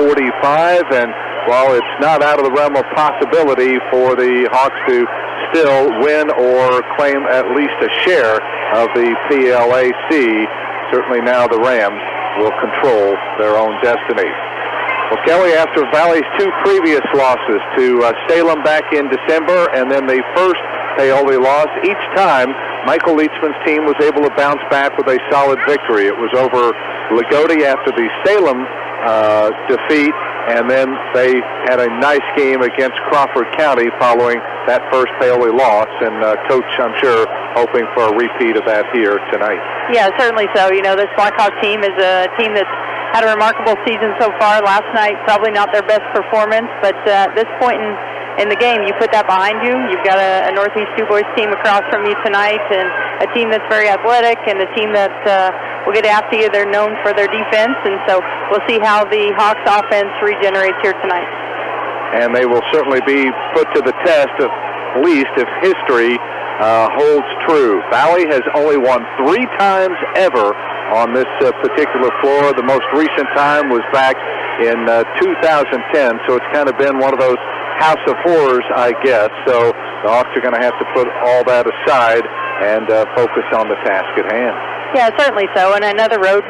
45, and while it's not out of the realm of possibility for the Hawks to still win or claim at least a share of the PLAC, certainly now the Rams will control their own destiny. Well, Kelly, after Valley's two previous losses to Salem back in December and then the first Paoli loss, each time Michael Leachman's team was able to bounce back with a solid victory. It was over Lagodi after the Salem defeat, and then they had a nice game against Crawford County following that first Paoli loss, and Coach, I'm sure, hoping for a repeat of that here tonight. Yeah, certainly so. You know, this Blackhawk team is a team that's had a remarkable season so far. Last night, probably not their best performance, but at this point in the game, you put that behind you. You've got a Northeast Dubois team across from you tonight, and a team that's very athletic, and a team that will get after you. They're known for their defense, and so we'll see how the Hawks offense regenerates here tonight. And they will certainly be put to the test, at least if history holds true. Valley has only won 3 times ever on this particular floor. The most recent time was back in 2010, so it's kind of been one of those house of horrors, I guess. So the Hawks are going to have to put all that aside and focus on the task at hand. Yeah, certainly so, and another road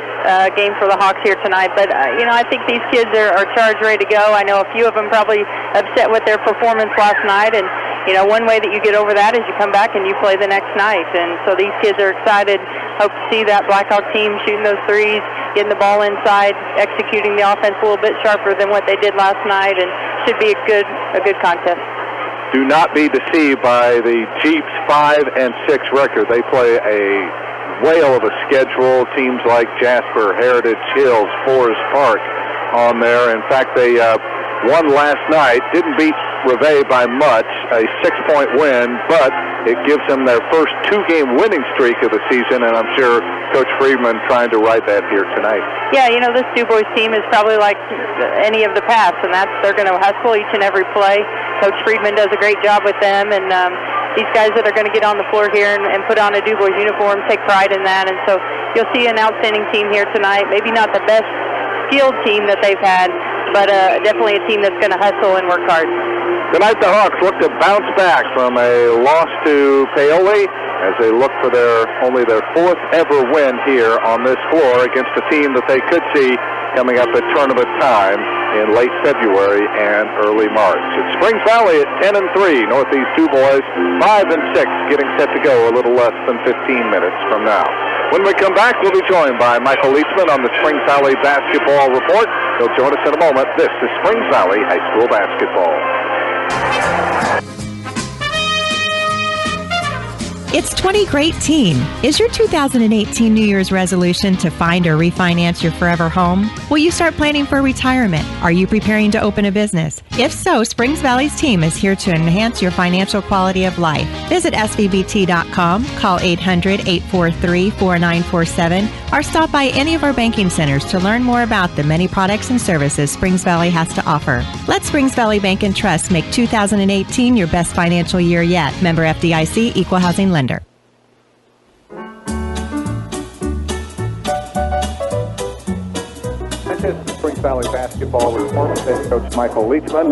game for the Hawks here tonight. But, you know, I think these kids are charged, ready to go. I know a few of them probably upset with their performance last night, and, you know, one way that you get over that is you come back and you play the next night. And so these kids are excited. Hope to see that Blackhawk team shooting those threes, getting the ball inside, executing the offense a little bit sharper than what they did last night, and should be a good contest. Do not be deceived by the Jeeps 5 and 6 record. They play a whale of a schedule. Teams like Jasper, Heritage Hills, Forest Park on there. In fact, they won last night. Didn't beat Reveille by much, a 6-point win, but it gives them their first 2-game winning streak of the season, and I'm sure Coach Friedman trying to right that here tonight. Yeah, you know, this Dubois team is probably like any of the past, and that's they're going to hustle each and every play. Coach Friedman does a great job with them, and these guys that are going to get on the floor here and put on a Dubois uniform take pride in that, and so you'll see an outstanding team here tonight. Maybe not the best skilled team that they've had, but definitely a team that's going to hustle and work hard. Tonight the Hawks look to bounce back from a loss to Paoli as they look for only their 4th ever win here on this floor against a team that they could see coming up at tournament time in late February and early March. It's Springs Valley at 10-3, Northeast Dubois 5 and 6, getting set to go a little less than 15 minutes from now. When we come back, we'll be joined by Michael Leachman on the Springs Valley Basketball Report. He'll join us in a moment. This is Springs Valley High School Basketball. It's 20 Great Teen. Is your 2018 New Year's resolution to find or refinance your forever home? Will you start planning for retirement? Are you preparing to open a business? If so, Springs Valley's team is here to enhance your financial quality of life. Visit svbt.com, call 800-843-4947, or stop by any of our banking centers to learn more about the many products and services Springs Valley has to offer. Let Springs Valley Bank and Trust make 2018 your best financial year yet. Member FDIC, Equal Housing Lender. This is the Springs Valley Basketball Report with head coach Michael Leachman.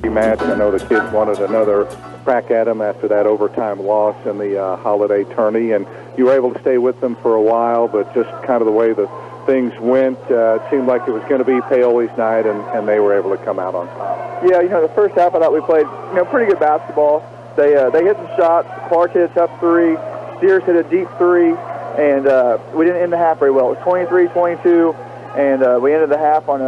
Match. I know the kids wanted another crack at him after that overtime loss in the holiday tourney, and you were able to stay with them for a while, but just kind of the way the things went, it seemed like it was going to be Paoli's night, and they were able to come out on top. Yeah, you know, the first half I thought we played, pretty good basketball. They hit some shots. Clark hit a tough 3. Sears hit a deep 3, and we didn't end the half very well. It was 23-22, and we ended the half on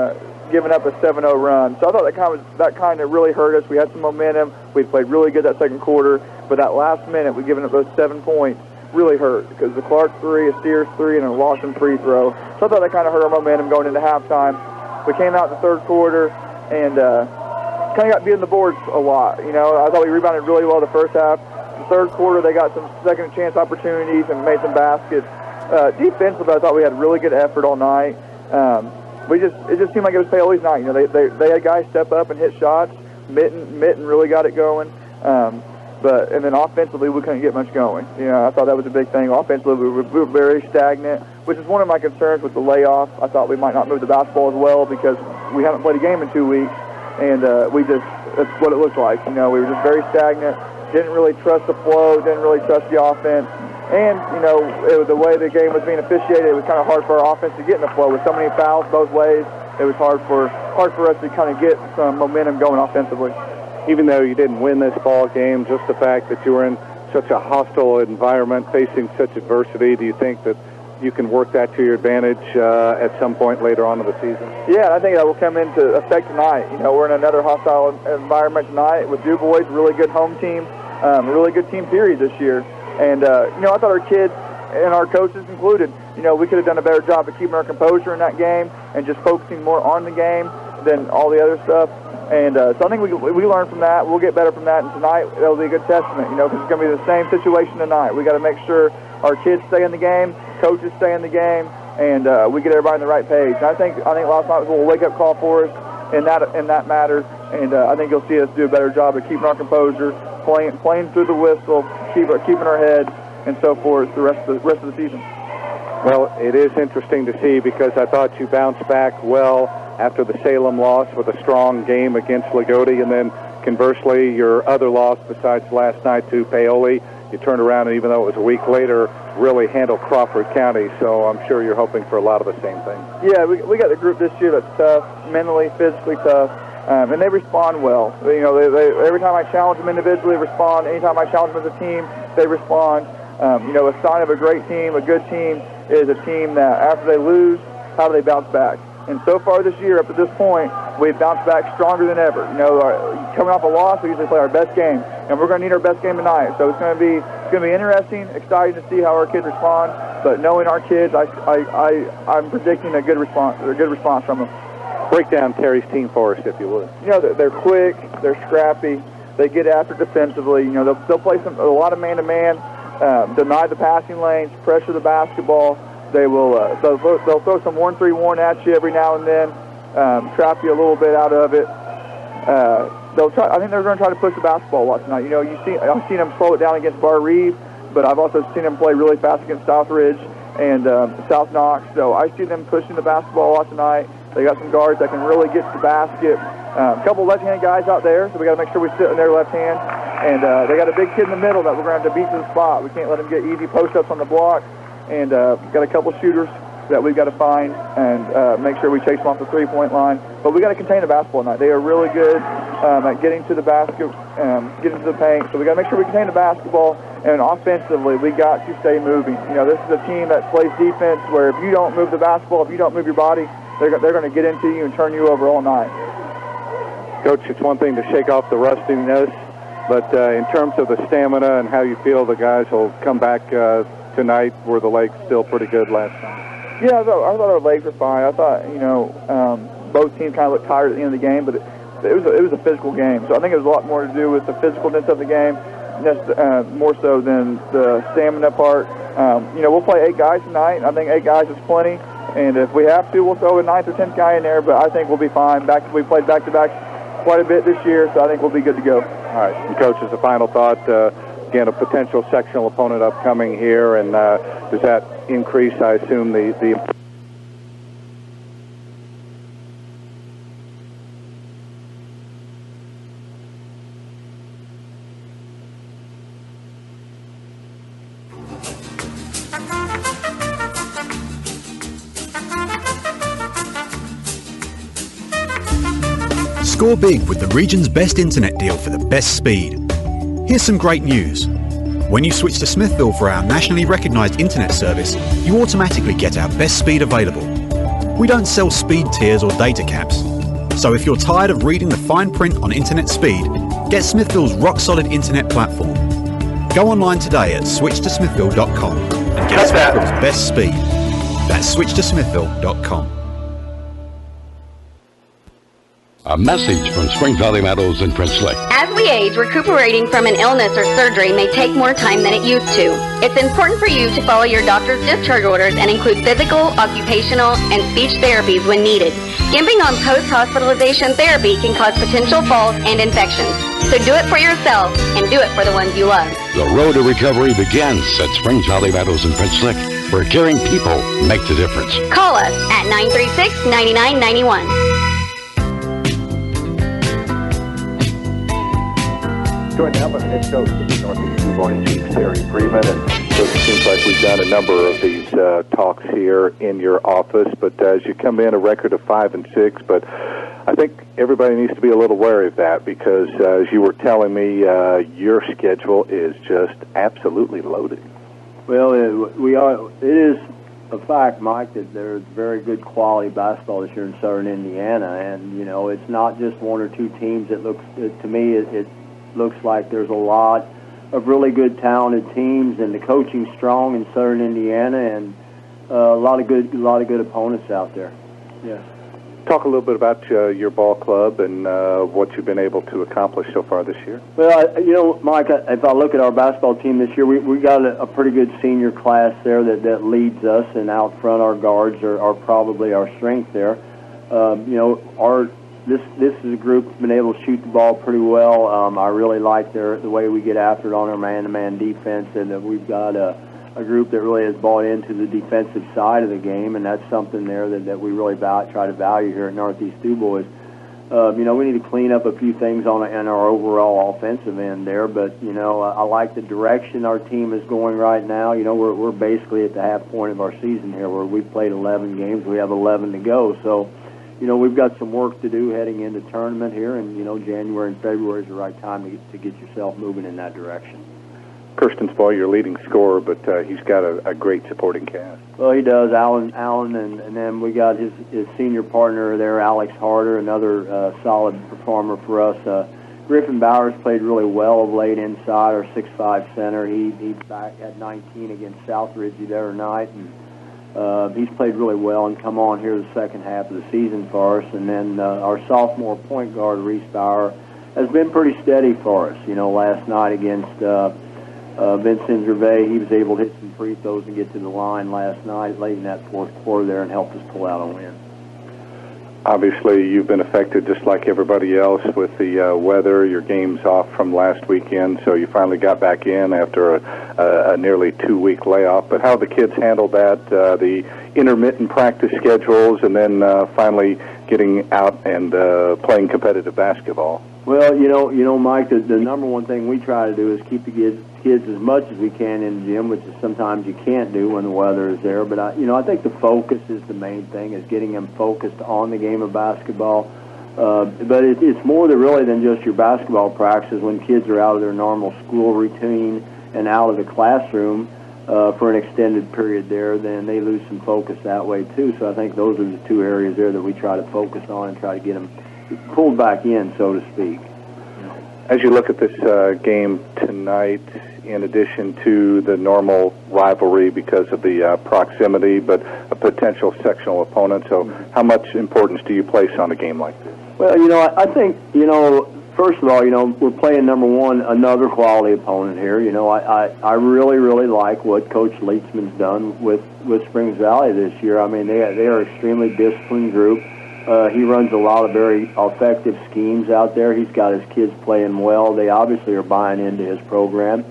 giving up a 7-0 run. So I thought that kind of really hurt us. We had some momentum. We played really good that second quarter, but that last minute, we giving up those 7 points really hurt because the Clark 3, a Sears 3, and a Lawson free throw. So I thought that kind of hurt our momentum going into halftime. We came out in the third quarter and kind of got beat on the boards a lot. I thought we rebounded really well the first half. The third quarter, they got some second chance opportunities and made some baskets. Defensively, I thought we had really good effort all night. It just seemed like it was Paoli's night. They had guys step up and hit shots. Mitten really got it going. and then offensively, we couldn't get much going. I thought that was a big thing. Offensively, we were very stagnant, which is one of my concerns with the layoff. I thought we might not move the basketball as well because we haven't played a game in 2 weeks, and that's what it looked like. We were just very stagnant, didn't really trust the flow, didn't really trust the offense. And, the way the game was being officiated, it was kind of hard for our offense to get in the flow. With so many fouls both ways, it was hard for us to kind of get some momentum going offensively. Even though you didn't win this ball game, just the fact that you were in such a hostile environment, facing such adversity, do you think that you can work that to your advantage at some point later on in the season? Yeah, I think that will come into effect tonight. We're in another hostile environment tonight with Dubois, really good home team, a really good team period this year. And, I thought our kids and our coaches included, we could have done a better job of keeping our composure in that game and just focusing more on the game than all the other stuff. And so I think we learned from that. We'll get better from that. And tonight, that'll be a good testament, because it's going to be the same situation tonight. We got to make sure our kids stay in the game, coaches stay in the game, and we get everybody on the right page. And I think last night was a little wake-up call for us in that matter. And I think you'll see us do a better job of keeping our composure, playing through the whistle, keeping our head, and so forth the rest of the season. Well, it is interesting to see because I thought you bounced back well after the Salem loss with a strong game against Lagodi, and then conversely, your other loss besides last night to Paoli, you turned around and even though it was a week later, really handled Crawford County. So I'm sure you're hoping for a lot of the same things. Yeah, we got the group this year that's tough, mentally, physically tough. And they respond well. They every time I challenge them individually, they respond. Anytime I challenge them as a team, they respond. A sign of a great team, a good team, is a team that after they lose, how do they bounce back? And so far this year, up to this point, we've bounced back stronger than ever. Coming off a loss, we usually play our best game, and we're going to need our best game tonight. So it's going to be interesting, exciting to see how our kids respond. But knowing our kids, I'm predicting a good response from them. Break down Terry's team for us, if you would. They're quick, they're scrappy, they get after defensively. They'll play a lot of man-to-man, deny the passing lanes, pressure the basketball. They'll throw some 1-3-1 at you every now and then, trap you a little bit out of it. I think they're going to try to push the basketball a lot tonight. I've seen them slow it down against Bar Reeve, but I've also seen them play really fast against Southridge and South Knox. So I see them pushing the basketball a lot tonight. They got some guards that can really get to the basket. A couple left-handed guys out there, so we got to make sure we sit in their left hand. And they got a big kid in the middle that we're going to have to beat to the spot. We can't let them get easy post-ups on the block. And got a couple shooters that we've got to find and make sure we chase them off the three-point line. But we got to contain the basketball tonight. They are really good at getting to the basket, getting to the paint. So we got to make sure we contain the basketball. And offensively, we got to stay moving. This is a team that plays defense where if you don't move the basketball, if you don't move your body, they're going to get into you and turn you over all night. Coach, it's one thing to shake off the rustiness, but in terms of the stamina and how you feel the guys will come back tonight, were the legs still pretty good last night? Yeah, I thought our legs were fine. I thought, both teams kind of looked tired at the end of the game, but it was a physical game. So I think it was a lot more to do with the physicalness of the game, more so than the stamina part. We'll play 8 guys tonight. I think 8 guys is plenty. And if we have to, we'll throw a 9th or 10th guy in there, but I think we'll be fine. We played back-to-back quite a bit this year, so I think we'll be good to go. All right. And Coach, as a final thought, again, a potential sectional opponent upcoming here, and does that increase, I assume, the Score big with the region's best internet deal for the best speed. Here's some great news. When you switch to Smithville for our nationally recognised internet service, you automatically get our best speed available. We don't sell speed tiers or data caps. So if you're tired of reading the fine print on internet speed, get Smithville's rock-solid internet platform. Go online today at switchtosmithville.com and get Smithville's best speed. That's switchtosmithville.com. A message from Spring Valley Meadows and Prince Lake. As we age, recuperating from an illness or surgery may take more time than it used to. It's important for you to follow your doctor's discharge orders and include physical, occupational, and speech therapies when needed. Skimping on post-hospitalization therapy can cause potential falls and infections. So do it for yourself and do it for the ones you love. The road to recovery begins at Springs Valley Meadows in French Lick, where caring people make the difference. Call us at 936-9991. Joined now by the head coach of the Northeast Dubois Chiefs, Terry Freeman, and so it seems like we've done a number of these talks here in your office. But as you come in, a record of 5-6, but I think everybody needs to be a little wary of that because, as you were telling me, your schedule is just absolutely loaded. Well, it is a fact, Mike, that there's very good quality basketball this year in Southern Indiana, and you know it's not just one or two teams. It looks like there's a lot of really good, talented teams, and the coaching's strong in Southern Indiana, and a lot of good opponents out there. Yeah. Talk a little bit about your ball club and what you've been able to accomplish so far this year. Well, you know, Mike, if I look at our basketball team this year, we got a pretty good senior class there that leads us, and out front our guards are probably our strength there. You know, this is a group that's been able to shoot the ball pretty well. I really like the way we get after it on our man-to-man defense, and that we've got a group that really has bought into the defensive side of the game, and that's something there that we really try to value here at Northeast Dubois. You know, we need to clean up a few things in our overall offensive end there, but, you know, I like the direction our team is going right now. You know, we're basically at the half point of our season here where we've played 11 games. We have 11 to go, so you know, we've got some work to do heading into tournament here, and, you know, January and February is the right time to get yourself moving in that direction. Kirsten's boy, your leading scorer, but he's got a great supporting cast. Well, he does, Alan, and then we got his senior partner there, Alex Harder, another solid performer for us. Griffin Bowers played really well of late inside, our 6'5" center. He's back at 19 against Southridge the other night, and he's played really well and come on here the second half of the season for us. And then our sophomore point guard, Reese Bauer, has been pretty steady for us. You know, last night against Vincent Gervais, he was able to hit some free throws and get to the line last night late in that fourth quarter there and helped us pull out a win. Obviously, you've been affected just like everybody else with the weather. Your game's off from last weekend, so you finally got back in after a nearly 2-week layoff. But how the kids handled that, the intermittent practice schedules, and then finally getting out and playing competitive basketball? Well, you know, Mike, the number one thing we try to do is keep the kids as much as we can in the gym, which is sometimes you can't do when the weather is there. But I think the focus is the main thing, is getting them focused on the game of basketball. But it's more than just your basketball practices. When kids are out of their normal school routine and out of the classroom for an extended period there, then they lose some focus that way too. So I think those are the two areas there that we try to focus on and try to get them pulled back in, so to speak. As you look at this game tonight, in addition to the normal rivalry because of the proximity, but a potential sectional opponent, so how much importance do you place on a game like this? Well, you know, I think, you know, first of all, you know, we're playing number one, another quality opponent here. You know, I really, really like what Coach Leachman's done with Springs Valley this year. I mean, they are an extremely disciplined group. He runs a lot of very effective schemes out there. He's got his kids playing well. They obviously are buying into his program.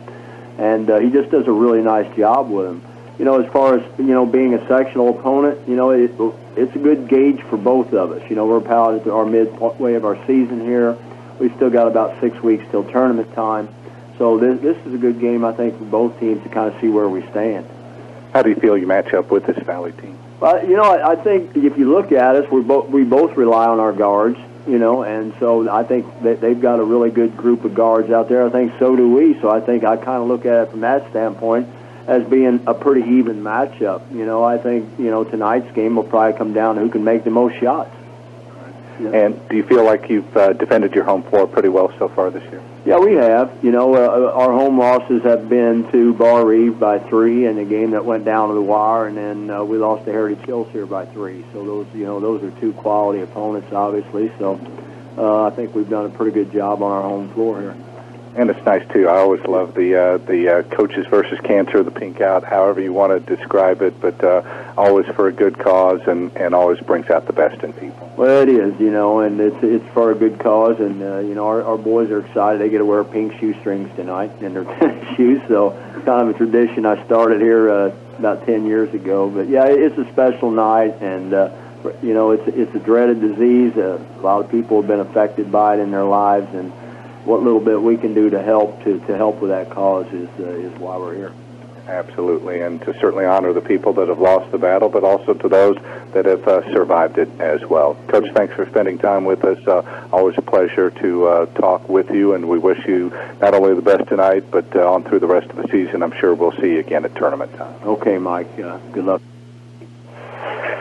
And he just does a really nice job with them. You know, as far as, you know, being a sectional opponent, you know, it's a good gauge for both of us. You know, we're about at our midway of our season here. We've still got about 6 weeks till tournament time. So this is a good game, I think, for both teams to kind of see where we stand. How do you feel you match up with this Valley team? Well, you know, I think if you look at us, we both rely on our guards, you know, and so I think that they've got a really good group of guards out there. I think so do we. So I think I kind of look at it from that standpoint as being a pretty even matchup. You know, I think, you know, tonight's game will probably come down to who can make the most shots. Yeah. And do you feel like you've defended your home floor pretty well so far this year? Yeah, we have. You know, our home losses have been to Bar Reeve by 3 in a game that went down to the wire, and then we lost to Heritage Hills here by 3. So those are two quality opponents, obviously. So I think we've done a pretty good job on our home floor here. And it's nice, too. I always love the coaches versus cancer, the pink out, however you want to describe it, but always for a good cause and always brings out the best in people. Well, it is, and it's for a good cause, and, our boys are excited. They get to wear pink shoestrings tonight in their tennis shoes, so it's kind of a tradition I started here about 10 years ago. But, yeah, it's a special night, and, it's a dreaded disease. A lot of people have been affected by it in their lives, and what little bit we can do to help with that cause is why we're here. Absolutely, and to certainly honor the people that have lost the battle, but also to those that have survived it as well. Coach, thanks for spending time with us. Always a pleasure to talk with you, and we wish you not only the best tonight, but on through the rest of the season. I'm sure we'll see you again at tournament time. Okay, Mike. Good luck.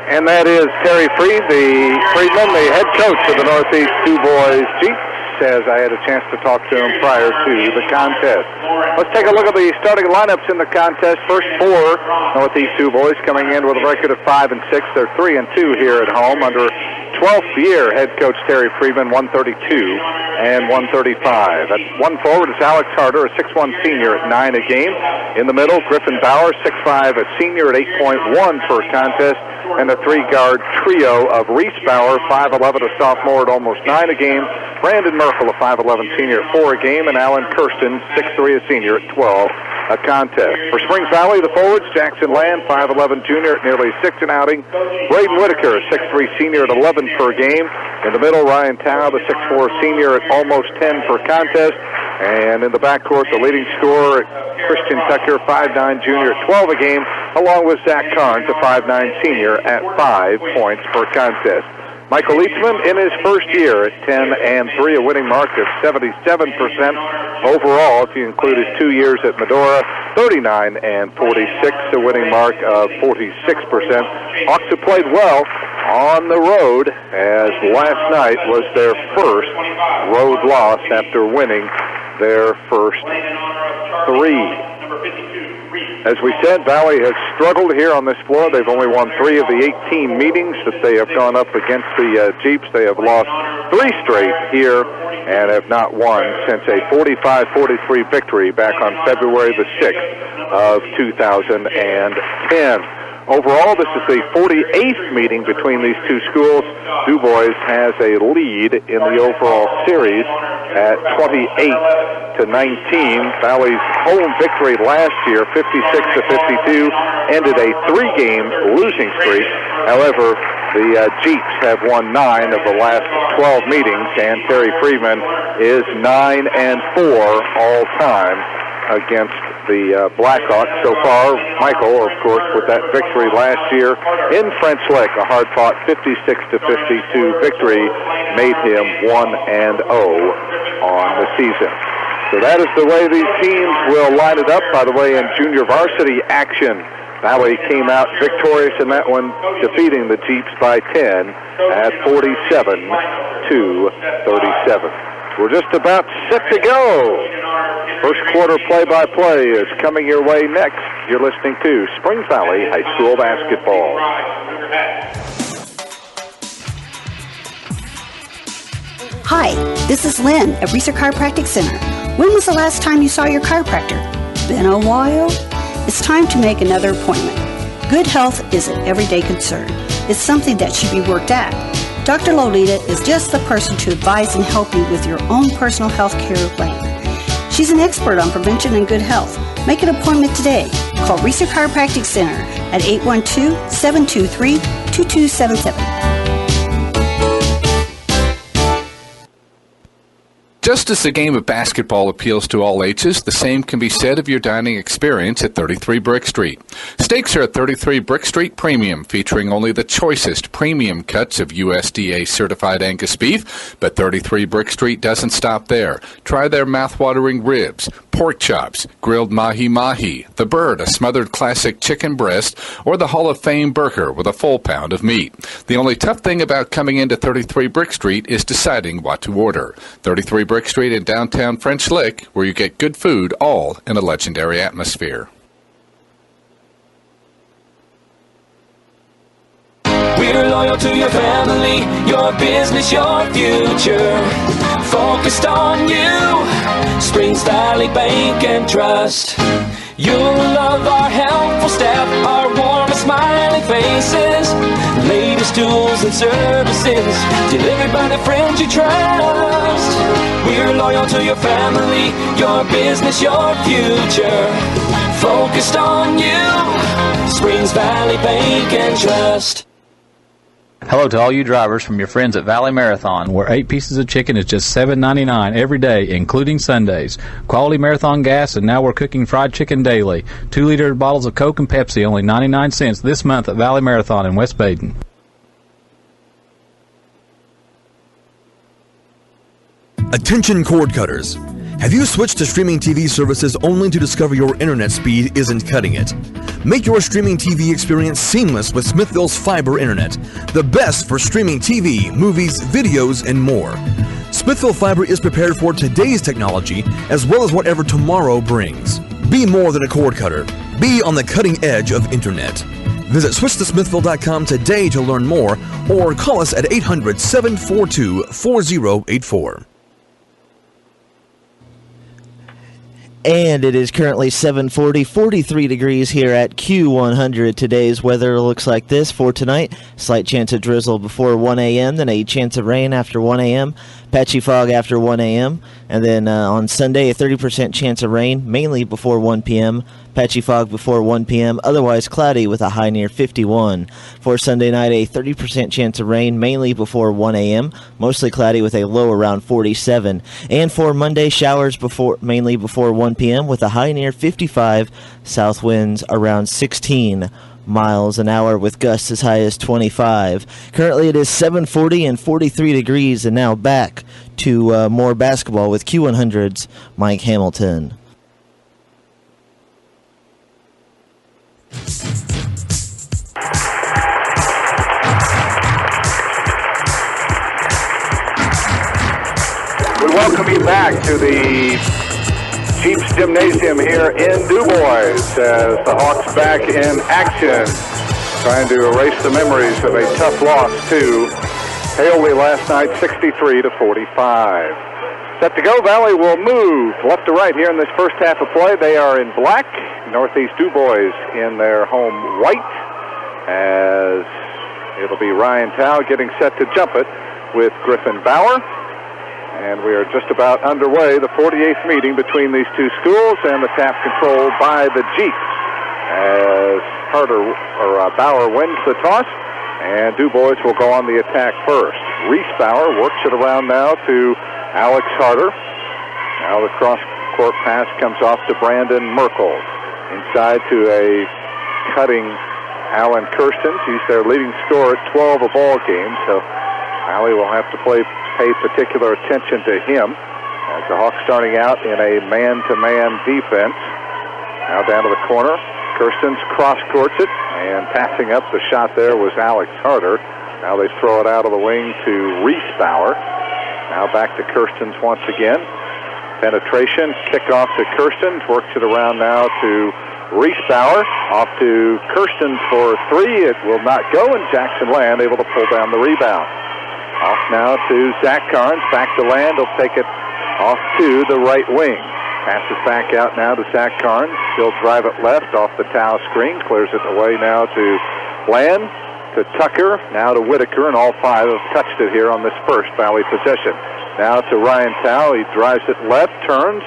And that is Terry Friedman, the head coach of the Northeast Dubois Jeeps, as I had a chance to talk to him prior to the contest. Let's take a look at the starting lineups in the contest. First four Northeast Dubois coming in with a record of 5-6. They're 3-2 here at home under 12th year head coach Terry Friedman, 132 and 135. At one forward is Alex Harder, a 6'1 senior at 9 a game. In the middle, Griffin Bauer, 6'5 a senior at 8.1 per contest. And a three-guard trio of Reese Bauer, 5'11 a sophomore at almost 9 a game. Brandon Merkel, a 5'11 senior at 4 a game. And Alan Kirsten, 6'3 a senior at 12 a contest. For Springs Valley, the forwards, Jackson Land, 5'11 junior at nearly 6 an outing. Braden Whitaker, a 6'3 senior at 11 per game. In the middle, Ryan Taub, a 6'4 senior at almost 10 per contest. And in the backcourt, the leading scorer, Christian Tucker, 5'9 junior at 12 a game, along with Zach Carnes, a 5'9 senior at 5 points per contest. Michael Leachman in his first year at 10-3, a winning mark of 77% overall. If you include his 2 years at Medora, 39-46, a winning mark of 46%. Hawks have played well on the road, as last night was their first road loss after winning their first 3. As we said, Valley has struggled here on this floor. They've only won 3 of the 18 meetings that they have gone up against the Jeeps. They have lost 3 straight here and have not won since a 45-43 victory back on February the 6th of 2010. Overall, this is the 48th meeting between these two schools. Dubois has a lead in the overall series at 28-19. Valley's home victory last year, 56-52, ended a 3-game losing streak. However, the Jeeps have won 9 of the last 12 meetings, and Terry Friedman is 9-4 all time against the Blackhawks. So far, Michael, of course, with that victory last year in French Lick, a hard-fought 56-52 victory, made him 1-0 on the season. So that is the way these teams will line it up. By the way, in junior varsity action, Valley came out victorious in that one, defeating the Jeeps by 10 at 47-37. We're just about set to go. First quarter play-by-play is coming your way next. You're listening to Springs Valley High School basketball. Hi, this is Lynn at Reeser Chiropractic Center. When was the last time you saw your chiropractor? Been a while? It's time to make another appointment. Good health is an everyday concern. It's something that should be worked at. Dr. Lolita is just the person to advise and help you with your own personal health care plan. She's an expert on prevention and good health. Make an appointment today. Call Reeser Chiropractic Center at 812-723-2277. Just as the game of basketball appeals to all ages, the same can be said of your dining experience at 33 Brick Street. Steaks are at 33 Brick Street Premium, featuring only the choicest premium cuts of USDA-certified Angus beef, but 33 Brick Street doesn't stop there. Try their mouth-watering ribs, pork chops, grilled mahi-mahi, the bird, a smothered classic chicken breast, or the Hall of Fame burger with a full pound of meat. The only tough thing about coming into 33 Brick Street is deciding what to order. 33 Brick Street in downtown French Lick, where you get good food, all in a legendary atmosphere. We're loyal to your family, your business, your future. Focused on you, Springs Valley Bank and Trust. You'll love our helpful staff, our warm and smiling faces. Latest tools and services delivered by the friends you trust. We're loyal to your family, your business, your future. Focused on you, Springs Valley Bank and Trust. Hello to all you drivers from your friends at Valley Marathon, where 8 pieces of chicken is just $7.99 every day, including Sundays. Quality Marathon gas, and now we're cooking fried chicken daily. 2-liter bottles of Coke and Pepsi, only 99 cents this month at Valley Marathon in West Baden. Attention cord cutters. Have you switched to streaming TV services only to discover your internet speed isn't cutting it? Make your streaming TV experience seamless with Smithville's fiber internet, the best for streaming TV, movies, videos, and more. Smithville Fiber is prepared for today's technology as well as whatever tomorrow brings. Be more than a cord cutter. Be on the cutting edge of internet. Visit switchtosmithville.com today to learn more, or call us at 800-742-4084. And it is currently 7:40, 43 degrees here at Q100. Today's weather looks like this for tonight. Slight chance of drizzle before 1 a.m., then a chance of rain after 1 a.m., patchy fog after 1 a.m., and then on Sunday a 30% chance of rain, mainly before 1 p.m., patchy fog before 1 p.m., otherwise cloudy with a high near 51. For Sunday night, a 30% chance of rain, mainly before 1 a.m., mostly cloudy with a low around 47. And for Monday, showers mainly before 1 p.m. with a high near 55, south winds around 16 miles an hour with gusts as high as 25. Currently it is 7:40 and 43 degrees, and now back to more basketball with Q100's Mike Hamilton. We welcome you back to the Jeeps Gymnasium here in Dubois as the Hawks back in action, trying to erase the memories of a tough loss to Paoli last night, 63-45. Set to go. Valley will move left to right here in this first half of play. They are in black. Northeast Dubois in their home white, as it'll be Ryan Tao getting set to jump it with Griffin Bauer. And we are just about underway, the 48th meeting between these two schools, and the tap controlled by the Jeeps as Bauer wins the toss, and Dubois will go on the attack first. Reese Bauer works it around now to Alex Harder. Now the cross-court pass comes off to Brandon Merkel. Inside to a cutting Alan Kirstens. He's their leading scorer at 12 a ball game, so Valley will have to pay particular attention to him as the Hawks starting out in a man-to-man defense. Now down to the corner. Kirstens cross-courts it, and passing up the shot there was Alex Harder. Now they throw it out of the wing to Reese Bauer. Now back to Kirstens once again. Penetration, kickoff to Kirstens, works it around now to Reese Bauer. Off to Kirstens for three. It will not go, and Jackson Land able to pull down the rebound. Off now to Zach Carnes. Back to Land. He'll take it off to the right wing. Passes back out now to Zach Carnes. He'll drive it left off the Tao screen. Clears it away now to Land, to Tucker, now to Whitaker, and all five have touched it here on this first Valley possession. Now to Ryan Tao. He drives it left, turns,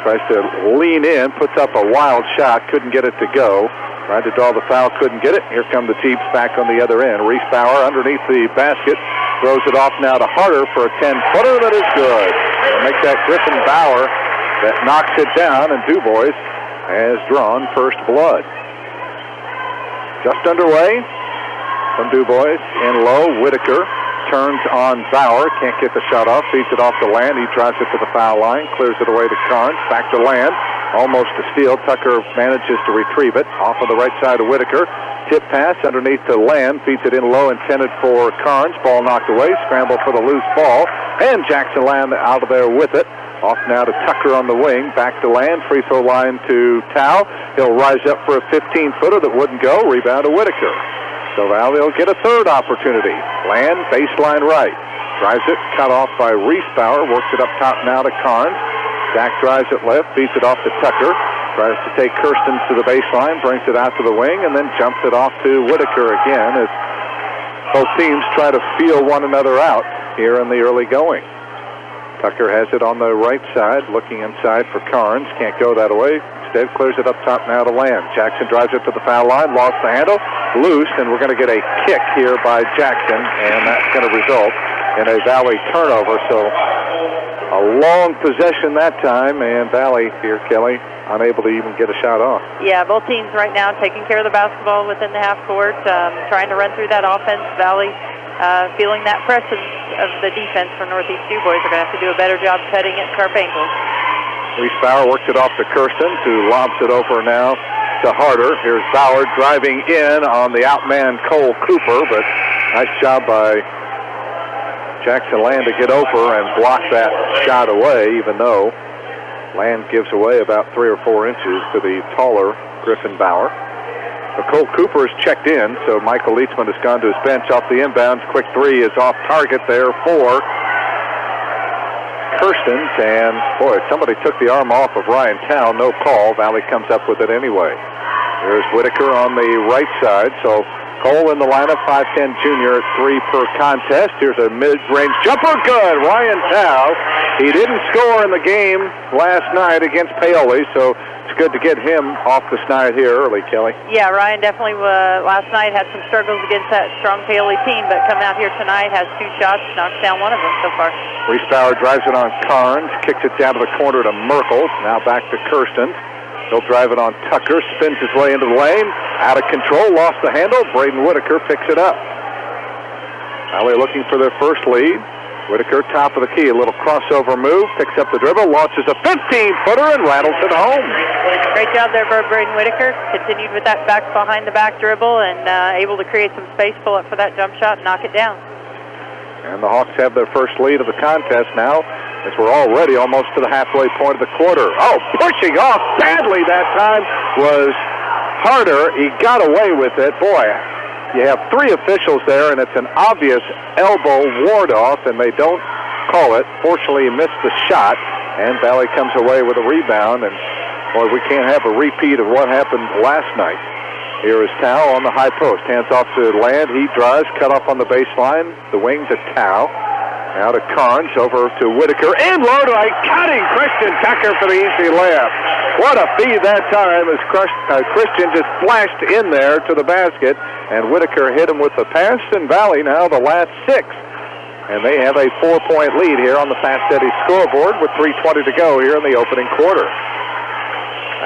tries to lean in, puts up a wild shot, couldn't get it to go. Tried to draw the foul, couldn't get it. Here come the Jeeps back on the other end. Reese Bauer underneath the basket, throws it off now to Harder for a 10-footer that is good. They'll make that Griffin Bauer that knocks it down, and Dubois has drawn first blood. Just underway from Dubois in low. Whitaker turns on Bauer, can't get the shot off, feeds it off to Land. He drives it to the foul line, clears it away to Carnes, back to Land. Almost a steal. Tucker manages to retrieve it off of the right side of Whitaker. Tip pass underneath to Land, feeds it in low, intended for Carnes. Ball knocked away, scramble for the loose ball, and Jackson Land out of there with it. Off now to Tucker on the wing, back to Land, free throw line to Tao. He'll rise up for a 15-footer that wouldn't go. Rebound to Whitaker. So Valley will get a third opportunity. Land, baseline right. Drives it, cut off by Reesbauer. Works it up top now to Carnes. Jack drives it left, feeds it off to Tucker. Tries to take Kirsten to the baseline, brings it out to the wing, and then jumps it off to Whitaker again as both teams try to feel one another out here in the early going. Tucker has it on the right side, looking inside for Carnes. Can't go that way. Instead, clears it up top now to Land. Jackson drives it to the foul line, lost the handle, loose, and we're going to get a kick here by Jackson, and that's going to result in a Valley turnover. So a long possession that time, and Valley here, Kelly, unable to even get a shot off. Yeah, both teams right now taking care of the basketball within the half court, trying to run through that offense. Valley feeling that presence of the defense for Northeast Dubois. They're going to have to do a better job cutting at sharp angles. Reese-Bauer works it off to Kirsten, who lobs it over now to Harder. Here's Bauer driving in on the outman Cole Cooper, but nice job by Jackson Land to get over and block that shot away, even though Land gives away about 3 or 4 inches to the taller Griffin Bauer. But Cole Cooper is checked in, so Michael Leitsman has gone to his bench off the inbounds. Quick three is off target there for Kirstens, and boy, somebody took the arm off of Ryan Tao. No call. Valley comes up with it anyway. There's Whitaker on the right side, so Cole in the lineup, 5'10" junior at 3 per contest. Here's a mid-range jumper. Good. Ryan Tao. He didn't score in the game last night against Paoli, so it's good to get him off the snide here early, Kelly. Yeah, Ryan definitely last night had some struggles against that strong Paoli team, but coming out here tonight has 2 shots, knocks down one of them so far. Reese-Bauer drives it on Carnes, kicks it down to the corner to Merkel. Now back to Kirsten. He'll drive it on Tucker, spins his way into the lane. Out of control, lost the handle. Braden Whitaker picks it up. Valley looking for their first lead. Whitaker, top of the key, a little crossover move, picks up the dribble, launches a 15-footer and rattles it home. Great job there by Braden Whitaker. Continued with that back behind the back dribble and able to create some space, pull up for that jump shot, and knock it down. And the Hawks have their first lead of the contest now, as we're already almost to the halfway point of the quarter. Oh, pushing off badly that time was Harder. He got away with it. Boy, you have 3 officials there, and it's an obvious elbow ward-off, and they don't call it. Fortunately, he missed the shot, and Valley comes away with a rebound, and boy, we can't have a repeat of what happened last night. Here is Tao on the high post. Hands off to Land. He drives, cut off on the baseline. The wing to Tao. Now to Carnes, over to Whitaker. And low to a cutting Christian Tucker for the easy layup. What a feed that time as Christian just flashed in there to the basket. And Whitaker hit him with the pass. And Valley now the last 6. And they have a 4-point lead here on the Fast Eddie scoreboard with 3:20 to go here in the opening quarter.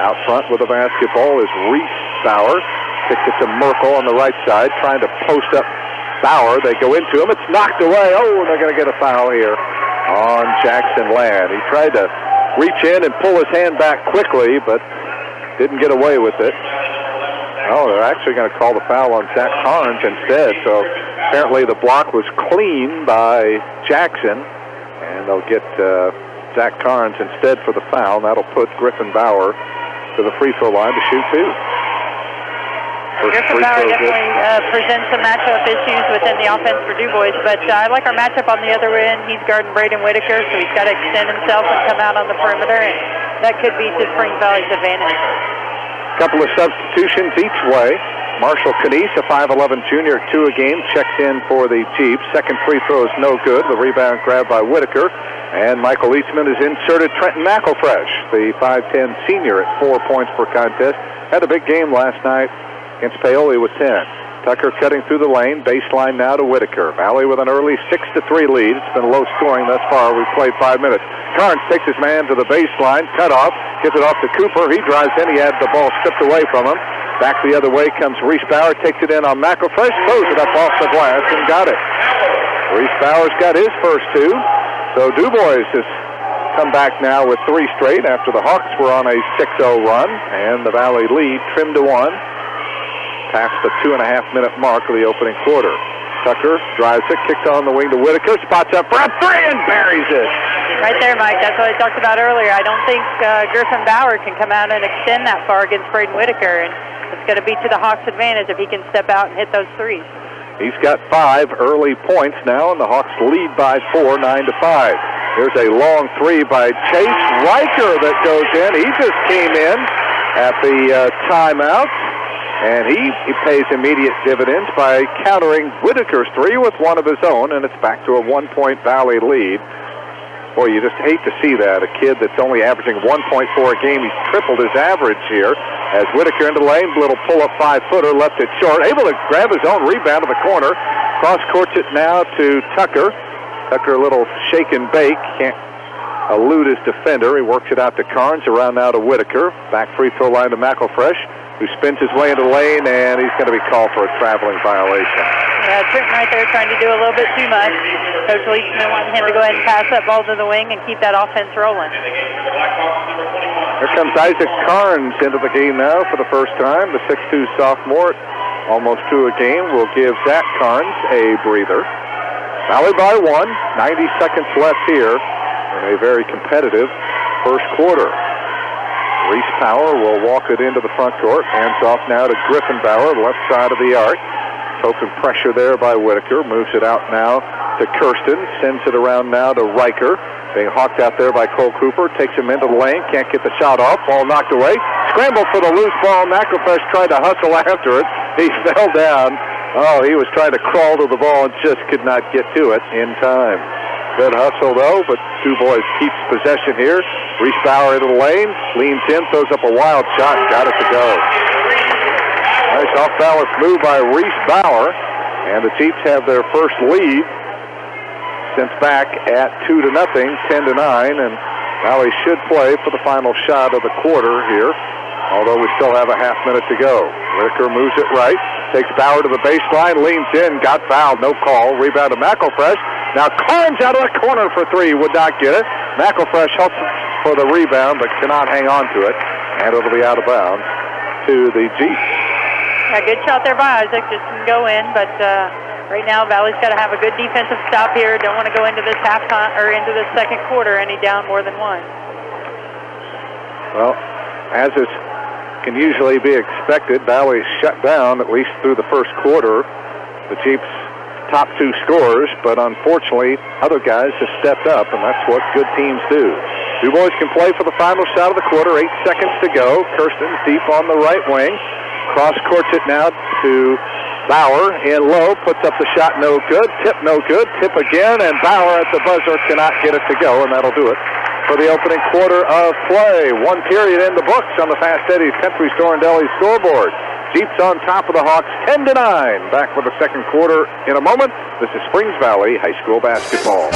Out front with the basketball is Reese-Bauer. Kicks it to Merkel on the right side, trying to post up Bauer. They go into him. It's knocked away. Oh, they're going to get a foul here on Jackson Land. He tried to reach in and pull his hand back quickly, but didn't get away with it. Oh, they're actually going to call the foul on Zach Carnes instead. So apparently the block was clean by Jackson, and they'll get Zach Carnes instead for the foul. That'll put Griffin Bauer to the free throw line to shoot 2. Griffin Bauer definitely presents some matchup issues within the offense for Dubois, but I like our matchup on the other end. He's guarding Braden Whitaker, so he's got to extend himself and come out on the perimeter, and that could be to Spring Valley's advantage. Couple of substitutions each way. Marshall Canese, a 5'11 junior, 2 a game, checks in for the Chiefs. Second free throw is no good. The rebound grabbed by Whitaker. And Michael Leitsman has inserted Trenton McElfresh, the 5'10 senior, at 4 points per contest. Had a big game last night against Paoli with 10. Tucker cutting through the lane. Baseline now to Whitaker. Valley with an early 6-3 lead. It's been low scoring thus far. We've played 5 minutes. Carnes takes his man to the baseline. Cut off. Gives it off to Cooper. He drives in. He had the ball stripped away from him. Back the other way comes Reese-Bauer. Takes it in on McElfresh. Throws it up off the glass and got it. Reese-Bauer's got his first 2. So Dubois has come back now with 3 straight after the Hawks were on a 6-0 run. And the Valley lead trimmed to 1. Past the 2.5-minute mark of the opening quarter. Tucker drives it, kicks on the wing to Whitaker, spots up for a 3 and buries it. Right there, Mike. That's what I talked about earlier. I don't think Griffin Bauer can come out and extend that far against Braden Whitaker. And it's going to be to the Hawks' advantage if he can step out and hit those threes. He's got 5 early points now, and the Hawks lead by 4, 9-5. Here's a long three by Chase Riker that goes in. He just came in at the timeout, and he pays immediate dividends by countering Whitaker's three with one of his own, and it's back to a 1-point Valley lead. Boy, you just hate to see that. A kid that's only averaging 1.4 a game, he's tripled his average here. As Whitaker into the lane, little pull-up 5-footer, left it short. Able to grab his own rebound to the corner. Cross-courts it now to Tucker. Tucker a little shake and bake. Can't elude his defender. He works it out to Carnes. Around now to Whitaker. Back free throw line to McElfresh, who spins his way into the lane, and he's going to be called for a traveling violation. Yeah, Trenton right there trying to do a little bit too much. Coach Leachman wanting him to go ahead and pass that ball to the wing and keep that offense rolling. Here comes Isaac Carnes into the game now for the first time. The 6'2 sophomore, almost to a game, will give Zach Carnes a breather. Valley by 1, 90 seconds left here in a very competitive first quarter. Reese Power will walk it into the front court. Hands off now to Griffin Bauer, left side of the arc. Token pressure there by Whitaker. Moves it out now to Kirsten. Sends it around now to Riker. Being hawked out there by Cole Cooper. Takes him into the lane. Can't get the shot off. Ball knocked away. Scramble for the loose ball. McElfresh tried to hustle after it. He fell down. Oh, he was trying to crawl to the ball and just could not get to it in time. Good hustle, though, but Dubois keeps possession here. Reese Bauer into the lane. Leans in, throws up a wild shot. Got it to go. Nice off-balance move by Reese Bauer. And the Chiefs have their first lead since back at 2-0, 10-9. And Valley should play for the final shot of the quarter here, although we still have a half minute to go. Whitaker moves it right. Takes Bauer to the baseline, leans in, got fouled, no call. Rebound to McElfresh. Now Carnes out of the corner for three, would not get it. McElfresh hopes for the rebound, but cannot hang on to it. And it'll be out of bounds to the Chiefs. Yeah, good shot there by Isaac, just didn't go in, but right now Valley's got to have a good defensive stop here. Don't want to go into this halftime or into the second quarter any down more than one. Well, as is can usually be expected, Valley shut down at least through the first quarter. The Chiefs' top two scorers, but unfortunately other guys have stepped up, and that's what good teams do. Dubois can play for the final shot of the quarter. 8 seconds to go. Kirsten deep on the right wing. Cross courts it now to Bauer in low, puts up the shot, no good. Tip, no good. Tip again, and Bauer at the buzzer cannot get it to go, and that'll do it for the opening quarter of play. One period in the books on the Fast Eddie's Country Store and Deli scoreboard. Chiefs on top of the Hawks, 10-9. Back for the second quarter in a moment. This is Springs Valley High School basketball.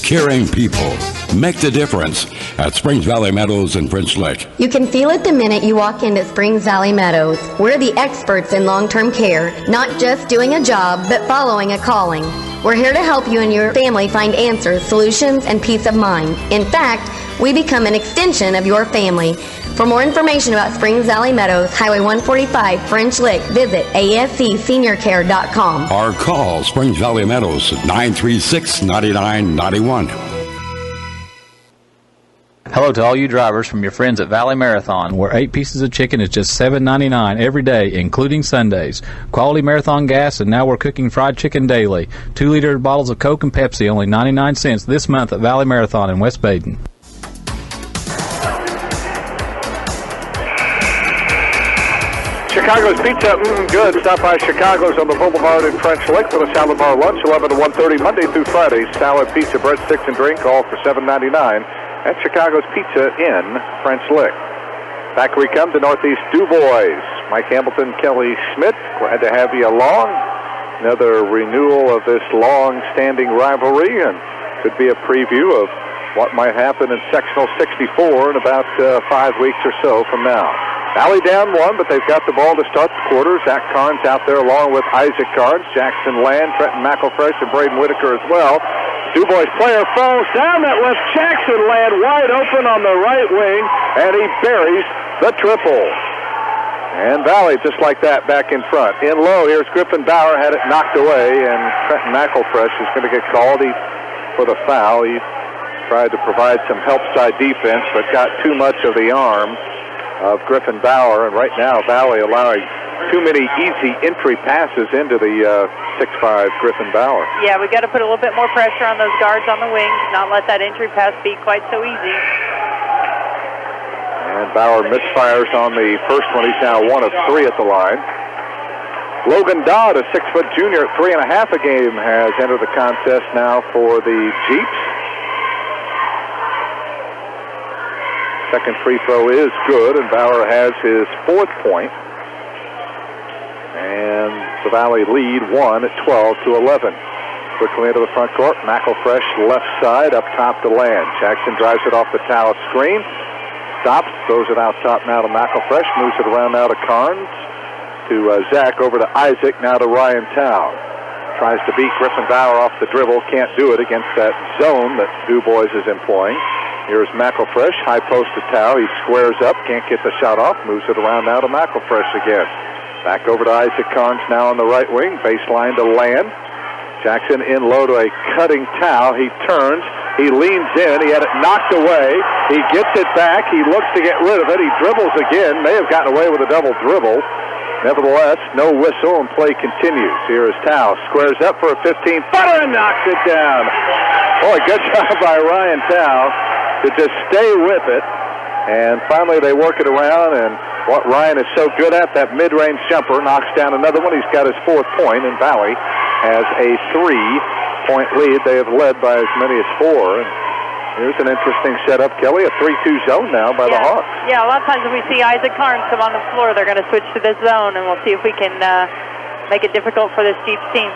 Caring people make the difference at Springs Valley Meadows in French Lick. You can feel it the minute you walk into Springs Valley Meadows. We're the experts in long-term care, not just doing a job, but following a calling. We're here to help you and your family find answers, solutions, and peace of mind. In fact, we become an extension of your family. For more information about Springs Valley Meadows, Highway 145, French Lick, visit ascseniorcare.com. Or call Springs Valley Meadows at 936-9991. Hello to all you drivers from your friends at Valley Marathon, where 8 pieces of chicken is just $7.99 every day, including Sundays. Quality Marathon gas, and now we're cooking fried chicken daily. 2-liter bottles of Coke and Pepsi, only 99 cents this month at Valley Marathon in West Baden. Chicago's Pizza, good. Stop by Chicago's on the Boulevard in French Lick for the salad bar lunch, 11 to 1:30 Monday through Friday. Salad, pizza, breadsticks, and drink, all for $7.99 at Chicago's Pizza in French Lick. Back we come to Northeast Dubois. Mike Hamilton, Kelly Schmidt, glad to have you along. Another renewal of this long-standing rivalry, and could be a preview of what might happen in Sectional 64 in about 5 weeks or so from now. Valley down one, but they've got the ball to start the quarter. Zach Carnes out there along with Isaac Carnes, Jackson Land, Trenton McElfresh, and Braden Whitaker as well. Dubois player falls down. That left Jackson Land wide open on the right wing, and he buries the triple. And Valley, just like that, back in front. In low, here's Griffin Bauer, had it knocked away, and Trenton McElfresh is going to get called for the foul. He's tried to provide some help side defense, but got too much of the arm of Griffin Bauer. And right now, Valley allowing too many easy entry passes into the 6'5" Griffin Bauer. Yeah, we got to put a little bit more pressure on those guards on the wings, not let that entry pass be quite so easy. And Bauer misfires on the first one. He's now 1 of 3 at the line. Logan Dodd, a 6-foot junior at 3.5 a game, has entered the contest now for the Jeeps. Second free throw is good, and Bauer has his 4th point. And the Valley lead 1 at 12-11. Quickly into the front court. McElfresh left side, up top to Land. Jackson drives it off the Tao screen. Stops, throws it out top now to McElfresh. Moves it around now to Carnes. To Zach, over to Isaac, now to Ryan Tao. Tries to beat Griffin Bauer off the dribble. Can't do it against that zone that Dubois is employing. Here's McElfresh, high post to Tao. He squares up, can't get the shot off. Moves it around now to McElfresh again. Back over to Isaac Carnes now on the right wing. Baseline to Land. Jackson in low to a cutting Tao. He turns. He leans in. He had it knocked away. He gets it back. He looks to get rid of it. He dribbles again. May have gotten away with a double dribble. Nevertheless, no whistle and play continues. Here is Tao. Squares up for a 15-footer and knocks it down. Boy, good job by Ryan Tao to just stay with it. And finally they work it around, and what Ryan is so good at, that mid-range jumper, knocks down another one. He's got his 4th point, and Valley has a 3-point lead. They have led by as many as 4. And here's an interesting setup, Kelly, a 3-2 zone now by the Hawks. Yeah, a lot of times when we see Isaac Carnes come on the floor, they're going to switch to this zone, and we'll see if we can make it difficult for this Jeeps team.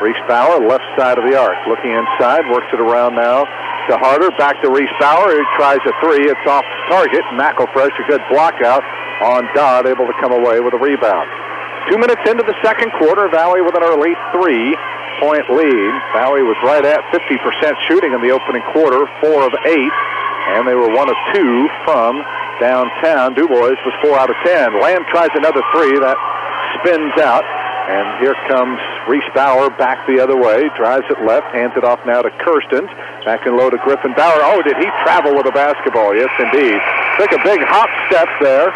Reese Bauer, left side of the arc, looking inside, works it around now to Harder, back to Reese Bauer, who tries a 3, it's off target. McElfresh, a good block out on Dodd, able to come away with a rebound. 2 minutes into the second quarter, Valley with an early 3-point lead. Valley was right at 50% shooting in the opening quarter, 4 of 8, and they were 1 of 2 from downtown. Dubois was 4 out of 10. Land tries another 3, that spins out. And here comes Reese Bauer back the other way, drives it left, hands it off now to Kirstens. Back in low to Griffin Bauer. Oh, did he travel with a basketball? Yes, indeed. Took a big hop step there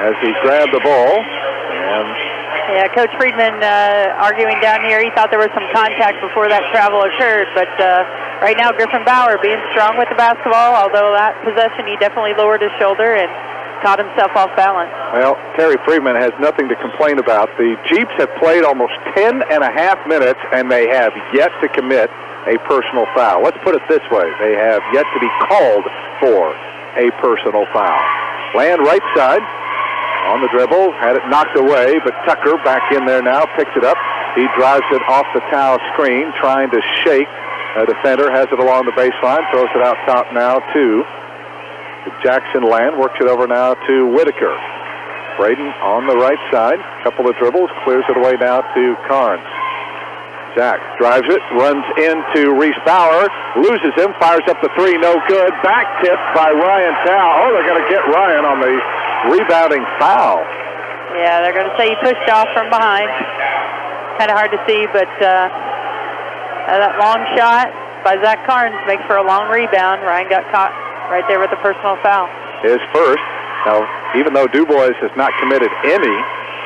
as he grabbed the ball. And yeah, Coach Friedman arguing down here. He thought there was some contact before that travel occurred, but right now Griffin Bauer being strong with the basketball, although that possession he definitely lowered his shoulder and caught himself off balance. Well, Terry Friedman has nothing to complain about. The Jeeps have played almost 10.5 minutes, and they have yet to commit a personal foul. Let's put it this way. They have yet to be called for a personal foul. Land right side on the dribble, had it knocked away, but Tucker back in there now, picks it up. He drives it off the Tao screen, trying to shake a defender, has it along the baseline, throws it out top now to Jackson. Land works it over now to Whitaker. Braden on the right side, couple of dribbles, clears it away now to Carnes. Zach drives it, runs into Reese Bauer, loses him, fires up the 3, no good. Back tip by Ryan Tao. Oh, they're going to get Ryan on the rebounding foul. Yeah, they're going to say he pushed off from behind. Kind of hard to see, but that long shot by Zach Carnes makes for a long rebound. Ryan got caught right there with the personal foul. His first. Now, even though Dubois has not committed any,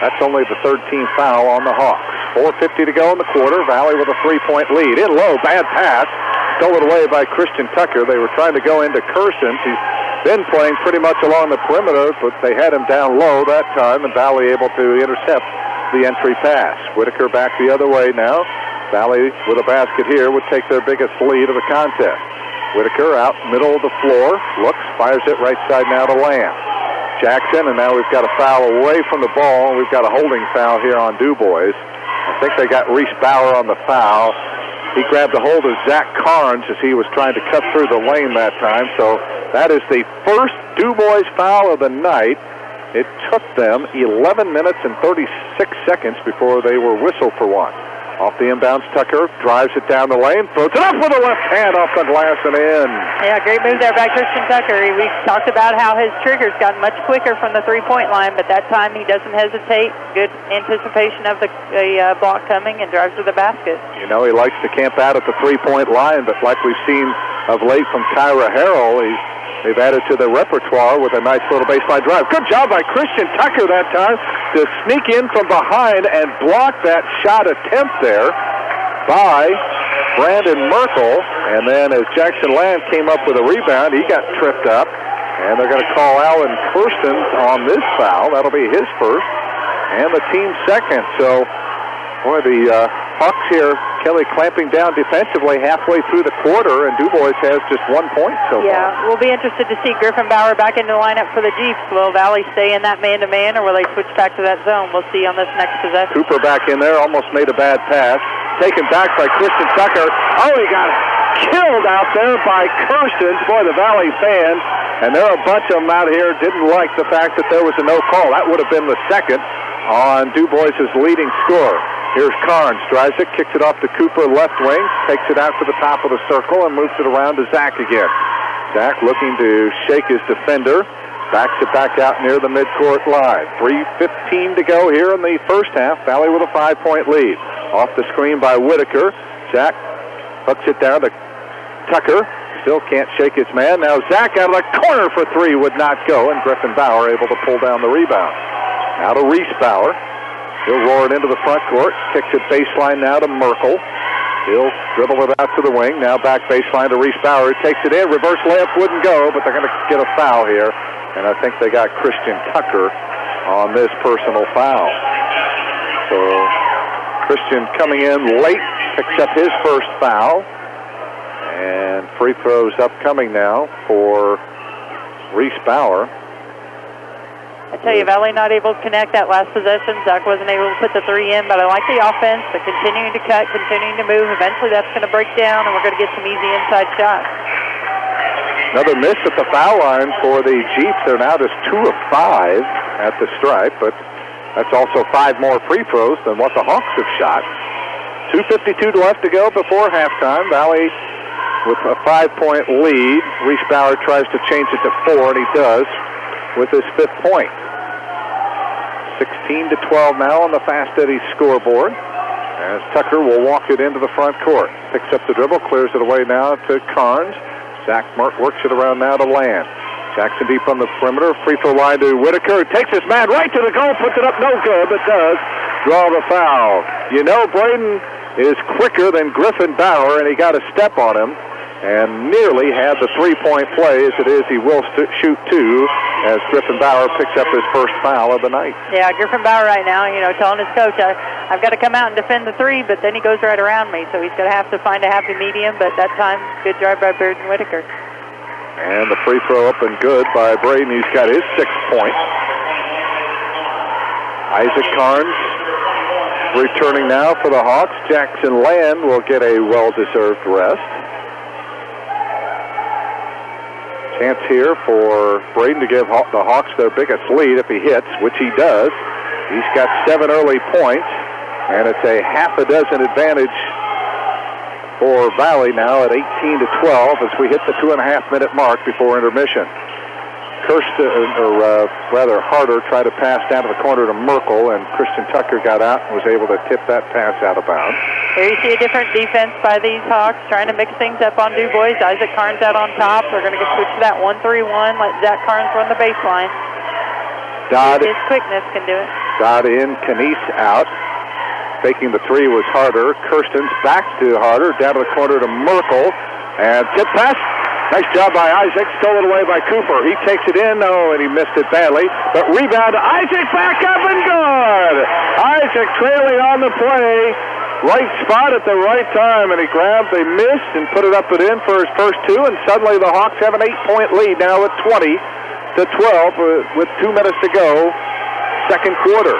that's only the 13th foul on the Hawks. 4:50 to go in the quarter. Valley with a 3-point lead. In low, bad pass. Stolen away by Christian Tucker. They were trying to go into Kirstens. He's been playing pretty much along the perimeter, but they had him down low that time, and Valley able to intercept the entry pass. Whitaker back the other way now. Valley with a basket here would take their biggest lead of the contest. Whitaker out middle of the floor, looks, fires it right side now to Lamb. Jackson, and now we've got a foul away from the ball, and we've got a holding foul here on Dubois. I think they got Reese Bauer on the foul. He grabbed a hold of Zach Carnes as he was trying to cut through the lane that time, so that is the first Dubois foul of the night. It took them 11 minutes and 36 seconds before they were whistled for one. Off the inbounds, Tucker drives it down the lane, throws it up with a left hand off the glass and in. Yeah, great move there by Christian Tucker. We talked about how his trigger's gotten much quicker from the three-point line, but that time he doesn't hesitate. Good anticipation of the block coming and drives to the basket. You know, he likes to camp out at the three-point line, but like we've seen of late from Kyra Harrell. They've added to their repertoire with a nice little baseline drive. Good job by Christian Tucker that time to sneak in from behind and block that shot attempt there by Brandon Merkel. And then as Jackson Land came up with a rebound, he got tripped up. And they're going to call Alan Kirsten on this foul. That'll be his first and the team's second. So, boy, the Hawks here, Kelly, clamping down defensively halfway through the quarter, and Dubois has just 1 point so far. Yeah, we'll be interested to see Griffin Bauer back into the lineup for the Jeeps. Will Valley stay in that man-to-man, or will they switch back to that zone? We'll see on this next possession. Cooper back in there, almost made a bad pass. Taken back by Christian Tucker. Oh, he got killed out there by Kirstens. Boy, the Valley fans, and there are a bunch of them out here, didn't like the fact that there was a no call. That would have been the second on Dubois' leading scorer. Here's Carnes, drives it, kicks it off to Cooper, left wing, takes it out to the top of the circle and moves it around to Zach again. Zach looking to shake his defender, backs it back out near the midcourt line. 3:15 to go here in the first half. Valley with a 5-point lead. Off the screen by Whitaker. Zach hooks it down to Tucker. Still can't shake his man. Now Zach out of the corner for three would not go, and Griffin Bauer able to pull down the rebound. Now to Reese Bauer. He'll roar it into the front court. Kicks it baseline now to Merkel. He'll dribble it out to the wing. Now back baseline to Reese Bauer. He takes it in. Reverse layup wouldn't go, but they're going to get a foul here. And I think they got Christian Tucker on this personal foul. So Christian coming in late, picks up his first foul. And free throws upcoming now for Reese Bauer. I tell you, Valley not able to connect that last possession. Zach wasn't able to put the three in, but I like the offense. They're continuing to cut, continuing to move. Eventually that's going to break down, and we're going to get some easy inside shots. Another miss at the foul line for the Jeeps. They're now just 2 of 5 at the stripe, but that's also 5 more free throws than what the Hawks have shot. 2:52 left to go before halftime. Valley with a 5-point lead. Reese Bauer tries to change it to 4, and he does with his 5th point. 16-12 now on the Fast Eddie scoreboard, as Tucker will walk it into the front court. Picks up the dribble, clears it away now to Carnes. Zach Merck works it around now to Land. Jackson deep on the perimeter, free throw line to Whitaker. Takes his man right to the goal, puts it up, no good, but does draw the foul. You know, Braden is quicker than Griffin Bauer, and he got a step on him and nearly had the 3-point play. As it is, he will shoot 2 as Griffin Bauer picks up his first foul of the night. Yeah, Griffin Bauer right now, telling his coach, I've got to come out and defend the 3, but then he goes right around me, so he's going to have to find a happy medium, but that time, good drive by Braden Whitaker. And the free throw up and good by Braden. He's got his 6th point. Isaac Carnes returning now for the Hawks. Jackson Land will get a well-deserved rest. Chance here for Braden to give the Hawks their biggest lead if he hits, which he does. He's got 7 early points, and it's a half a dozen advantage for Valley now at 18-12 as we hit the 2.5-minute mark before intermission. Harder tried to pass down to the corner to Merkel, and Christian Tucker got out and was able to tip that pass out of bounds. Here you see a different defense by these Hawks, trying to mix things up on Dubois. Isaac Carnes out on top. They're going to switch to that 1-3-1, let Zach Carnes run the baseline. His quickness can do it. Dodd in, Canese out. Faking the 3 was Harder. Kirsten's back to Harder, down to the corner to Merkel, and tip pass. Nice job by Isaac, stolen away by Cooper. He takes it in, and he missed it badly. But rebound, Isaac back up and good! Isaac trailing on the play. Right spot at the right time, and he grabbed the miss and put it up and in for his first 2, and suddenly the Hawks have an 8-point lead now at 20-12 with 2 minutes to go, second quarter.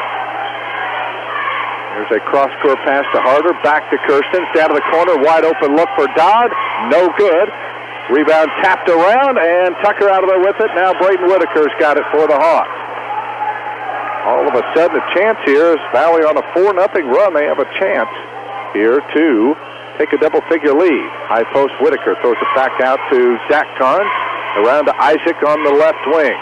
There's a cross-court pass to Harder, back to Kirsten, down to the corner, wide open look for Dodd, no good. Rebound tapped around, and Tucker out of there with it. Now Braden Whitaker's got it for the Hawks. All of a sudden, a chance here is Valley on a 4-0 run. They have a chance here to take a double-figure lead. High post Whitaker throws it back out to Zach Carnes, around to Isaac on the left wing.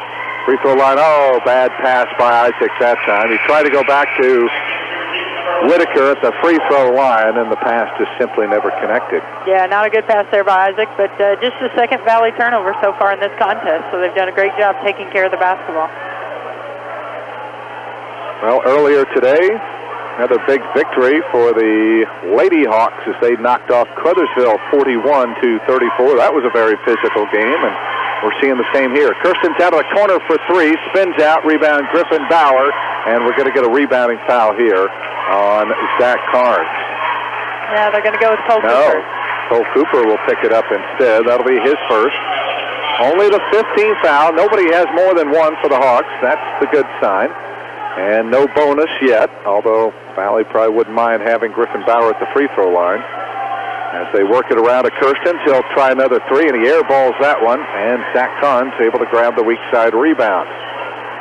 Free throw line, bad pass by Isaac that time. He tried to go back to Whitaker at the free throw line, and the pass just simply never connected. Yeah, not a good pass there by Isaac, but just the second Valley turnover so far in this contest, so they've done a great job taking care of the basketball. Well, earlier today, another big victory for the Lady Hawks as they knocked off Crothersville 41-34. That was a very physical game, and we're seeing the same here. Kirsten's out of the corner for three, spins out, rebound Griffin Bauer, and we're going to get a rebounding foul here on Zach Carnes. Yeah, they're going to go with Cole Cooper. Cole Cooper will pick it up instead. That'll be his first. Only the 15th foul. Nobody has more than one for the Hawks. That's the good sign. And no bonus yet, although Valley probably wouldn't mind having Griffin Bauer at the free throw line. As they work it around to Kirsten, he'll try another three, and he airballs that one, and Zach Carnes able to grab the weak side rebound.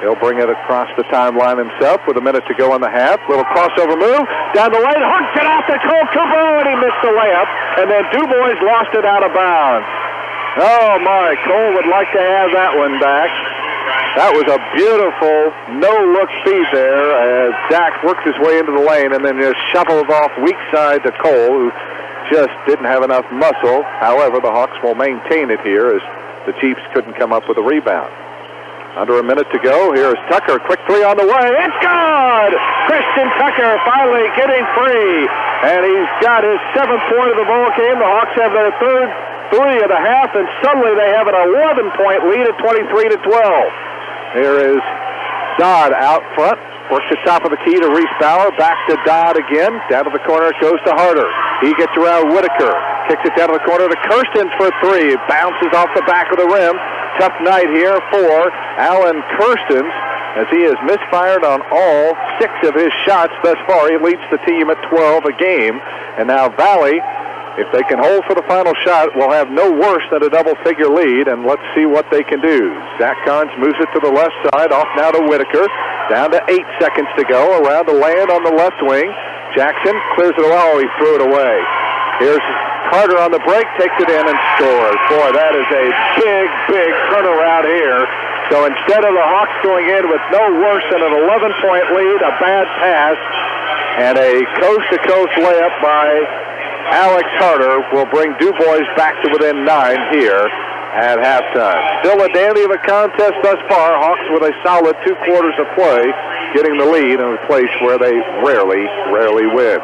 He'll bring it across the timeline himself with a minute to go in the half. Little crossover move, down the lane, hooks it out to Cole Cooper, and he missed the layup, and then Dubois lost it out of bounds. Oh my, Cole would like to have that one back. That was a beautiful no-look feed there as Zach worked his way into the lane and then just shoveled off weak side to Cole, who just didn't have enough muscle. However, the Hawks will maintain it here as the Chiefs couldn't come up with a rebound. Under a minute to go. Here's Tucker. Quick three on the way. It's good! Christian Tucker finally getting free. And he's got his 7th point of the ball game. The Hawks have their third three of the half, and suddenly they have an 11-point lead at 23-12. Here is Dodd out front. Works the top of the key to Reese Bauer. Back to Dodd again. Down to the corner it goes to Harder. He gets around Whitaker. Kicks it down to the corner to Kirsten for three. It bounces off the back of the rim. Tough night here for Alan Kirsten as he has misfired on all 6 of his shots thus far. He leads the team at 12 a game. And now Valley, if they can hold for the final shot, will have no worse than a double-figure lead, and let's see what they can do. Zach Carnes moves it to the left side, off now to Whitaker. Down to 8 seconds to go, around the land on the left wing. Jackson clears it away. Oh, he threw it away. Here's Carter on the break, takes it in and scores. Boy, that is a big, big turnaround here. So instead of the Hawks going in with no worse than an 11-point lead, a bad pass, and a coast-to-coast layup by Alex Harder will bring Dubois back to within 9 here at halftime. Still a dandy of a contest thus far. Hawks with a solid 2 quarters of play, getting the lead in a place where they rarely win.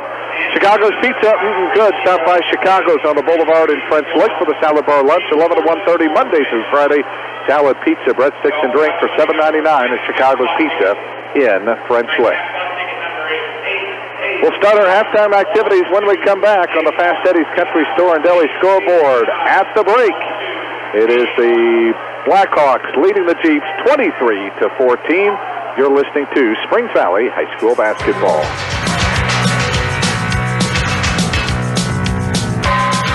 Chicago's Pizza, good. Stop by Chicago's on the Boulevard in French Lick for the salad bar lunch, 11 to 1:30 Monday through Friday. Salad, pizza, breadsticks, and drink for $7.99 at Chicago's Pizza in French Lick. We'll start our halftime activities when we come back on the Fast Eddie's Country Store and Deli scoreboard. At the break, it is the Blackhawks leading the Jeeps 23-14. You're listening to Springs Valley High School basketball.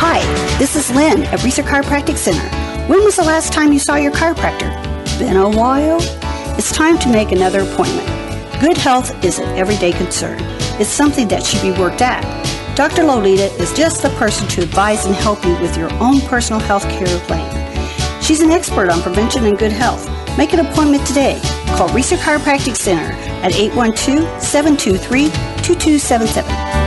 Hi, this is Lynn at Reeser Chiropractic Center. When was the last time you saw your chiropractor? Been a while? It's time to make another appointment. Good health is an everyday concern. It's something that should be worked at. Dr. Lolita is just the person to advise and help you with your own personal health care plan. She's an expert on prevention and good health. Make an appointment today. Call Reeser Chiropractic Center at 812-723-2277.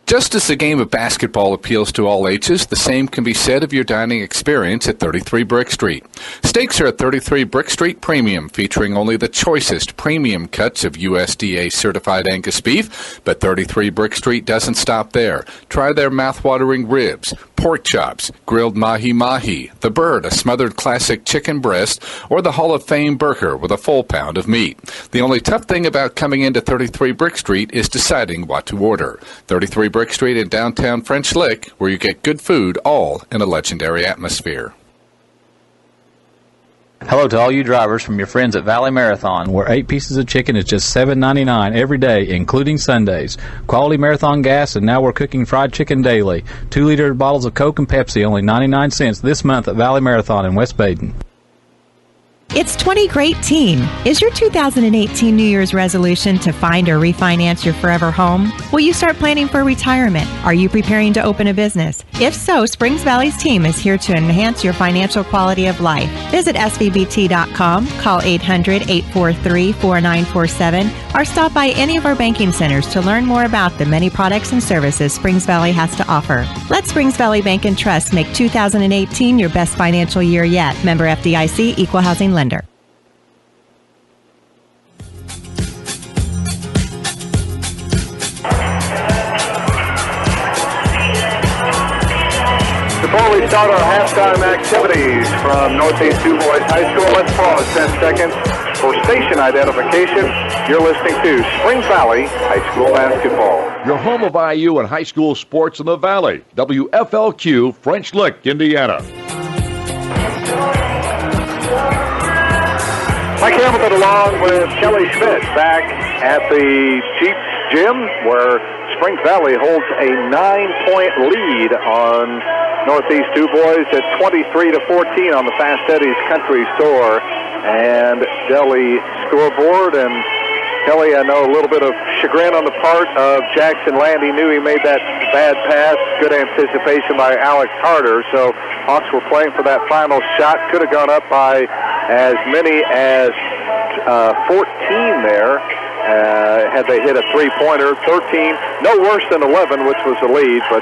Just as the game of basketball appeals to all ages, the same can be said of your dining experience at 33 Brick Street. Steaks are at 33 Brick Street Premium, featuring only the choicest premium cuts of USDA-certified Angus beef, but 33 Brick Street doesn't stop there. Try their mouth-watering ribs, pork chops, grilled mahi-mahi, the bird, a smothered classic chicken breast, or the Hall of Fame burger with a full pound of meat. The only tough thing about coming into 33 Brick Street is deciding what to order. 33 Brick Street in downtown French Lick, where you get good food, all in a legendary atmosphere. Hello to all you drivers from your friends at Valley Marathon, where 8 pieces of chicken is just $7.99 every day, including Sundays. Quality Marathon gas, and now we're cooking fried chicken daily. 2-liter bottles of Coke and Pepsi, only 99 cents this month at Valley Marathon in West Baden. It's 20 Great Teen. Is your 2018 New Year's resolution to find or refinance your forever home? Will you start planning for retirement? Are you preparing to open a business? If so, Springs Valley's team is here to enhance your financial quality of life. Visit svbt.com, call 800-843-4947, or stop by any of our banking centers to learn more about the many products and services Springs Valley has to offer. Let Springs Valley Bank and Trust make 2018 your best financial year yet. Member FDIC, Equal Housing Lender. Before we start our halftime activities from Northeast Dubois High School, let's pause 10 seconds for station identification. You're listening to Springs Valley High School Basketball. Your home of IU and high school sports in the Valley. WFLQ, French Lick, Indiana. Mike Hamilton along with Kelly Schmidt back at the Jeep Gym, where Springs Valley holds a 9-point lead on Northeast Dubois at 23-14 on the Fast Eddie's Country Store and Deli scoreboard. And Kelly, I know a little bit of chagrin on the part of Jackson Land. He knew he made that bad pass. Good anticipation by Alex Harder. So Hawks were playing for that final shot. Could have gone up by as many as 14 there. Had they hit a three-pointer. 13, no worse than 11, which was the lead, but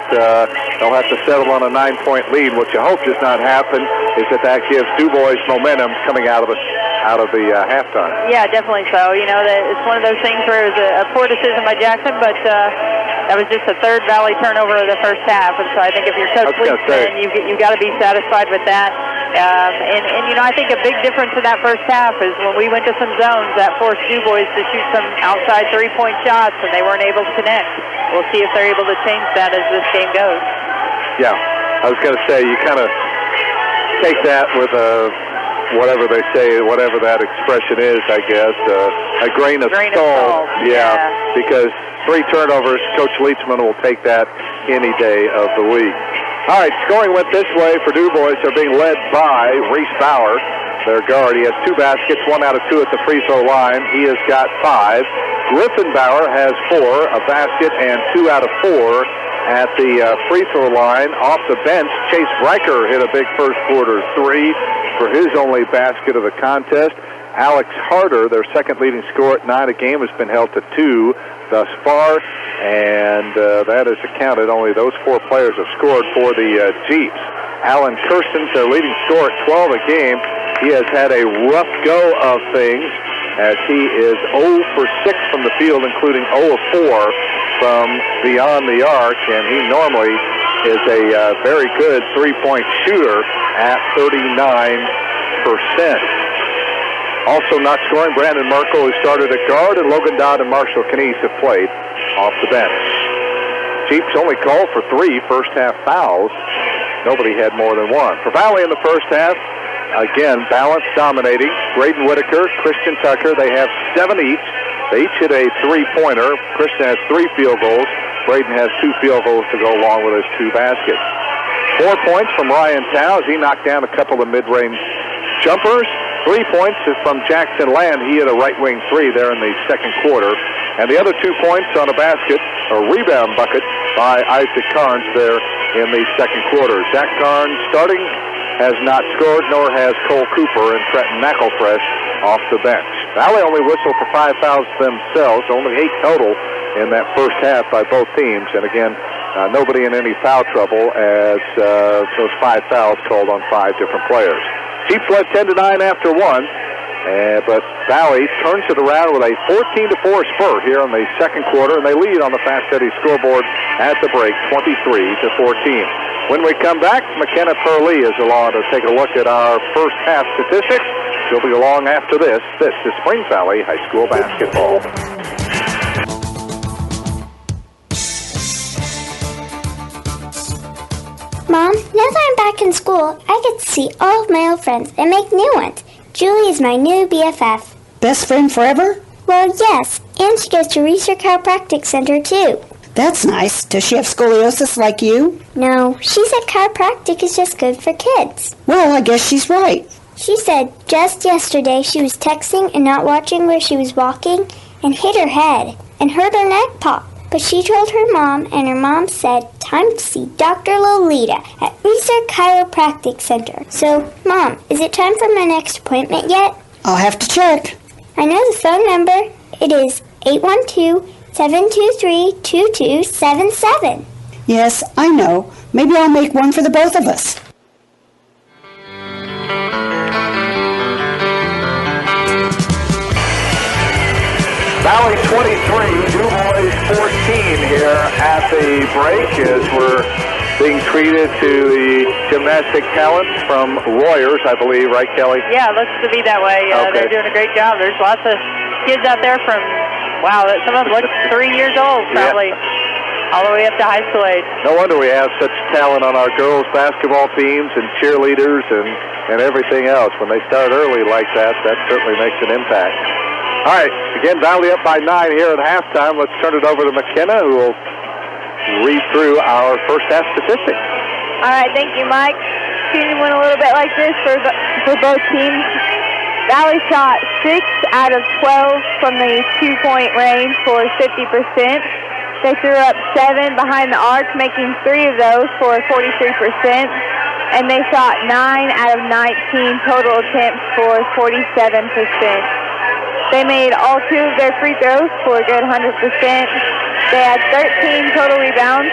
they'll have to settle on a 9-point lead. What you hope does not happen is that gives Dubois momentum coming out of the halftime. Yeah, definitely so. You know, it's one of those things where it was a poor decision by Jackson, but that was just the third Valley turnover of the first half, and so I think if you're Coach Leeson, you've got to be satisfied with that. And you know, I think a big difference in that first half is when we went to some zones that forced Dubois to shoot some outside three-point shots, and they weren't able to connect. We'll see if they're able to change that as this game goes. Yeah, I was going to say, you kind of take that with whatever they say, whatever that expression is, I guess, a grain of salt. Yeah, because 3 turnovers, Coach Leachman will take that any day of the week. All right, scoring went this way for Dubois. They're being led by Reese Bauer, their guard. He has 2 baskets, 1 out of 2 at the free throw line. He has got 5. Griffin Bauer has 4, a basket, and 2 out of 4 at the free throw line. Off the bench, Chase Riker hit a big first quarter 3 for his only basket of the contest. Alex Harder, their second leading scorer at 9 a game, has been held to 2 thus far, and that is accounted. Only those 4 players have scored for the Jeeps. Alan Kirstens, their leading scorer at 12 a game. He has had a rough go of things as he is 0 for 6 from the field, including 0 of 4 from beyond the arc, and he normally is a very good three-point shooter at 39%. Also not scoring, Brandon Merkel, who started at guard, and Logan Dodd and Marshall Knies have played off the bench. Jeeps only called for 3 first-half fouls. Nobody had more than 1. For Valley in the first half, again, balance dominating. Braden Whitaker, Christian Tucker, they have 7 each. They each hit a three-pointer. Christian has 3 field goals. Braden has 2 field goals to go along with his 2 baskets. 4 points from Ryan Towns. He knocked down a couple of mid-range jumpers. 3 points from Jackson Land. He hit a right-wing 3 there in the second quarter. And the other 2 points on a basket, a rebound bucket by Isaac Carnes there in the second quarter. Zach Carnes starting has not scored, nor has Cole Cooper and Trenton McElfresh off the bench. Valley only whistled for 5 fouls themselves, only 8 total in that first half by both teams. And again, nobody in any foul trouble as those 5 fouls called on 5 different players. Jeeps led 10-9 after 1, but Valley turns it around with a 14-4 spurt here in the second quarter, and they lead on the Fast Eddie scoreboard at the break, 23-14. When we come back, McKenna Purley is along to take a look at our first half statistics. She'll be along after this. This is Springs Valley High School basketball. Mom, now that I'm back in school, I get to see all of my old friends and make new ones. Julie is my new BFF. Best friend forever? Well, yes, and she goes to Reeser Chiropractic Center, too. That's nice. Does she have scoliosis like you? No, she said chiropractic is just good for kids. Well, I guess she's right. She said just yesterday she was texting and not watching where she was walking and hit her head and hurt her neck pop. But she told her mom, and her mom said, time to see Dr. Lolita at Research Chiropractic Center. So, Mom, is it time for my next appointment yet? I'll have to check. I know the phone number. It is 812-723-2277. Yes, I know. Maybe I'll make one for the both of us. Valley 23, Dubois 14 here at the break as we're being treated to the gymnastic talents from Royers, I believe, right, Kelly? Yeah, it looks to be that way. Okay. They're doing a great job. There's lots of kids out there from, wow, some of them look 3 years old probably, all the way up to high school age. No wonder we have such talent on our girls' basketball teams and cheerleaders and everything else. When they start early like that, that certainly makes an impact. All right, again, Valley up by 9 here at halftime. Let's turn it over to McKenna, who will read through our first half statistics. All right, thank you, Mike. Shooting went a little bit like this for both teams. Valley shot 6 out of 12 from the two-point range for 50%. They threw up 7 behind the arc, making 3 of those for 43%. And they shot 9 out of 19 total attempts for 47%. They made all 2 of their free throws for a good 100%. They had 13 total rebounds,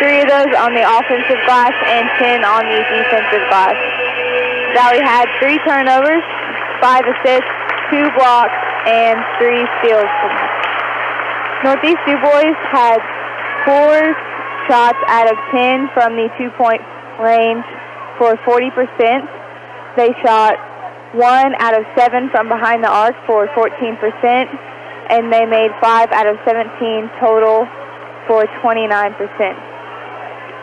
3 of those on the offensive glass and 10 on the defensive glass. Valley had 3 turnovers, 5 assists, 2 blocks, and 3 steals. Northeast Dubois had 4 shots out of 10 from the two-point range for 40%. They shot 1 out of 7 from behind the arc for 14%, and they made 5 out of 17 total for 29%.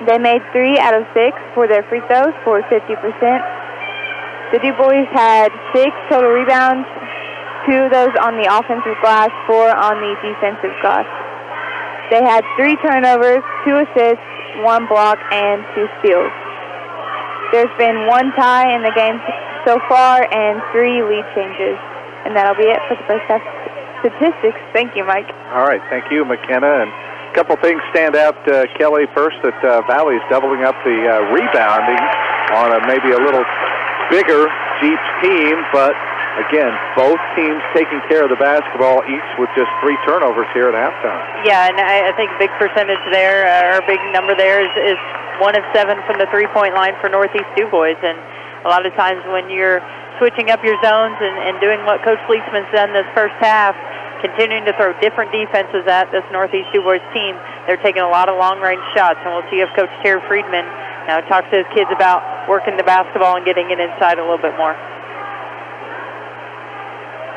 They made 3 out of 6 for their free throws for 50%. The Dubois had 6 total rebounds, 2 of those on the offensive glass, 4 on the defensive glass. They had 3 turnovers, 2 assists, 1 block, and 2 steals. There's been 1 tie in the game so far and 3 lead changes. And that'll be it for the first half statistics. Thank you, Mike. All right, thank you, McKenna. And a couple things stand out, Kelly. First, that Valley's doubling up the rebounding on maybe a little bigger Jeeps team, but again, both teams taking care of the basketball, each with just 3 turnovers here at halftime. Yeah, and I think big percentage there, or big number there is 1 of 7 from the three-point line for Northeast Dubois. And a lot of times when you're switching up your zones and doing what Coach Leitsman's done this first half, continuing to throw different defenses at this Northeast Dubois team, they're taking a lot of long-range shots. And we'll see if Coach Terry Friedman now talks to his kids about working the basketball and getting it inside a little bit more.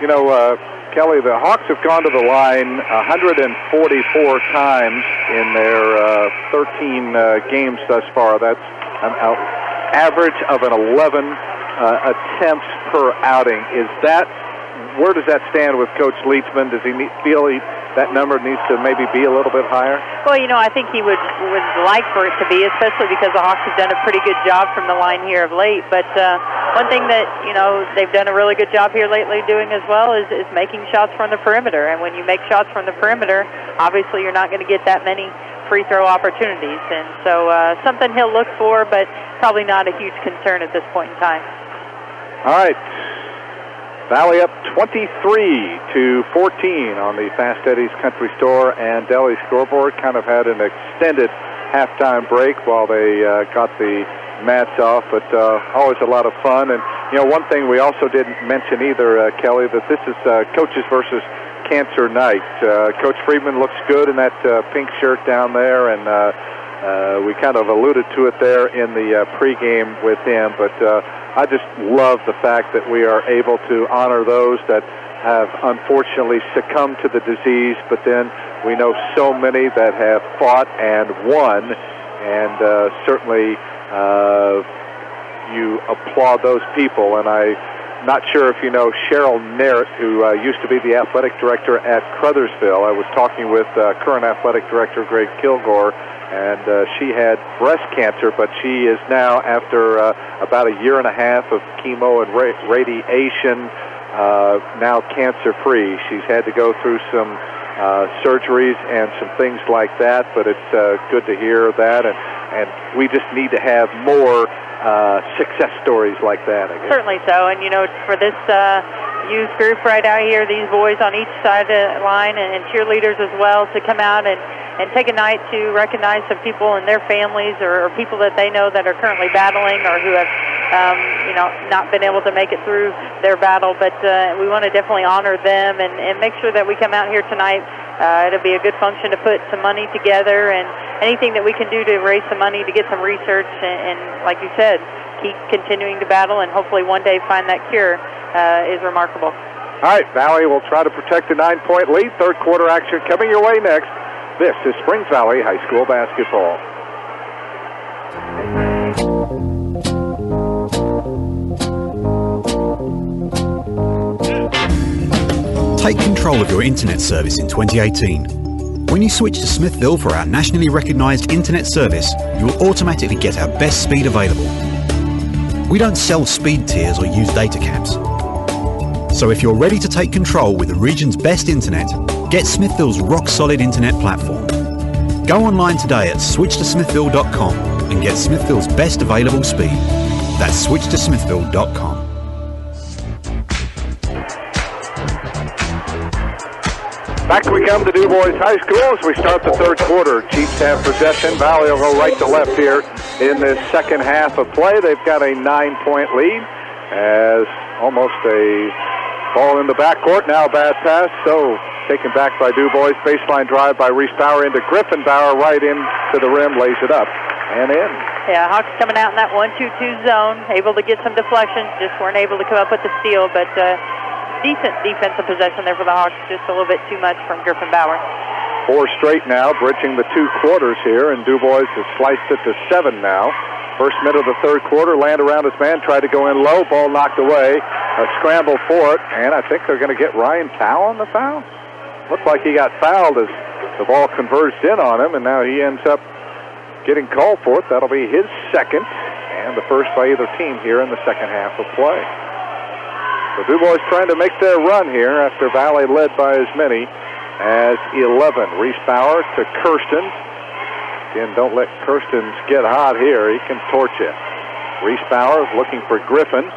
You know, Kelly, the Hawks have gone to the line 144 times in their 13 games thus far. That's an average of an 11 attempts per outing. Where does that stand with Coach Leitsman? Does he feel that number needs to maybe be a little bit higher? Well, you know, I think he would like for it to be, especially because the Hawks have done a pretty good job from the line here of late. But one thing that, you know, they've done a really good job here lately doing as well is making shots from the perimeter. And when you make shots from the perimeter, obviously you're not going to get that many free throw opportunities. And so something he'll look for, but probably not a huge concern at this point in time. All right. Valley up 23-14 on the Fast Eddie's Country Store and Deli scoreboard. Kind of had an extended halftime break while they got the mats off, but always a lot of fun. And, you know, one thing we also didn't mention either, Kelly, that this is Coaches versus Cancer Night. Coach Friedman looks good in that pink shirt down there, and we kind of alluded to it there in the pregame with him, but I just love the fact that we are able to honor those that have unfortunately succumbed to the disease, but then we know so many that have fought and won, and certainly you applaud those people. And I'm not sure if you know Cheryl Narrett, who used to be the athletic director at Crothersville. I was talking with current athletic director Greg Kilgore, and she had breast cancer, but she is now, after about a year and a half of chemo and radiation, now cancer-free. She's had to go through some surgeries and some things like that, but it's good to hear that, and we just need to have more success stories like that, I guess. Certainly so, and for this youth group right out here, these boys on each side of the line and cheerleaders as well, to come out and take a night to recognize some people and their families or people that they know that are currently battling or who have not been able to make it through their battle, but we want to definitely honor them and make sure that we come out here tonight. It'll be a good function to put some money together, and anything that we can do to raise some money to get some research and like you said, keep continuing to battle and hopefully one day find that cure is remarkable. All right, Valley will try to protect a 9-point lead. Third quarter action coming your way next. This is Springs Valley High School basketball. Take control of your internet service in 2018. When you switch to Smithville for our nationally recognized internet service, you will automatically get our best speed available. We don't sell speed tiers or use data caps. So if you're ready to take control with the region's best internet, get Smithville's rock-solid internet platform. Go online today at switchtosmithville.com and get Smithville's best available speed. That's switchtosmithville.com. Back we come to Dubois High School as we start the third quarter. Chiefs have possession. Valley will go right to left here in this second half of play. They've got a 9-point lead as almost a ball in the backcourt. Now a bad pass, so taken back by Dubois. Baseline drive by Reese Bauer into Griffin. Bauer right into the rim, lays it up and in. Yeah, Hawks coming out in that 1-2-2 zone, able to get some deflections, just weren't able to come up with the steal, but decent defensive possession there for the Hawks, just a little bit too much from Griffin Bauer. 4 straight now, bridging the 2 quarters here, and Dubois has sliced it to 7 now. First minute of the third quarter, Land around his man, tried to go in low, ball knocked away, a scramble for it, and I think they're going to get Ryan Tao on the foul. Looked like he got fouled as the ball converged in on him, and now he ends up getting called for it. That'll be his second, and the first by either team here in the second half of play. So Dubois trying to make their run here after Valley led by as many as 11. Reese Bauer to Kirsten. Again, don't let Kirstens get hot here. He can torch you. Reese Bauer looking for Griffin.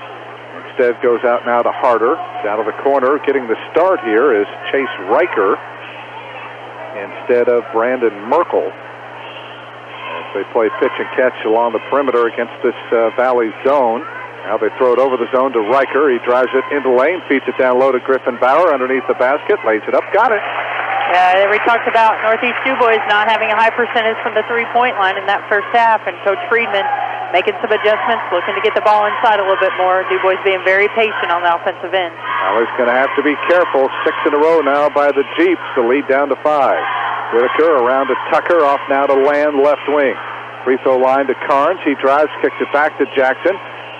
Instead goes out now to Harder. Down to the corner. Getting the start here is Chase Riker instead of Brandon Merkel. As they play pitch and catch along the perimeter against this Valley zone. Now they throw it over the zone to Riker. He drives it into the lane, feeds it down low to Griffin Bauer underneath the basket, lays it up, got it. We talked about Northeast Dubois not having a high percentage from the three-point line in that first half, and Coach Friedman making some adjustments, looking to get the ball inside a little bit more. Dubois being very patient on the offensive end. Valley's going to have to be careful. 6 in a row now by the Jeeps. The lead down to 5. Whitaker around to Tucker, off now to Land, left wing. Free throw line to Carnes. He drives, kicks it back to Jackson.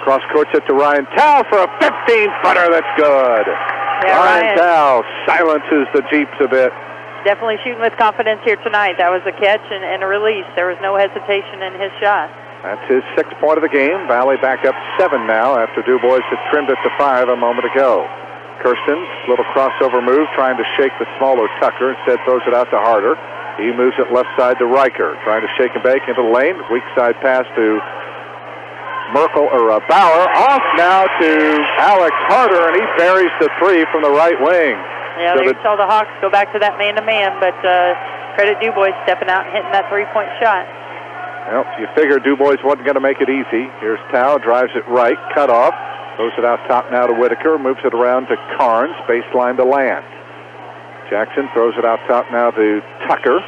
Cross court it to Ryan Tao for a 15-footer. That's good. Yeah, Ryan Tao silences the Jeeps a bit. Definitely shooting with confidence here tonight. That was a catch and a release. There was no hesitation in his shot. That's his 6th point of the game. Valley back up 7 now after Dubois had trimmed it to 5 a moment ago. Kirsten, little crossover move, trying to shake the smaller Tucker. Instead throws it out to Harder. He moves it left side to Riker, trying to shake and bake into the lane. Weak side pass to Bauer. Off now to Alex Harder, and he buries the 3 from the right wing. Yeah, so they saw the Hawks go back to that man-to-man, but credit Dubois stepping out and hitting that 3-point shot. Well, you figure Dubois wasn't going to make it easy. Here's Tao, drives it right, cut off, throws it out top now to Whitaker, moves it around to Carnes, baseline to Land. Jackson throws it out top now to Tucker,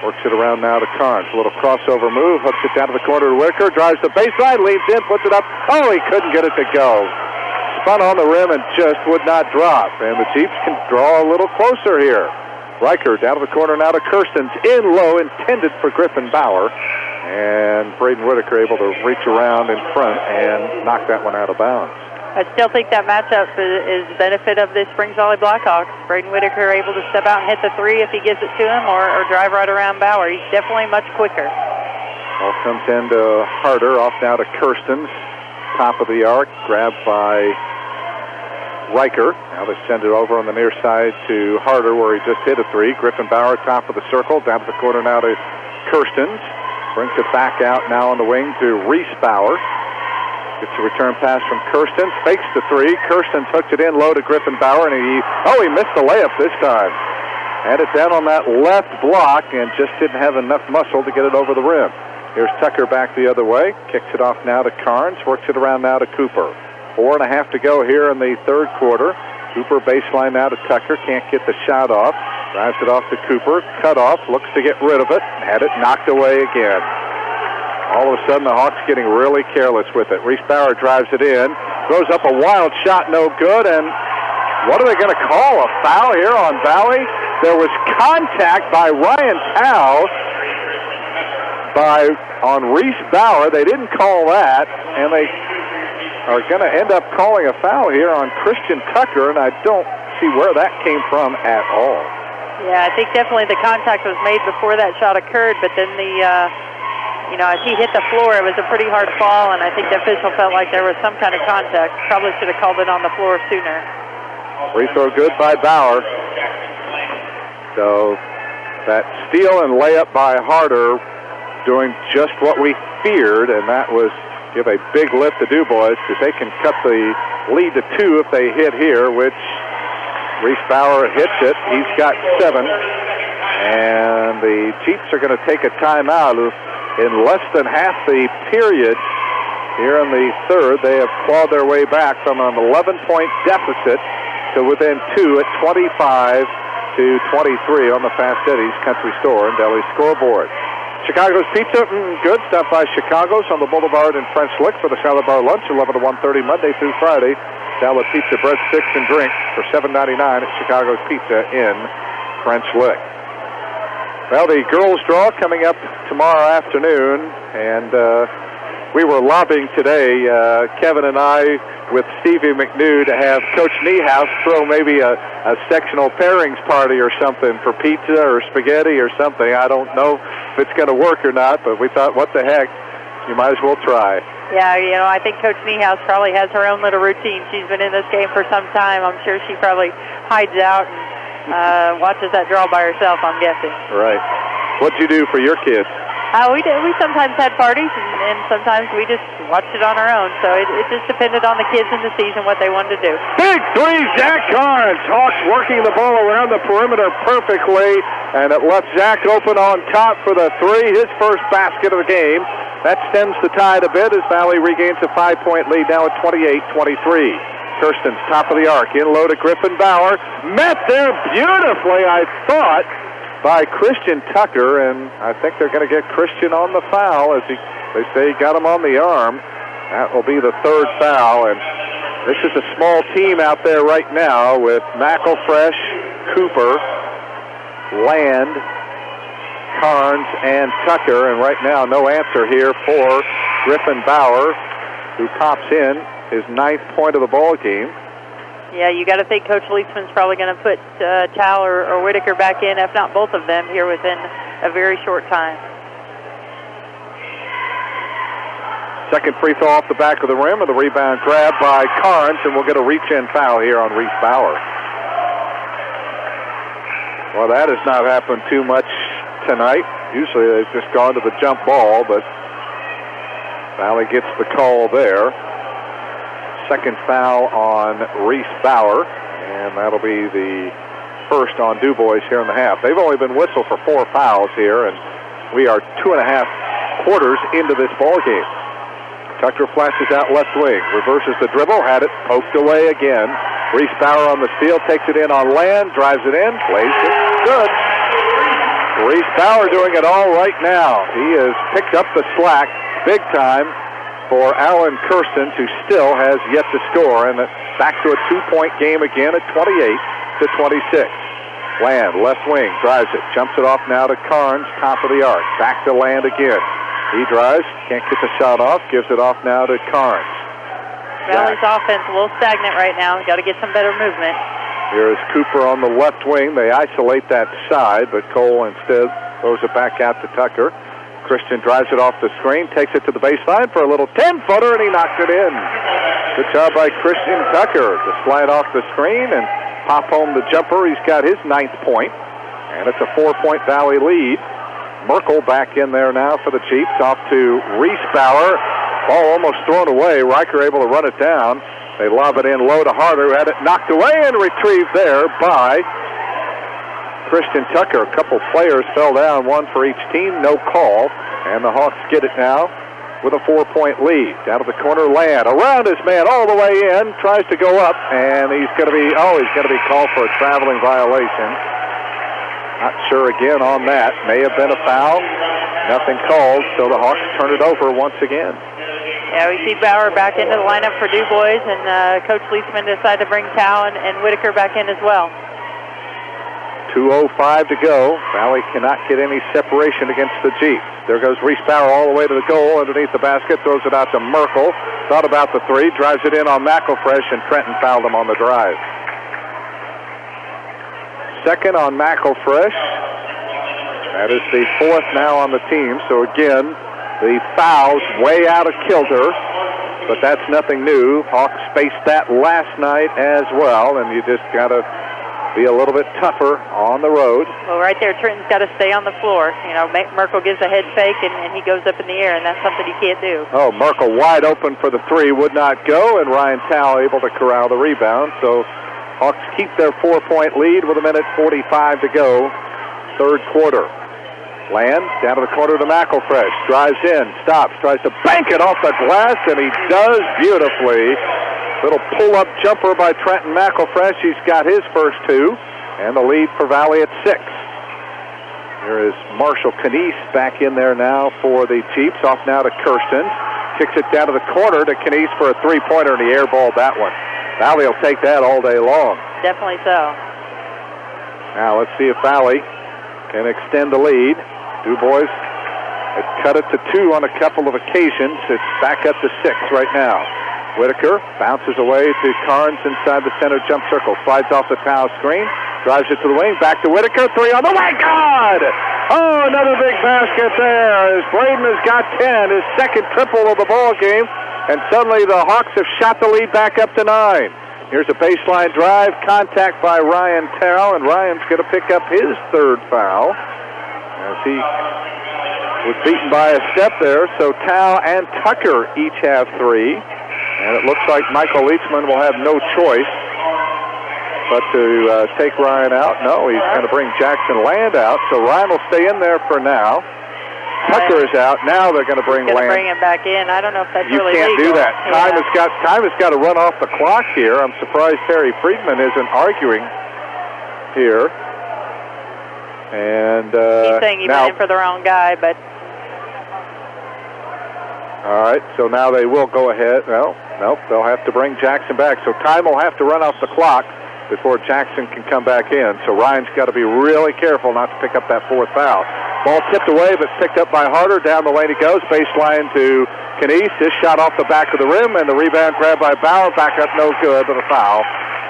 works it around now to Carnes. A little crossover move, hooks it down to the corner to Whitaker, drives the baseline, leans in, puts it up. Oh, he couldn't get it to go. Spun on the rim and just would not drop. And the Jeeps can draw a little closer here. Riker down to the corner now to Kirstens. In low, intended for Griffin Bauer. And Braden Whitaker able to reach around in front and knock that one out of bounds. I still think that matchup is the benefit of the Springs Valley Blackhawks. Braden Whitaker able to step out and hit the three if he gives it to him, or drive right around Bauer. He's definitely much quicker. Ball comes into Harder, off now to Kirstens. Top of the arc, grabbed by Riker. Now they send it over on the near side to Harder, where he just hit a three. Griffin Bauer, top of the circle, down to the corner now to Kirstens. Brings it back out now on the wing to Reese Bauer. Gets a return pass from Kirstens, fakes the three. Kirstens hooks it in low to Griffin Bauer, and he missed the layup this time. Had it down on that left block and just didn't have enough muscle to get it over the rim. Here's Tucker back the other way. Kicks it off now to Carnes. Works it around now to Cooper. 4.5 to go here in the third quarter. Cooper baseline now to Tucker. Can't get the shot off. Drives it off to Cooper. Cut off. Looks to get rid of it. Had it knocked away again. All of a sudden, the Hawks getting really careless with it. Reese Bauer drives it in. Throws up a wild shot. No good. And what are they going to call? A foul here on Valley? There was contact by Ryan Tao on Reese Bauer. They didn't call that, and they are going to end up calling a foul here on Christian Tucker, and I don't see where that came from at all. Yeah, I think definitely the contact was made before that shot occurred, but then as he hit the floor, it was a pretty hard fall, and I think the official felt like there was some kind of contact. Probably should have called it on the floor sooner. Free throw good by Bauer. So that steal and layup by Harder doing just what we feared, and that was give a big lift to Dubois, because they can cut the lead to 2 if they hit here, which Reese Bauer hits it. He's got 7. And the Chiefs are going to take a timeout. In less than half the period here in the third, they have clawed their way back from an 11-point deficit to within 2 at 25 to 23 on the Fast Eddie's Country Store and Deli scoreboard. Chicago's Pizza, good stuff by Chicago's on the Boulevard in French Lick for the Salad Bar Lunch, 11 to 1:30 Monday through Friday. Salad, pizza, bread, sticks, and drink for $7.99 at Chicago's Pizza in French Lick. Well, the girls' draw coming up tomorrow afternoon, and we were lobbying today, Kevin and I, with Stevie McNew, to have Coach Niehaus throw maybe a sectional pairings party or something for pizza or spaghetti or something. I don't know if it's going to work or not, but we thought, what the heck, you might as well try. Yeah, I think Coach Niehaus probably has her own little routine. She's been in this game for some time. I'm sure she probably hides out and watches that draw by herself, I'm guessing. Right. What'd you do for your kids? We sometimes had parties, and sometimes we just watched it on our own. So it just depended on the kids in the season, what they wanted to do. Big three, Zach Carnes. Hawks working the ball around the perimeter perfectly, and it left Zach open on top for the three, his first basket of the game. That stems the tide a bit as Valley regains a 5-point lead now at 28-23. Kirsten's top of the arc, in low to Griffin Bauer. Met there beautifully, I thought, by Christian Tucker, and I think they're going to get Christian on the foul, as they say he got him on the arm. That will be the third foul, and this is a small team out there right now with McElfresh, Cooper, Land, Carnes, and Tucker, and right now no answer here for Griffin Bauer, who pops in his 9th point of the ball game. Yeah, you got to think Coach Leitsman's probably going to put Tao or Whitaker back in, if not both of them, here within a very short time. Second free throw off the back of the rim, and the rebound grab by Carnes, and we'll get a reach-in foul here on Reese Bauer. Well, that has not happened too much tonight. Usually they've just gone to the jump ball, but Valley gets the call there. Second foul on Reese Bauer, and that'll be the first on Dubois here in the half. They've only been whistled for 4 fouls here, and we are 2.5 quarters into this ball game. Tucker flashes out left wing, reverses the dribble, had it poked away again. Reese Bauer on the steal, takes it in on Land, drives it in, plays it good. Reese Bauer doing it all right now. He has picked up the slack big time for Alan Kirstens, who still has yet to score, and back to a 2-point game again at 28-26. Land, left wing, drives it, jumps it off now to Carnes, top of the arc, back to Land again. He drives, can't get the shot off, gives it off now to Carnes. Valley's offense a little stagnant right now. Got to get some better movement. Here is Cooper on the left wing. They isolate that side, but Cole instead throws it back out to Tucker. Christian drives it off the screen, takes it to the baseline for a little 10-footer, and he knocked it in. Good job by Christian Tucker to slide off the screen and pop home the jumper. He's got his 9th point, and it's a 4-point Valley lead. Merkel back in there now for the Chiefs, off to Reesbauer. Ball almost thrown away. Riker able to run it down. They lob it in low to Harder, who had it knocked away and retrieved there by Christian Tucker. A couple players fell down, one for each team, no call. And the Hawks get it now with a 4-point lead. Down to the corner, Land. Around his man all the way in, tries to go up, and he's going to be called for a traveling violation. Not sure again on that. May have been a foul. Nothing called, so the Hawks turn it over once again. Yeah, we see Bauer back into the lineup for Dubois, and Coach Leisman decided to bring Tao and Whitaker back in as well. 2:05 to go. Valley cannot get any separation against the Chiefs. There goes Reesbauer all the way to the goal underneath the basket, throws it out to Merkel. Thought about the three, drives it in on McElfresh, and Trenton fouled him on the drive. Second on McElfresh. That is the 4th now on the team. So again, the foul's way out of kilter, but that's nothing new. Hawks faced that last night as well, and you just got to be a little bit tougher on the road. Well, right there, Trenton's got to stay on the floor. You know, Merkel gives a head fake, and he goes up in the air, and that's something you can't do. Oh, Merkel wide open for the three, would not go, and Ryan Tao able to corral the rebound. So Hawks keep their 4-point lead with 1:45 to go, third quarter. Land down to the corner to McElfresh. Drives in, stops, tries to bank it off the glass, and he does beautifully. Little pull-up jumper by Trenton McElfresh. He's got his first 2, and the lead for Valley at 6. Here is Marshall Knies back in there now for the Chiefs. Off now to Kirsten. Kicks it down to the corner to Knies for a 3-pointer, and he airballed that one. Valley will take that all day long. Definitely so. Now let's see if Valley can extend the lead. Dubois has cut it to 2 on a couple of occasions. It's back up to 6 right now. Whitaker bounces away to Carnes inside the center jump circle. Slides off the Tao screen. Drives it to the wing. Back to Whitaker. 3 on the way. God! Oh, another big basket there. As Braden has got 10. His second triple of the ball game. And suddenly the Hawks have shot the lead back up to 9. Here's a baseline drive. Contact by Ryan Terrell. And Ryan's going to pick up his 3rd foul. As he was beaten by a step there. So Tao and Tucker each have 3. And it looks like Michael Leachman will have no choice but to take Ryan out. No, he's going to bring Jackson Land out. So Ryan will stay in there for now. Tucker is out. Now they're going to bring Land. Bring him back in. I don't know if that's you really can't legal. do that. Time has got to run off the clock here. I'm surprised Terry Friedman isn't arguing here. And he's saying he went in for the wrong guy, but. All right, so now they will go ahead. Well, nope, they'll have to bring Jackson back. So time will have to run off the clock before Jackson can come back in. So Ryan's got to be really careful not to pick up that 4th foul. Ball tipped away, but picked up by Harder. Down the lane he goes. Baseline to Knies. This shot off the back of the rim, and the rebound grabbed by Bauer. Back up, no good, but a foul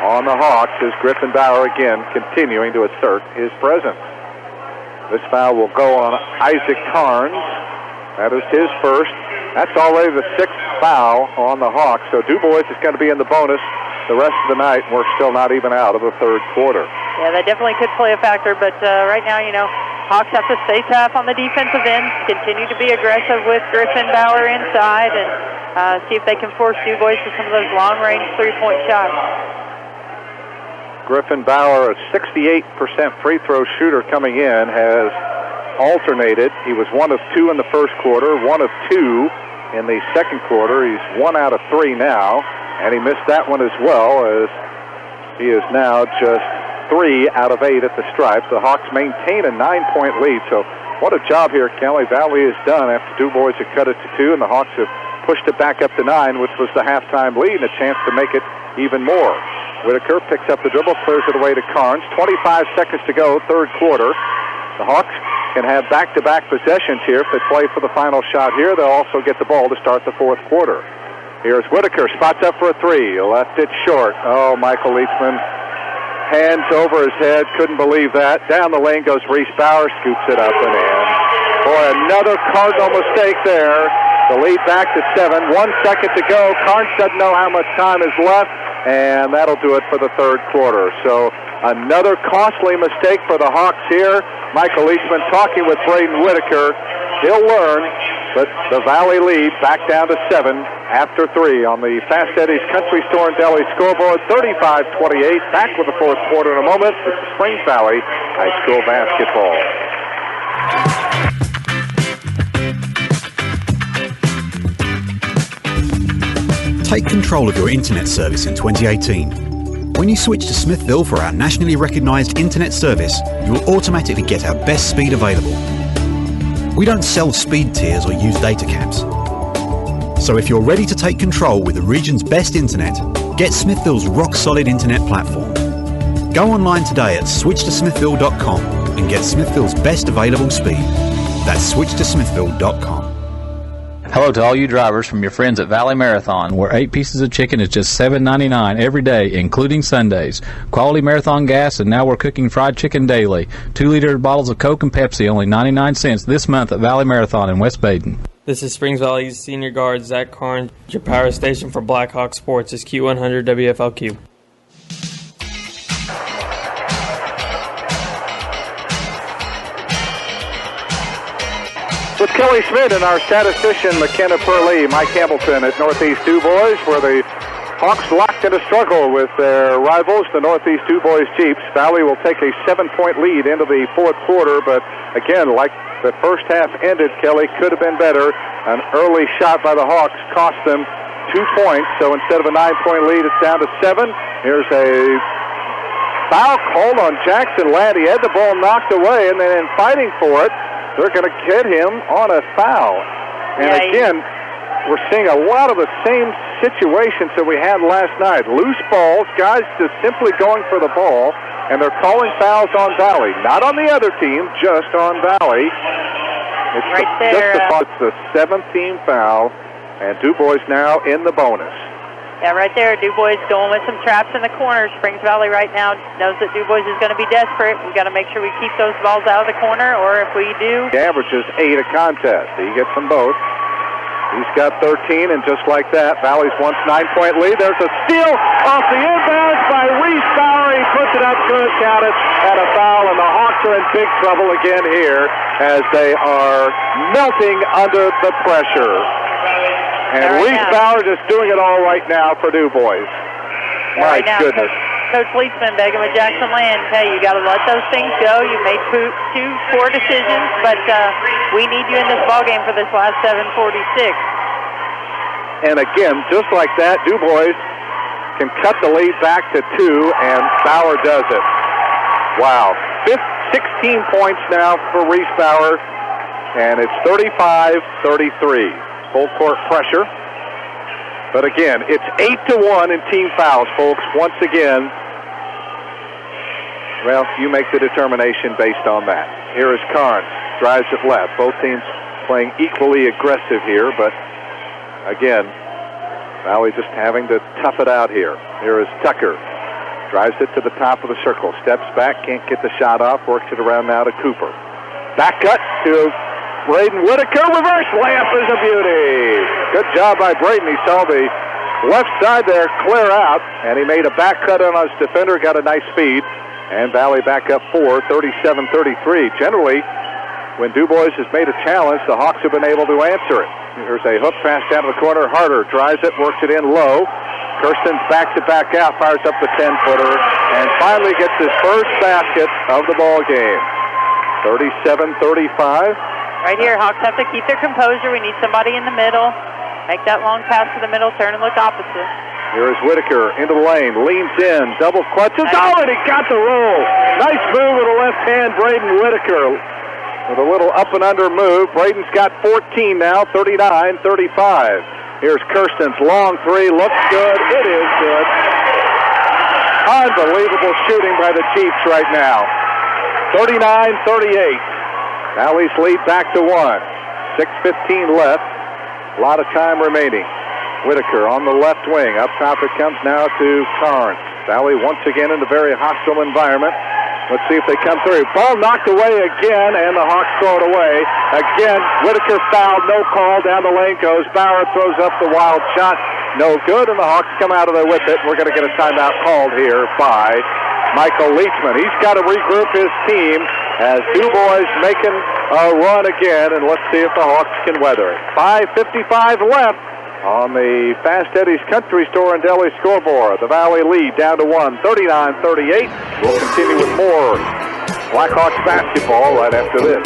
on the Hawks is Griffin Bauer again continuing to assert his presence. This foul will go on Isaac Carnes. That is his first. That's already the 6th foul on the Hawks. So Dubois is going to be in the bonus the rest of the night, and we're still not even out of the third quarter. Yeah, that definitely could play a factor, but right now, Hawks have to stay tough on the defensive end, continue to be aggressive with Griffin Bauer inside, and see if they can force Dubois to some of those long-range 3-point shots. Griffin Bauer, a 68% free throw shooter coming in, has alternated. He was 1 of 2 in the first quarter, 1 of 2 in the second quarter. He's 1 out of 3 now, and he missed that one as well, as he is now just 3 out of 8 at the stripe. The Hawks maintain a 9-point lead, so what a job here Kelly Valley has done after Dubois had cut it to 2, and the Hawks have pushed it back up to 9, which was the halftime lead, and a chance to make it even more. Whitaker picks up the dribble, clears it away to Carnes. 25 seconds to go, third quarter. The Hawks can have back-to-back possessions here. If they play for the final shot here, they'll also get the ball to start the fourth quarter. Here's Whitaker, spots up for a three, left it short. Oh, Michael Leachman, hands over his head, couldn't believe that. Down the lane goes Reese Bauer, scoops it up and in. Boy, another Cardinal mistake there. The lead back to 7, 1 second to go. Carnes doesn't know how much time is left, and that'll do it for the third quarter. So another costly mistake for the Hawks here. Michael Leachman talking with Braden Whitaker. He'll learn, but the Valley lead back down to 7 after 3 on the Fast Eddie's Country Store and Deli scoreboard, 35-28. Back with the fourth quarter in a moment. This is Springs Valley High School basketball. Take control of your internet service in 2018. When you switch to Smithville for our nationally recognized internet service, you will automatically get our best speed available. We don't sell speed tiers or use data caps. So if you're ready to take control with the region's best internet, get Smithville's rock-solid internet platform. Go online today at switchtosmithville.com and get Smithville's best available speed. That's switchtosmithville.com. Hello to all you drivers from your friends at Valley Marathon, where 8 pieces of chicken is just $7.99 every day, including Sundays. Quality Marathon gas, and now we're cooking fried chicken daily. 2-liter bottles of Coke and Pepsi, only 99 cents this month at Valley Marathon in West Baden. This is Springs Valley's senior guard, Zach Carnes. Your power station for Blackhawk Sports is Q100 WFLQ. With Kelly Schmidt and our statistician McKenna Purley, Mike Hamilton at Northeast Dubois, where the Hawks locked in a struggle with their rivals, the Northeast Dubois Jeeps. Valley will take a 7-point lead into the fourth quarter, but again, like the first half ended, Kelly, could have been better. An early shot by the Hawks cost them 2 points, so instead of a 9-point lead, it's down to 7. Here's a foul called on Jackson Ladd. He had the ball knocked away, and then in fighting for it, they're going to get him on a foul. And again, we're seeing a lot of the same situations that we had last night. Loose balls, guys just simply going for the ball, and they're calling fouls on Valley. Not on the other team, just on Valley. It's right there. It's the 7th team foul, and Dubois now in the bonus. Yeah, right there, Dubois going with some traps in the corner. Springs Valley right now knows that Dubois is going to be desperate. We've got to make sure we keep those balls out of the corner, or if we do... He averages 8 a contest. He gets them both. He's got 13, and just like that, Valley's once 9-point lead. There's a steal off the inbounds by Reese Bauer. He puts it up, good, count it, and a foul, and the Hawks are in big trouble again here as they are melting under the pressure. And Reese Bauer just doing it all right now for Dubois. My goodness. Coach Leachman begging with Jackson Land, hey, you got to let those things go. You made 2 poor decisions, but we need you in this ballgame for this last 7:46. And again, just like that, Dubois can cut the lead back to 2, and Bauer does it. Wow. 16 points now for Reese Bauer, and it's 35-33. Full court pressure. But again, it's 8-1 in team fouls, folks. Once again, well, you make the determination based on that. Here is Carnes, drives it left. Both teams playing equally aggressive here, but again, Valley just having to tough it out here. Here is Tucker, drives it to the top of the circle, steps back, can't get the shot off, works it around now to Cooper. Back cut to Braden Whitaker, reverse layup is a beauty. Good job by Braden. He saw the left side there clear out, and he made a back cut on his defender, got a nice speed, and Valley back up 4, 37-33. Generally, when Dubois has made a challenge, the Hawks have been able to answer it. Here's a hook pass down to the corner. Harder drives it, works it in low. Kirsten's back out, fires up the 10-footer, and finally gets his first basket of the ball game. 37-35. Right here, Hawks have to keep their composure. We need somebody in the middle. Make that long pass to the middle, turn and look opposite. Here is Whitaker into the lane, leans in, double clutches. Oh, and he got the roll. Nice move with the left hand, Braden Whitaker. With a little up and under move. Braden's got 14 now, 39-35. Here's Kirsten's long three, looks good. It is good. Unbelievable shooting by the Chiefs right now. 39-38. Valley's lead back to 1. 6:15 left. A lot of time remaining. Whitaker on the left wing. Up top it comes now to Carnes. Valley once again in a very hostile environment. Let's see if they come through. Ball knocked away again, and the Hawks throw it away. Again, Whitaker fouled, no call. Down the lane goes. Bauer throws up the wild shot. No good, and the Hawks come out of there with it. We're going to get a timeout called here by Michael Leachman. He's got to regroup his team as Dubois making a run again, and let's see if the Hawks can weather it. 5:55 left on the Fast Eddie's Country Store and Deli scoreboard. The Valley lead down to 1, 39-38. We'll continue with more Blackhawks basketball right after this.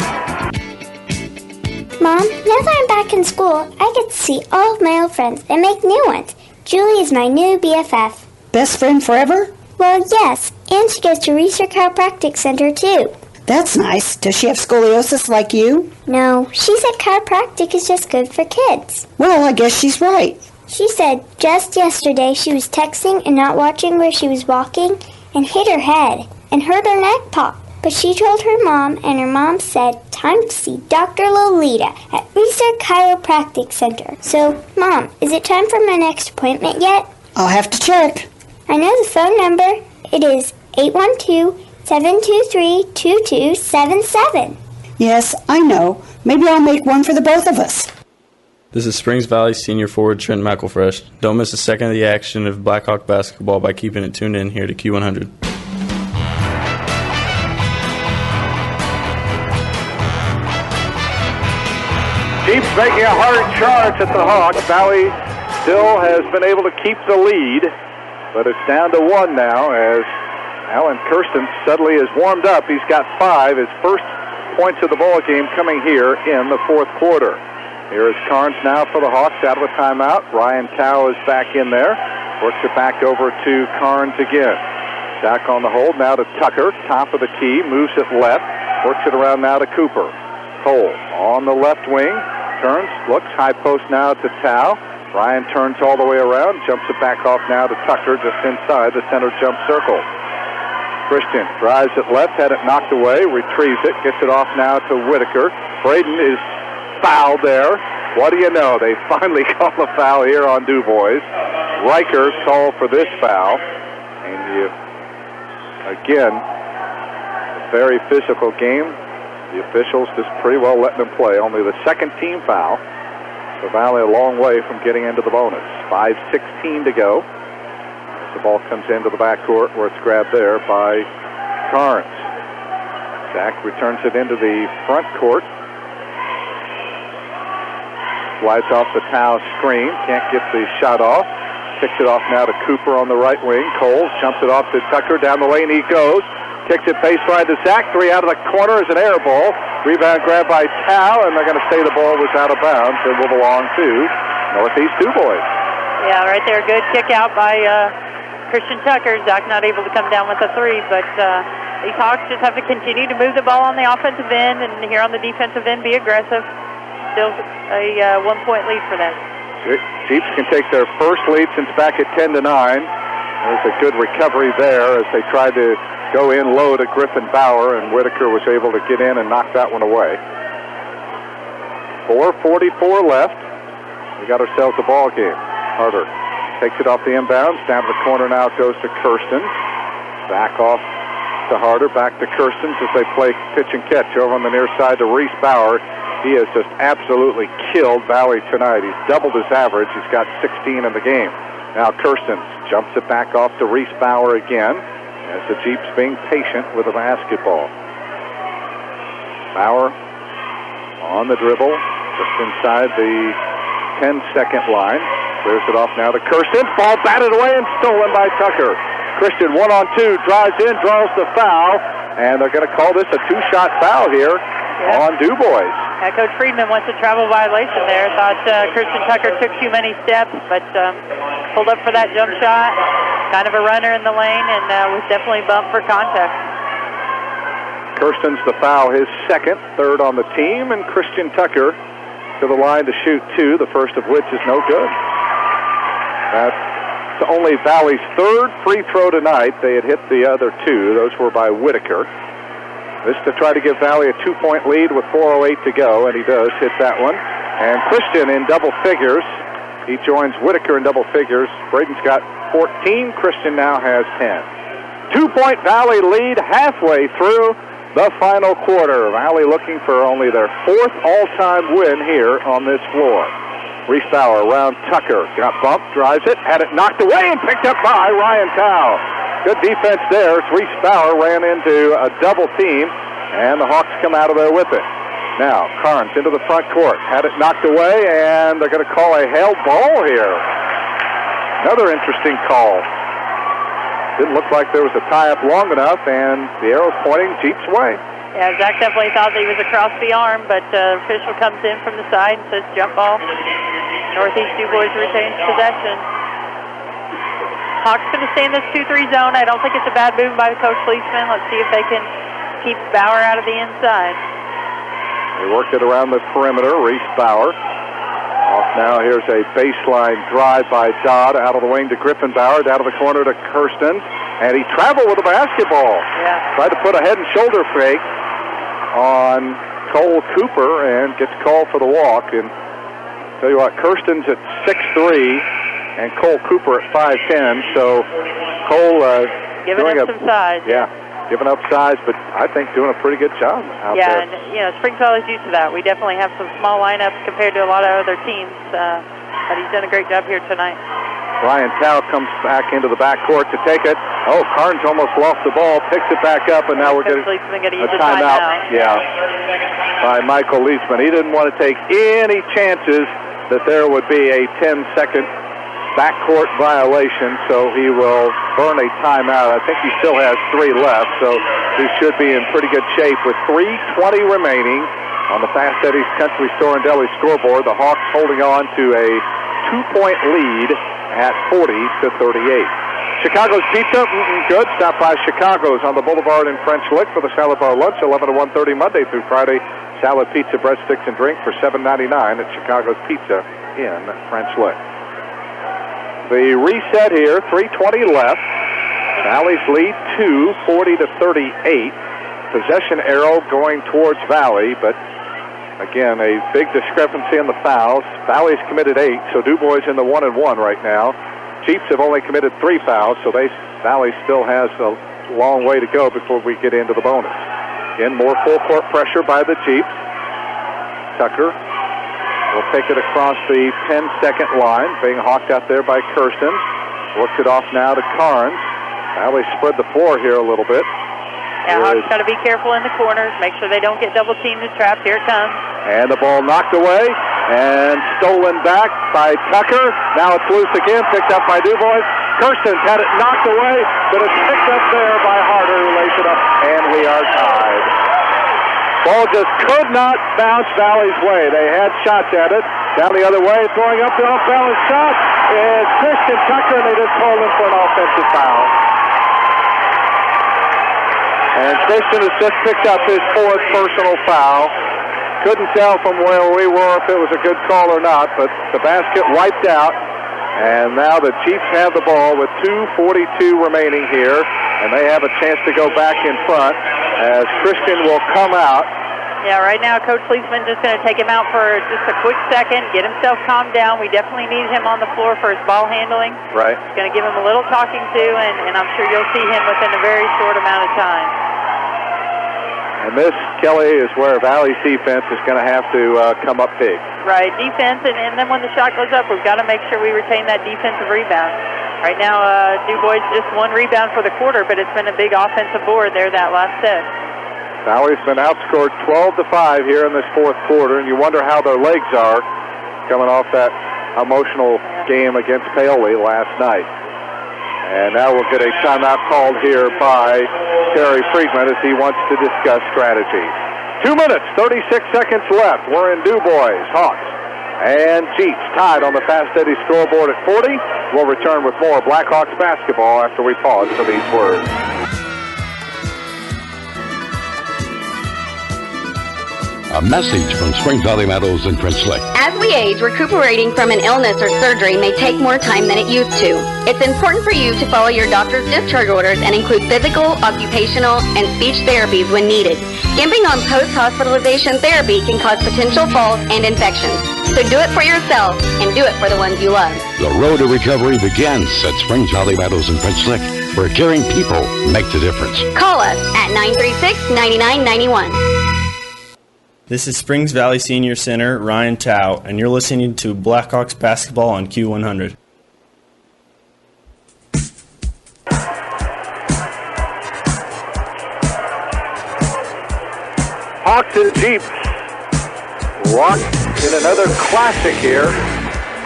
Mom, now that I'm back in school, I get to see all of my old friends and make new ones. Julie is my new BFF. Best friend forever? Well, yes, and she goes to Reeser Chiropractic Center, too. That's nice. Does she have scoliosis like you? No, she said chiropractic is just good for kids. Well, I guess she's right. She said just yesterday she was texting and not watching where she was walking and hit her head and hurt her neck pop. But she told her mom, and her mom said, time to see Dr. Lolita at Reeser Chiropractic Center. So, Mom, is it time for my next appointment yet? I'll have to check. I know the phone number. It is 812-723-2277. Yes, I know. Maybe I'll make one for the both of us. This is Springs Valley senior forward Trent McElfresh. Don't miss a second of the action of Blackhawk basketball by keeping it tuned in here to Q100. Keeps making a hard charge at the Hawks. Valley still has been able to keep the lead, but it's down to 1 now as Alan Kirsten suddenly has warmed up. He's got 5. His first points of the ball game coming here in the fourth quarter. Here is Carnes now for the Hawks out of a timeout. Ryan Cow is back in there. Works it back over to Carnes again. Back on the hold now to Tucker. Top of the key. Moves it left. Works it around now to Cooper. Cole on the left wing. Turns. Looks. High post now to Tao. Ryan turns all the way around. Jumps it back off now to Tucker just inside the center jump circle. Christian drives it left, had it knocked away, retrieves it, gets it off now to Whitaker. Braden is fouled there. What do you know? They finally call a foul here on Dubois. Riker called for this foul. And again, a very physical game. The officials just pretty well letting them play. Only the second team foul. The Valley a long way from getting into the bonus. 5:16 to go. The ball comes into the backcourt where it's grabbed there by Carnes. Zach returns it into the front court. Slides off the Tau screen. Can't get the shot off. Kicks it off now to Cooper on the right wing. Cole jumps it off to Tucker. Down the lane he goes. Kicks it baseline to Zach. 3 out of the corner is an air ball. Rebound grabbed by Tau, and they're going to say the ball was out of bounds and will belong to Northeast Dubois. Yeah, right there. Good kick out by Christian Tucker. Zach not able to come down with a 3, but these Hawks just have to continue to move the ball on the offensive end, and here on the defensive end be aggressive. Still a 1-point lead for them. Jeeps can take their first lead since back at 10-9. There's a good recovery there as they tried to go in low to Griffin Bauer, and Whitaker was able to get in and knock that one away. 4:44 left. We got ourselves a ball game. Harder takes it off the inbounds. Down to the corner now it goes to Kirsten. Back off to Harder. Back to Kirstens as they play pitch and catch over on the near side to Reese Bauer. He has just absolutely killed Valley tonight. He's doubled his average. He's got 16 in the game. Now Kirstens jumps it back off to Reese Bauer again as the Jeeps being patient with the basketball. Bauer on the dribble just inside the 10-second line. Clears it off now to Kirsten. Ball batted away and stolen by Tucker. Christian 1-on-2, drives in, draws the foul, and they're going to call this a 2-shot foul here on Dubois. Yeah, Coach Friedman wants a travel violation there. Thought Christian Tucker took too many steps, but pulled up for that jump shot. Kind of a runner in the lane, and was definitely bumped for contact. Kirsten's the foul, his second, third on the team, and Christian Tucker to the line to shoot 2, the first of which is no good. That's only Valley's third free throw tonight. They had hit the other 2. Those were by Whitaker. This to try to give Valley a 2-point lead with 4:08 to go, and he does hit that one. And Christian in double figures He joins Whitaker in double figures. Braden's got 14. Christian now has 10. 2-point Valley lead halfway through the final quarter. Valley looking for only their 4th all-time win here on this floor. Reese Bauer around Tucker. Got bumped, drives it, had it knocked away and picked up by Ryan Tao. Good defense there. Reese Bauer ran into a double team, and the Hawks come out of there with it. Now, Carnes into the front court. Had it knocked away, and they're going to call a held ball here. Another interesting call. Didn't look like there was a tie-up long enough, and the arrow's pointing Jeep's way. Yeah, Zach definitely thought that he was across the arm, but official comes in from the side and says jump ball. Northeast Dubois retains possession. Hawks going to stay in this 2-3 zone. I don't think it's a bad move by Coach Leisman. Let's see if they can keep Bauer out of the inside. They worked it around the perimeter. Reese Bauer. Off now. Here's a baseline drive by Dodd. Out of the wing to Griffin Bauer. Down to the corner to Kirsten. And he traveled with the basketball. Yeah. Tried to put a head and shoulder fake on Cole Cooper and gets called for the walk. And tell you what, Kirsten's at 6'3", and Cole Cooper at 5'10". So Cole giving up some size. Yeah, giving up size, but I think doing a pretty good job out there. Yeah, and Springs Valley's used to that. We definitely have some small lineups compared to a lot of other teams, but he's done a great job here tonight. Ryan Tao comes back into the backcourt to take it. Oh, Carnes almost lost the ball, picks it back up, and now we're getting a timeout. Yeah, by Michael Leisman. He didn't want to take any chances that there would be a 10-second backcourt violation, so he will burn a timeout. I think he still has 3 left, so he should be in pretty good shape with 3:20 remaining on the Fast Eddie's Country Store and Deli scoreboard. The Hawks holding on to a 2-point lead at 40-38. Chicago's Pizza, good. Stop by Chicago's on the Boulevard in French Lick for the salad bar lunch, 11 to 1:30 Monday through Friday. Salad, pizza, breadsticks, and drink for $7.99 at Chicago's Pizza in French Lick. The reset here, 3:20 left. Valley's lead 2, 40-38. Possession arrow going towards Valley, but again, a big discrepancy in the fouls. Valley's committed 8, so Dubois in the 1-1 right now. Chiefs have only committed 3 fouls, so Valley still has a long way to go before we get into the bonus. Again, more full court pressure by the Chiefs. Tucker will take it across the 10-second line, being hawked out there by Kirsten. Works it off now to Carnes. Valley spread the floor here a little bit. Yeah, Hawks got to be careful in the corners. Make sure they don't get double teamed and trapped. Here it comes. And the ball knocked away and stolen back by Tucker. Now it's loose again, picked up by Dubois. Kirsten's had it knocked away, but it's picked up there by Harder, who lays it up, and we are tied. Ball just could not bounce Valley's way. They had shots at it. Down the other way, throwing up the off-balance shot is Christian Tucker, and they just called him for an offensive foul. And Christian has just picked up his 4th personal foul. Couldn't tell from where we were if it was a good call or not, but the basket wiped out. And now the Chiefs have the ball with 2:42 remaining here, and they have a chance to go back in front as Christian will come out. Yeah, right now Coach Leisman just going to take him out for just a quick second, get himself calmed down. We definitely need him on the floor for his ball handling. Right. He's going to give him a little talking to, and I'm sure you'll see him within a very short amount of time. And this, Kelly, is where Valley's defense is going to have to come up big. Right, defense, and then when the shot goes up, we've got to make sure we retain that defensive rebound. Right now, Dubois just 1 rebound for the quarter, but it's been a big offensive board there that last set. Valley's been outscored 12-5 here in this 4th quarter, and you wonder how their legs are coming off that emotional game against Paoli last night. And now we'll get a timeout called here by Terry Friedman as he wants to discuss strategy. 2 minutes, 36 seconds left. We're in Dubois, Hawks, and Chiefs tied on the Fast Eddie scoreboard at 40. We'll return with more Blackhawks basketball after we pause for these words. A message from Spring Valley Meadows and French Lick. As we age, recuperating from an illness or surgery may take more time than it used to. It's important for you to follow your doctor's discharge orders and include physical, occupational, and speech therapies when needed. Skimping on post-hospitalization therapy can cause potential falls and infections. So do it for yourself and do it for the ones you love. The road to recovery begins at Springs Valley Meadows in French Lick, where caring people make the difference. Call us at 936-9991. This is Springs Valley Senior Center, Ryan Tao, and you're listening to Blackhawks basketball on Q100. Hawks and Jeeps locked in another classic here.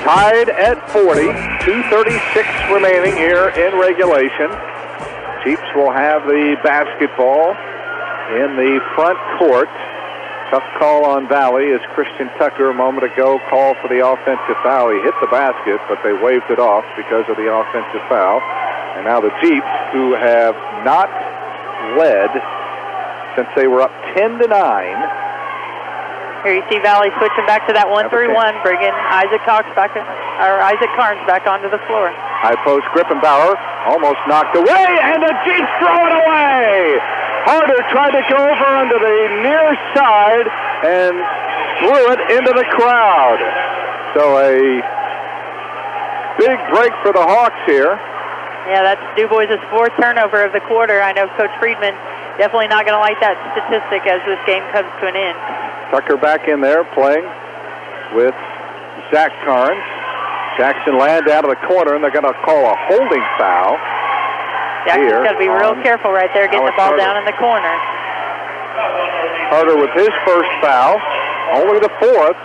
Tied at 40, 2:36 remaining here in regulation. Jeeps will have the basketball in the front court. Tough call on Valley as Christian Tucker a moment ago called for the offensive foul. He hit the basket, but they waved it off because of the offensive foul. And now the Jeeps, who have not led since they were up 10-9. Here you see Valley switching back to that 1-3-1, bringing Isaac Carnes back onto the floor. High post, Grippenbauer almost knocked away, and the Jeeps throw it away. Harder tried to go over onto the near side and threw it into the crowd. So a big break for the Hawks here. Yeah, that's Dubois' fourth turnover of the quarter. I know Coach Friedman definitely not going to like that statistic as this game comes to an end. Tucker back in there playing with Zach Carnes. Jackson Land out of the corner, and they're going to call a holding foul. Jackson's got to be real careful right there, getting the ball down in the corner. Carter with his first foul, only the fourth,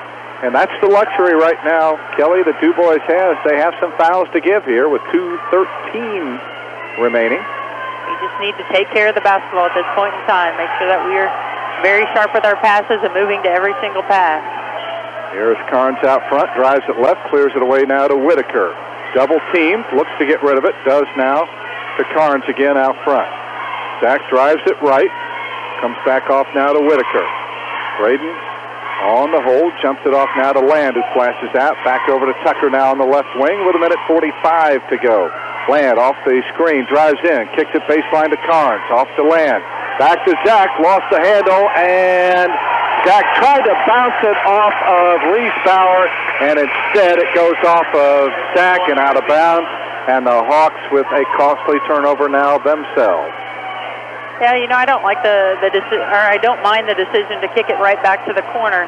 and that's the luxury right now, Kelly, that Dubois has. They have some fouls to give here with 2:13 remaining. We just need to take care of the basketball at this point in time. Make sure that we're very sharp with our passes and moving to every single pass. Here's Carnes out front, drives it left, clears it away now to Whitaker. Double teamed, looks to get rid of it, does now to Carnes again out front. Zach drives it right, comes back off now to Whitaker. Braden on the hold, jumps it off now to Land, who flashes out, back over to Tucker now on the left wing with 1:45 to go. Land off the screen, drives in, kicks it baseline to Carnes, off to Land. Back to Zach, lost the handle, and Zach tried to bounce it off of Reese-Bauer, and instead it goes off of Zach and out of bounds, and the Hawks with a costly turnover now themselves. Yeah, you know, I don't like I don't mind the decision to kick it right back to the corner.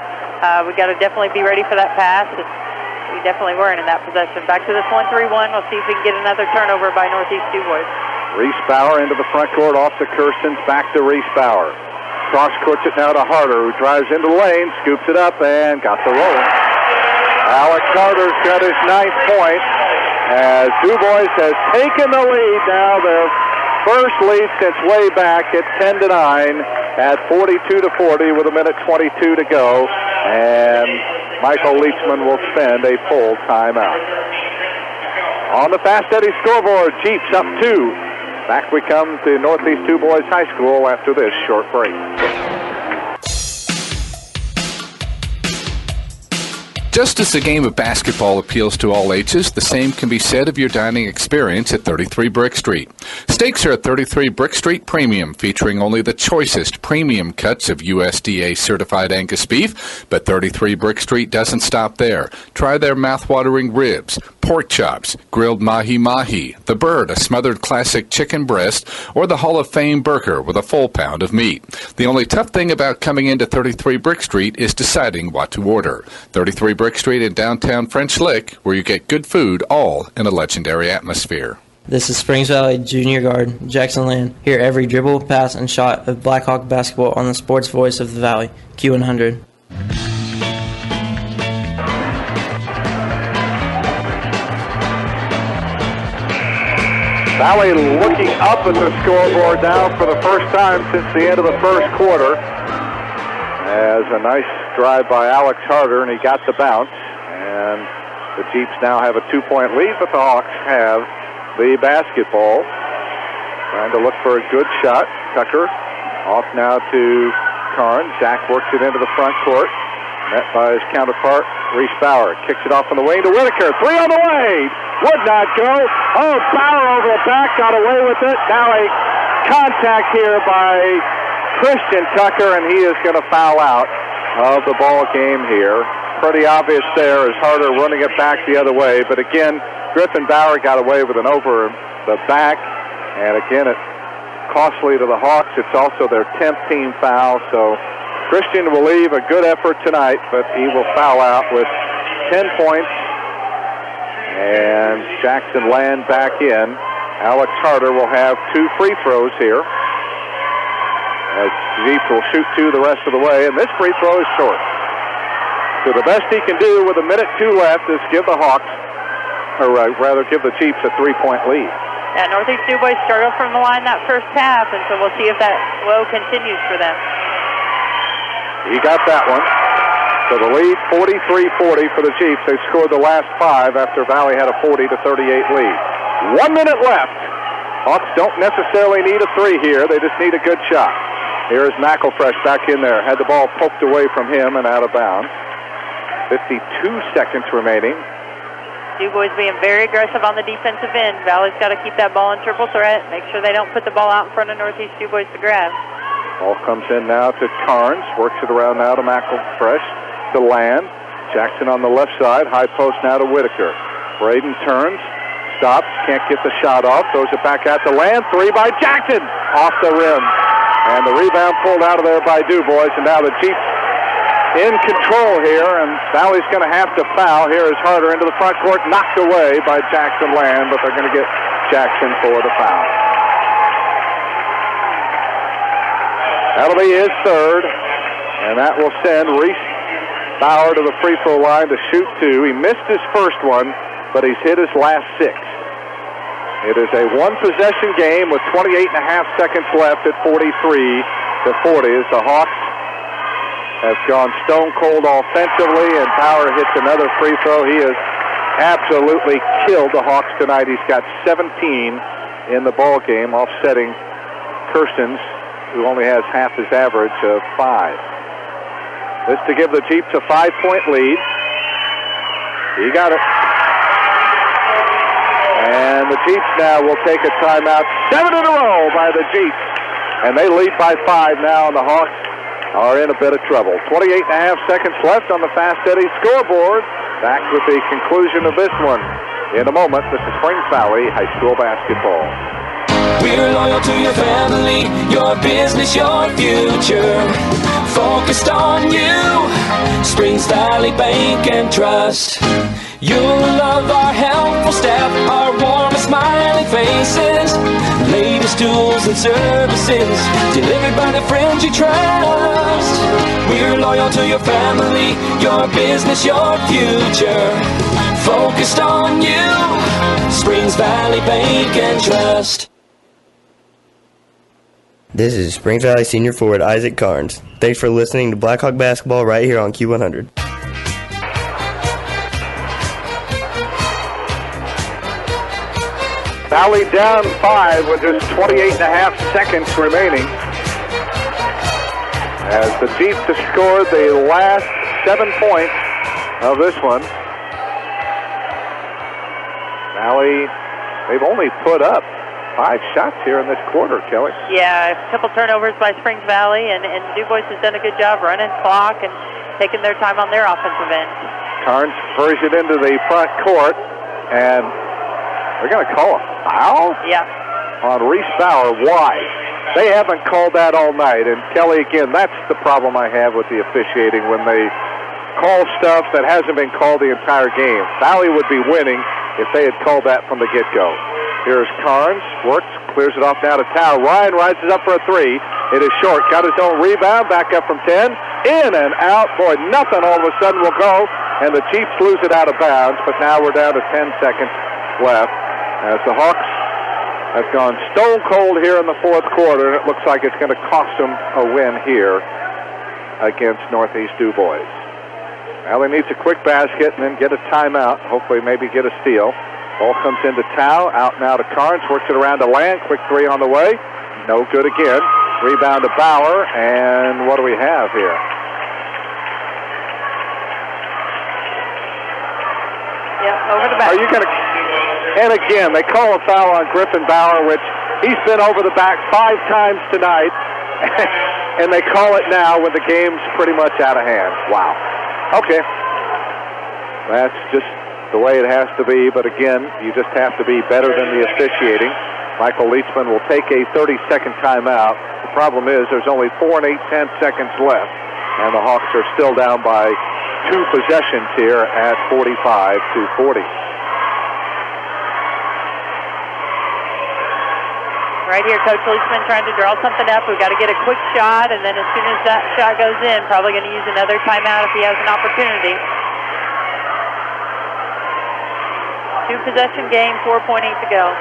We got to definitely be ready for that pass. We definitely weren't in that possession. Back to this 1-3-1. We'll see if we can get another turnover by Northeast Dubois. Reese-Bauer into the front court, off to Kirstens, back to Reese-Bauer. Cross-courts it now to Harder, who drives into the lane, scoops it up, and got the roll. Alex Harder's got his 9th point, as Dubois has taken the lead now, their first lead since way back at 10-9 at 42-40 with 1:22 to go, and Michael Leachman will spend a full timeout. On the Fast Eddie scoreboard, Jeeps up 2. Back we come to Northeast Dubois High School after this short break. Just as the game of basketball appeals to all ages, the same can be said of your dining experience at 33 Brick Street. Steaks are at 33 Brick Street Premium, featuring only the choicest premium cuts of USDA-certified Angus beef, but 33 Brick Street doesn't stop there. Try their mouth-watering ribs, pork chops, grilled mahi-mahi, the bird, a smothered classic chicken breast, or the Hall of Fame burger with a full pound of meat. The only tough thing about coming into 33 Brick Street is deciding what to order. 33 Brick Street in downtown French Lick, where you get good food, all in a legendary atmosphere. This is Springs Valley Junior Guard Jackson Land. Hear every dribble, pass, and shot of Blackhawk basketball on the sports voice of the Valley, Q100. Valley looking up at the scoreboard now for the first time since the end of the first quarter. As a nice drive by Alex Harder, and he got the bounce. And the Jeeps now have a 2-point lead, but the Hawks have the basketball. Trying to look for a good shot. Tucker off now to Carnes. Zach works it into the front court. Met by his counterpart, Reese-Bauer. Kicks it off on the wing to Whitaker. 3 on the way. Would not go. Oh, Bauer over the back. Got away with it. Now a contact here by Christian Tucker, and he is going to foul out of the ball game here. pretty obvious there as Harder running it back the other way. But again, Griffin Bauer got away with an over the back. And again, it's costly to the Hawks. It's also their 10th team foul. So Christian will leave a good effort tonight, but he will foul out with 10 points. And Jackson Land back in. Alex Harder will have 2 free throws here, as Jeep will shoot 2 the rest of the way, and this free throw is short. So the best he can do with 1:02 left is give the Hawks, or rather give the Chiefs a 3-point lead. Yeah, Northeast Dubois struggled from the line that first half, and so we'll see if that woe continues for them. He got that one. So the lead, 43-40 for the Chiefs. They scored the last 5 after Valley had a 40-38 lead. 1 minute left. Hawks don't necessarily need a 3 here. They just need a good shot. Here's McElfresh back in there. Had the ball poked away from him and out of bounds. 52 seconds remaining. Dubois being very aggressive on the defensive end. Valley's got to keep that ball in triple threat. Make sure they don't put the ball out in front of Northeast Dubois to grab. Ball comes in now to Carnes. Works it around now to McElfresh. To Land. Jackson on the left side. High post now to Whitaker. Braden turns. Stops. Can't get the shot off. Throws it back out to Land. 3 by Jackson. Off the rim. And the rebound pulled out of there by Dubois. And now the Chiefs in control here. And Valley's going to have to foul. Here is Harder into the front court. Knocked away by Jackson Land. But they're going to get Jackson for the foul. That'll be his 3rd. And that will send Reese Bauer to the free throw line to shoot 2. He missed his first one, but he's hit his last 6. It is a 1-possession game with 28.5 seconds left at 43-40 as the Hawks have gone stone cold offensively, and Bauer hits another free throw. He has absolutely killed the Hawks tonight. He's got 17 in the ball game, offsetting Kirstens, who only has half his average of 5. This to give the Jeeps a 5-point lead. He got it. And the Jeeps now will take a timeout. 7 in a row by the Jeeps. And they lead by 5 now, and the Hawks are in a bit of trouble. 28.5 seconds left on the Fast Eddie scoreboard. Back with the conclusion of this one in a moment. This is Springs Valley High School basketball. We're loyal to your family, your business, your future. Focused on you, Springs Valley Bank and Trust. You'll love our helpful staff, our warm and smiling faces. Latest tools and services, delivered by the friends you trust. We're loyal to your family, your business, your future. Focused on you, Springs Valley Bank and Trust. This is Springs Valley senior forward Isaac Carnes. Thanks for listening to Blackhawk Basketball right here on Q100. Valley down 5 with just 28.5 seconds remaining. As the Chiefs have scored the last 7 points of this one. Valley, they've only put up 5 shots here in this quarter, Kelly. Yeah, a couple turnovers by Springs Valley, and Dubois has done a good job running clock and taking their time on their offensive end. Carnes furs it into the front court, and they're going to call a foul? Yeah. On Reese Bauer. Why? They haven't called that all night, and Kelly, again, that's the problem I have with the officiating when they call stuff that hasn't been called the entire game. Valley would be winning if they had called that from the get-go. Here's Carnes, works, clears it off now to Tao. Ryan rises up for a 3. It is short, got his own rebound, back up from 10. In and out, boy, nothing all of a sudden will go, and the Chiefs lose it out of bounds, but now we're down to 10 seconds left as the Hawks have gone stone cold here in the fourth quarter, and it looks like it's going to cost them a win here against Northeast Dubois. Valley needs a quick basket and then get a timeout, hopefully maybe get a steal. Ball comes into Tao, out now to Carnes, works it around to Land, quick 3 on the way. No good again. Rebound to Bauer, and what do we have here? Yeah, over the back. Are you going to... And again, they call a foul on Griffin Bauer, which he's been over the back 5 times tonight, and they call it now when the game's pretty much out of hand. Wow. Okay. That's just the way it has to be, but again, you just have to be better than the officiating. Michael Leachman will take a 30-second timeout. The problem is there's only 4 8/10 seconds left, and the Hawks are still down by 2 possessions here at 45-40. Right here, Coach Leachman trying to draw something up. We've got to get a quick shot, and then as soon as that shot goes in, probably going to use another timeout if he has an opportunity. 2-possession game, 4.8 to go.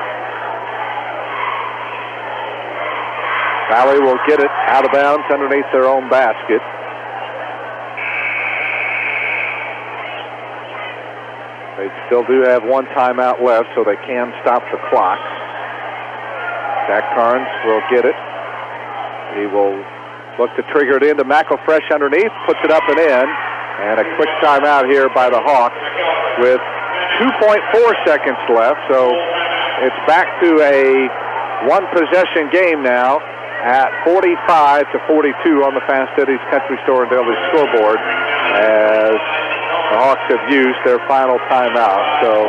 Valley will get it out of bounds underneath their own basket. They still do have 1 timeout left, so they can stop the clock. Zach Carnes will get it. He will look to trigger it into McElfresh underneath, puts it up and in, and a quick timeout here by the Hawks with 2.4 seconds left, so it's back to a 1-possession game now at 45-42 on the Fast Eddie's Country Store and Deli scoreboard as the Hawks have used their final timeout. So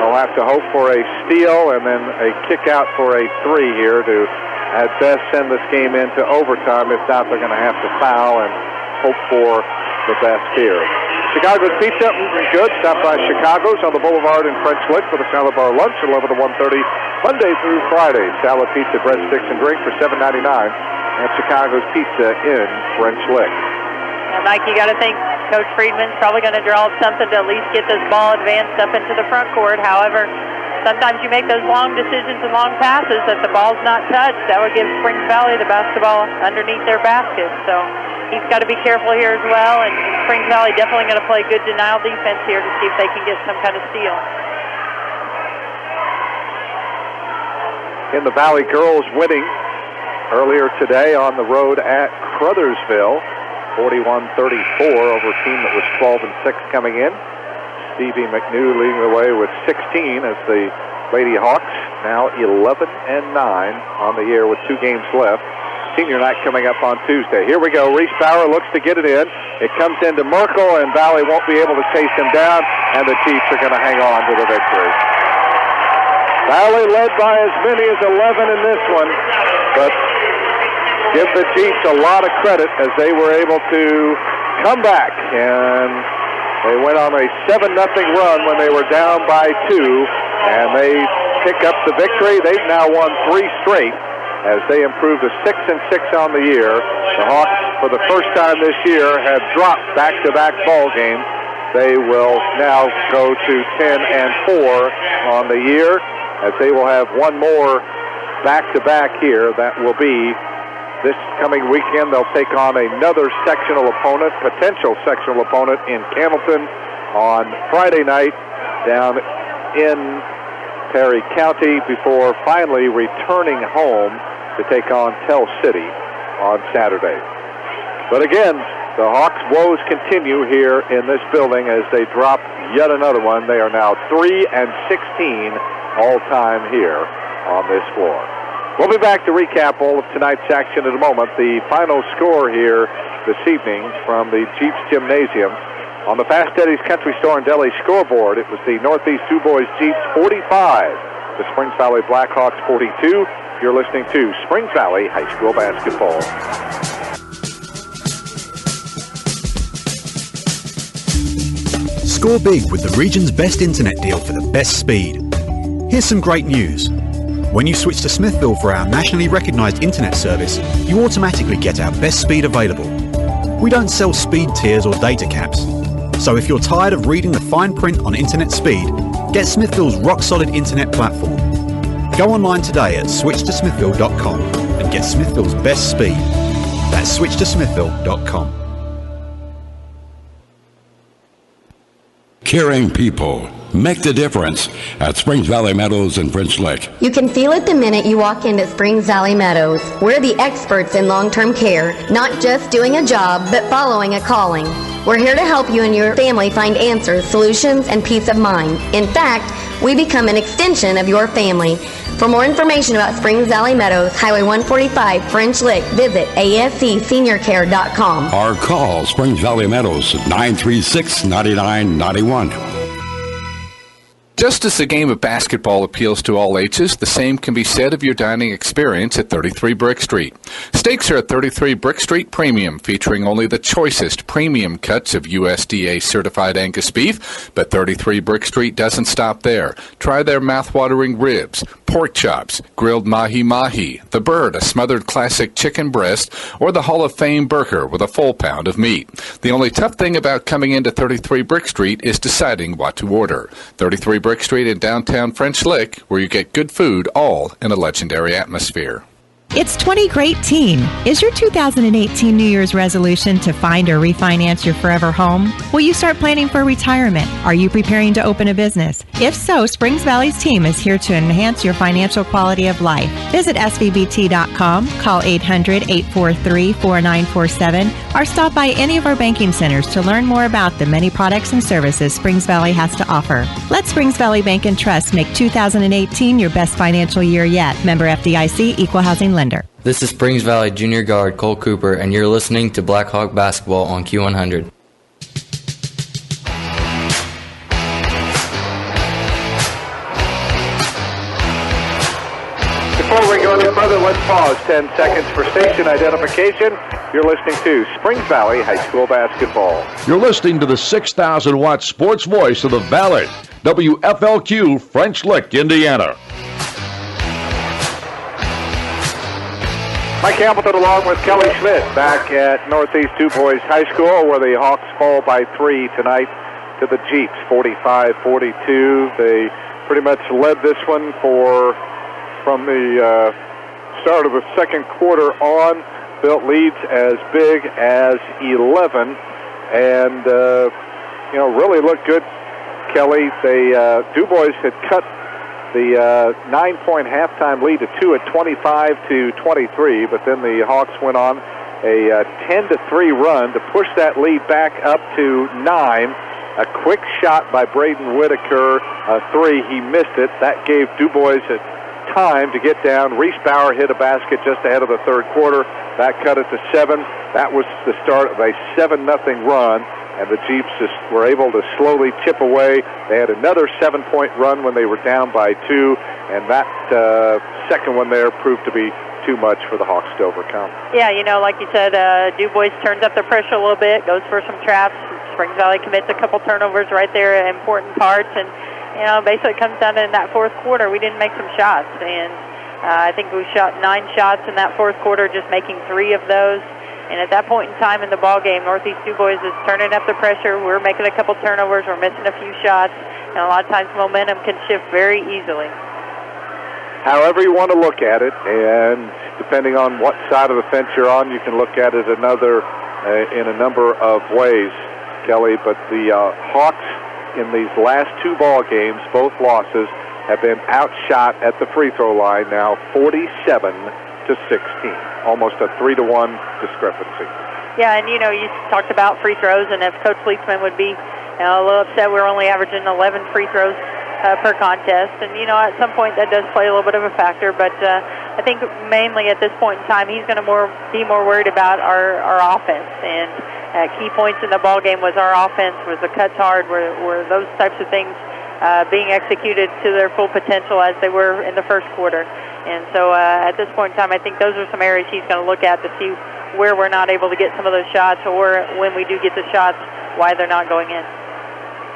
they'll have to hope for a steal and then a kick out for a 3 here to at best send this game into overtime. If not, they're going to have to foul and hope for the best here. Chicago's Pizza, good. Stop by Chicago's on the Boulevard in French Lick for the Salad Bar Lunch, 11 to 1:30, Monday through Friday. Salad, pizza, breadsticks, and drink for $7.99 at Chicago's Pizza in French Lick. Now, Mike, you got to think Coach Friedman's probably going to draw up something to at least get this ball advanced up into the front court. However, sometimes you make those long decisions and long passes that the ball's not touched. That would give Springs Valley the basketball underneath their basket. So he's got to be careful here as well, and Springs Valley definitely going to play good denial defense here to see if they can get some kind of steal. In the Valley girls winning earlier today on the road at Crothersville, 41-34 over a team that was 12-6 coming in. Stevie McNew leading the way with 16 as the Lady Hawks now 11-9 on the year with 2 games left. Senior night coming up on Tuesday. Here we go. Reese Bauer looks to get it in. It comes into Merkel, and Valley won't be able to chase him down, and the Chiefs are going to hang on to the victory. Valley led by as many as 11 in this one, but give the Chiefs a lot of credit as they were able to come back, and they went on a 7-0 run when they were down by 2, and they pick up the victory. They've now won 3 straight as they improve to 6-6 on the year. The Hawks, for the first time this year, have dropped back-to-back ball games. They will now go to 10-4 on the year, as they will have one more back-to-back here. That will be this coming weekend. They'll take on another sectional opponent, potential sectional opponent in Hamilton on Friday night down in Perry County before finally returning home to take on Tell City on Saturday. But again, the Hawks' woes continue here in this building as they drop yet another one. They are now 3-16 all-time here on this floor. We'll be back to recap all of tonight's action in a moment. The final score here this evening from the Jeeps Gymnasium. On the Fast Eddie's Country Store and Deli scoreboard, it was the Northeast Dubois Jeeps 45, the Springs Valley Blackhawks 42. You're listening to Springs Valley High School Basketball. Score big with the region's best internet deal for the best speed. Here's some great news. When you switch to Smithville for our nationally recognized internet service, you automatically get our best speed available. We don't sell speed tiers or data caps. So if you're tired of reading the fine print on internet speed, get Smithville's rock-solid internet platform. Go online today at switchtosmithville.com and get Smithville's best speed. That's switchtosmithville.com. Caring people make the difference at Springs Valley Meadows and French Lick. You can feel it the minute you walk into Springs Valley Meadows. We're the experts in long-term care, not just doing a job, but following a calling. We're here to help you and your family find answers, solutions, and peace of mind. In fact, we become an extension of your family. For more information about Springs Valley Meadows, Highway 145, French Lick, visit ascseniorcare.com. Or call Springs Valley Meadows at 936-9991. Just as the game of basketball appeals to all ages, the same can be said of your dining experience at 33 Brick Street. Steaks are at 33 Brick Street Premium, featuring only the choicest premium cuts of USDA-certified Angus beef, but 33 Brick Street doesn't stop there. Try their mouth-watering ribs, pork chops, grilled mahi-mahi, the bird, a smothered classic chicken breast, or the Hall of Fame burger with a full pound of meat. The only tough thing about coming into 33 Brick Street is deciding what to order. 33 Brick Street in downtown French Lick, where you get good food, all in a legendary atmosphere. It's 20 Great Teen. Is your 2018 New Year's resolution to find or refinance your forever home? Will you start planning for retirement? Are you preparing to open a business? If so, Springs Valley's team is here to enhance your financial quality of life. Visit svbt.com, call 800-843-4947, or stop by any of our banking centers to learn more about the many products and services Springs Valley has to offer. Let Springs Valley Bank and Trust make 2018 your best financial year yet. Member FDIC, Equal Housing Lender. This is Springs Valley Junior Guard Cole Cooper, and you're listening to Blackhawk Basketball on Q100. Before we go any further, let's pause 10 seconds for station identification. You're listening to Springs Valley High School Basketball. You're listening to the 6,000-watt sports voice of the Valley, WFLQ, French Lick, Indiana. Mike Hamilton along with Kelly Schmidt back at Northeast Dubois High School, where the Hawks fall by 3 tonight to the Jeeps, 45-42. They pretty much led this one from the start of the second quarter on, built leads as big as 11, and really looked good. Kelly, Dubois had cut the 9-point halftime lead to 2 at 25-23, but then the Hawks went on a 10-3 run to push that lead back up to 9. A quick shot by Braden Whitaker, a three. He missed it. That gave Dubois time to get down. Reese Bauer hit a basket just ahead of the third quarter. That cut it to 7. That was the start of a 7-0 run. And the Jeeps just were able to slowly chip away. They had another 7-point run when they were down by 2, and that second one there proved to be too much for the Hawks to overcome. Yeah, like you said, Dubois turns up the pressure a little bit, goes for some traps. Springs Valley commits a couple turnovers right there at important parts, and basically it comes down to in that fourth quarter we didn't make some shots, and I think we shot 9 shots in that fourth quarter, just making 3 of those. And at that point in time in the ball game, Northeast Dubois is turning up the pressure. We're making a couple turnovers. We're missing a few shots. And a lot of times momentum can shift very easily. However you want to look at it, and depending on what side of the fence you're on, you can look at it in a number of ways, Kelly. But the Hawks in these last 2 ball games, both losses, have been outshot at the free throw line now 47-16, almost a 3-1 discrepancy. Yeah, and you talked about free throws, and if Coach Leitsman would be a little upset, we're only averaging 11 free throws per contest, and at some point that does play a little bit of a factor. But I think mainly at this point in time, he's going to be more worried about our offense. And key points in the ball game was our offense, was the cuts hard, were those types of things being executed to their full potential as they were in the first quarter. And so at this point in time, I think those are some areas he's going to look at to see where we're not able to get some of those shots, or when we do get the shots, why they're not going in.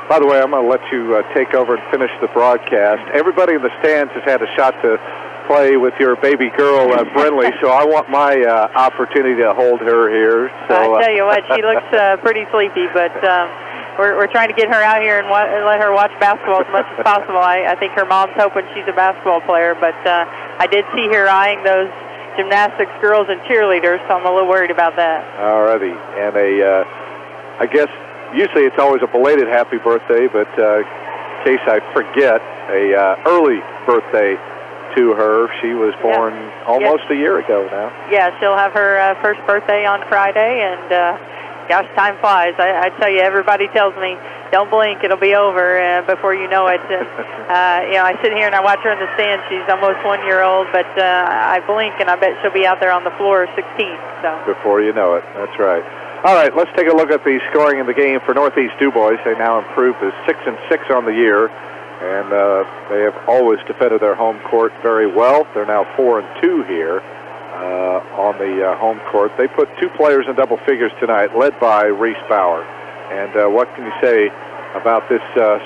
By the way, I'm going to let you take over and finish the broadcast. Everybody in the stands has had a shot to play with your baby girl, Brinley, so I want my opportunity to hold her here. So, I tell you what, she looks pretty sleepy, but we're trying to get her out here and let her watch basketball as much as possible. I think her mom's hoping she's a basketball player, but I did see her eyeing those gymnastics girls and cheerleaders, so I'm a little worried about that. All righty. And I guess usually it's always a belated happy birthday, but in case I forget, a early birthday to her. She was born almost a year ago now. Yeah, she'll have her first birthday on Friday, and gosh, time flies. I tell you, everybody tells me, don't blink, it'll be over before you know it. I sit here and I watch her in the stands. She's almost 1 year old, but I blink and I bet she'll be out there on the floor 16. So before you know it, that's right. All right, let's take a look at the scoring in the game for Northeast Dubois. They now improve to 6-6 on the year. and they have always defended their home court very well. They're now 4-2 here on the home court. They put 2 players in double figures tonight, led by Reese Bauer. And what can you say about this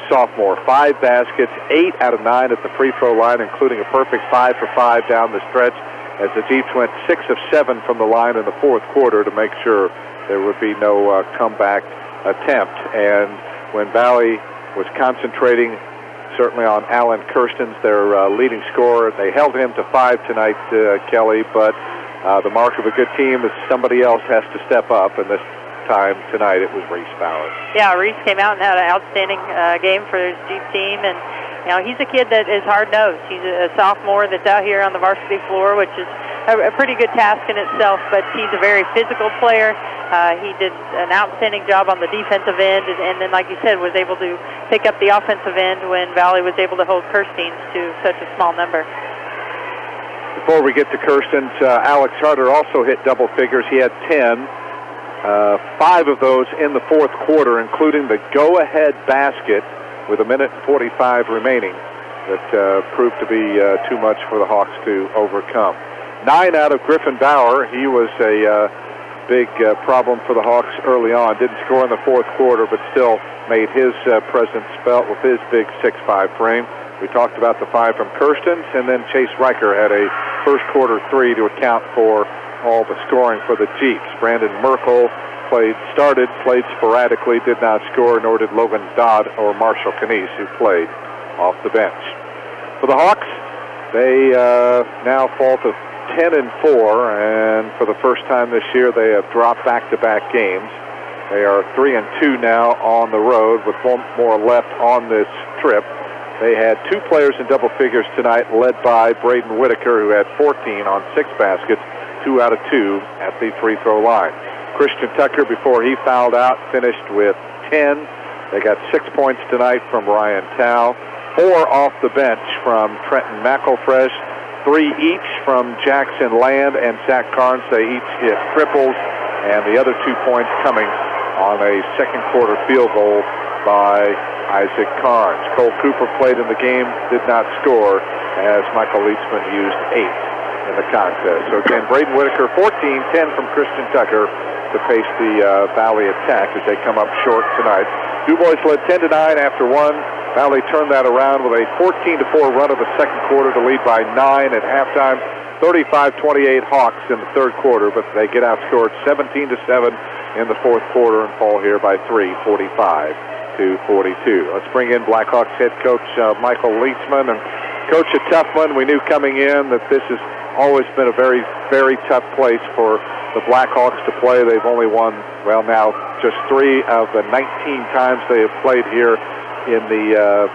sophomore? 5 baskets, 8 out of 9 at the free throw line, including a perfect 5 for 5 down the stretch, as the Jeeps went 6 of 7 from the line in the fourth quarter to make sure there would be no comeback attempt. And when Valley was concentrating certainly on Alan Kirstens, their leading scorer, they held him to 5 tonight, Kelly, but the mark of a good team is somebody else has to step up, and this time tonight it was Reese Bauer. Yeah, Reese came out and had an outstanding game for his Jeep team, and he's a kid that is hard-nosed. He's a sophomore that's out here on the varsity floor, which is a pretty good task in itself, but he's a very physical player. He did an outstanding job on the defensive end, and then, like you said, was able to pick up the offensive end when Valley was able to hold Kirstens to such a small number. Before we get to Kirstens, Alex Harder also hit double figures. He had 10. 5 of those in the fourth quarter, including the go-ahead basket with 1:45 remaining that proved to be too much for the Hawks to overcome. 9 out of Griffin Bauer. He was a big problem for the Hawks early on. Didn't score in the fourth quarter, but still made his presence felt with his big 6'5" frame. We talked about the 5 from Kirstens, and then Chase Riker had a first-quarter 3 to account for all the scoring for the Jeeps. Brandon Merkel played sporadically, did not score, nor did Logan Dodd or Marshall Canese, who played off the bench. For the Hawks, they now fall to 10-4, and for the first time this year, they have dropped back-to-back games. They are 3-2 now on the road, with 1 more left on this trip. They had 2 players in double figures tonight, led by Braden Whitaker, who had 14 on 6 baskets, 2 out of 2 at the free throw line. Christian Tucker, before he fouled out, finished with 10. They got 6 points tonight from Ryan Tao, 4 off the bench from Trenton McElfresh, 3 each from Jackson Land and Zach Carnes. They each hit triples, and the other 2 points coming on a second-quarter field goal by Isaac Carnes. Cole Cooper played in the game, did not score, as Michael Leitsman used 8 in the contest. So again, Braden Whitaker 14, 10 from Christian Tucker to pace the Valley attack as they come up short tonight. Dubois led 10-9 after 1. Valley turned that around with a 14-4 run of the second quarter to lead by 9 at halftime. 35-28 Hawks in the third quarter, but they get outscored 17-7 in the fourth quarter and fall here by 3, 45-42. Let's bring in Blackhawks head coach Michael Leitsman. And Coach, a tough one. We knew coming in that this has always been a very, very tough place for the Blackhawks to play. They've only won, well, now just 3 of the 19 times they have played here in the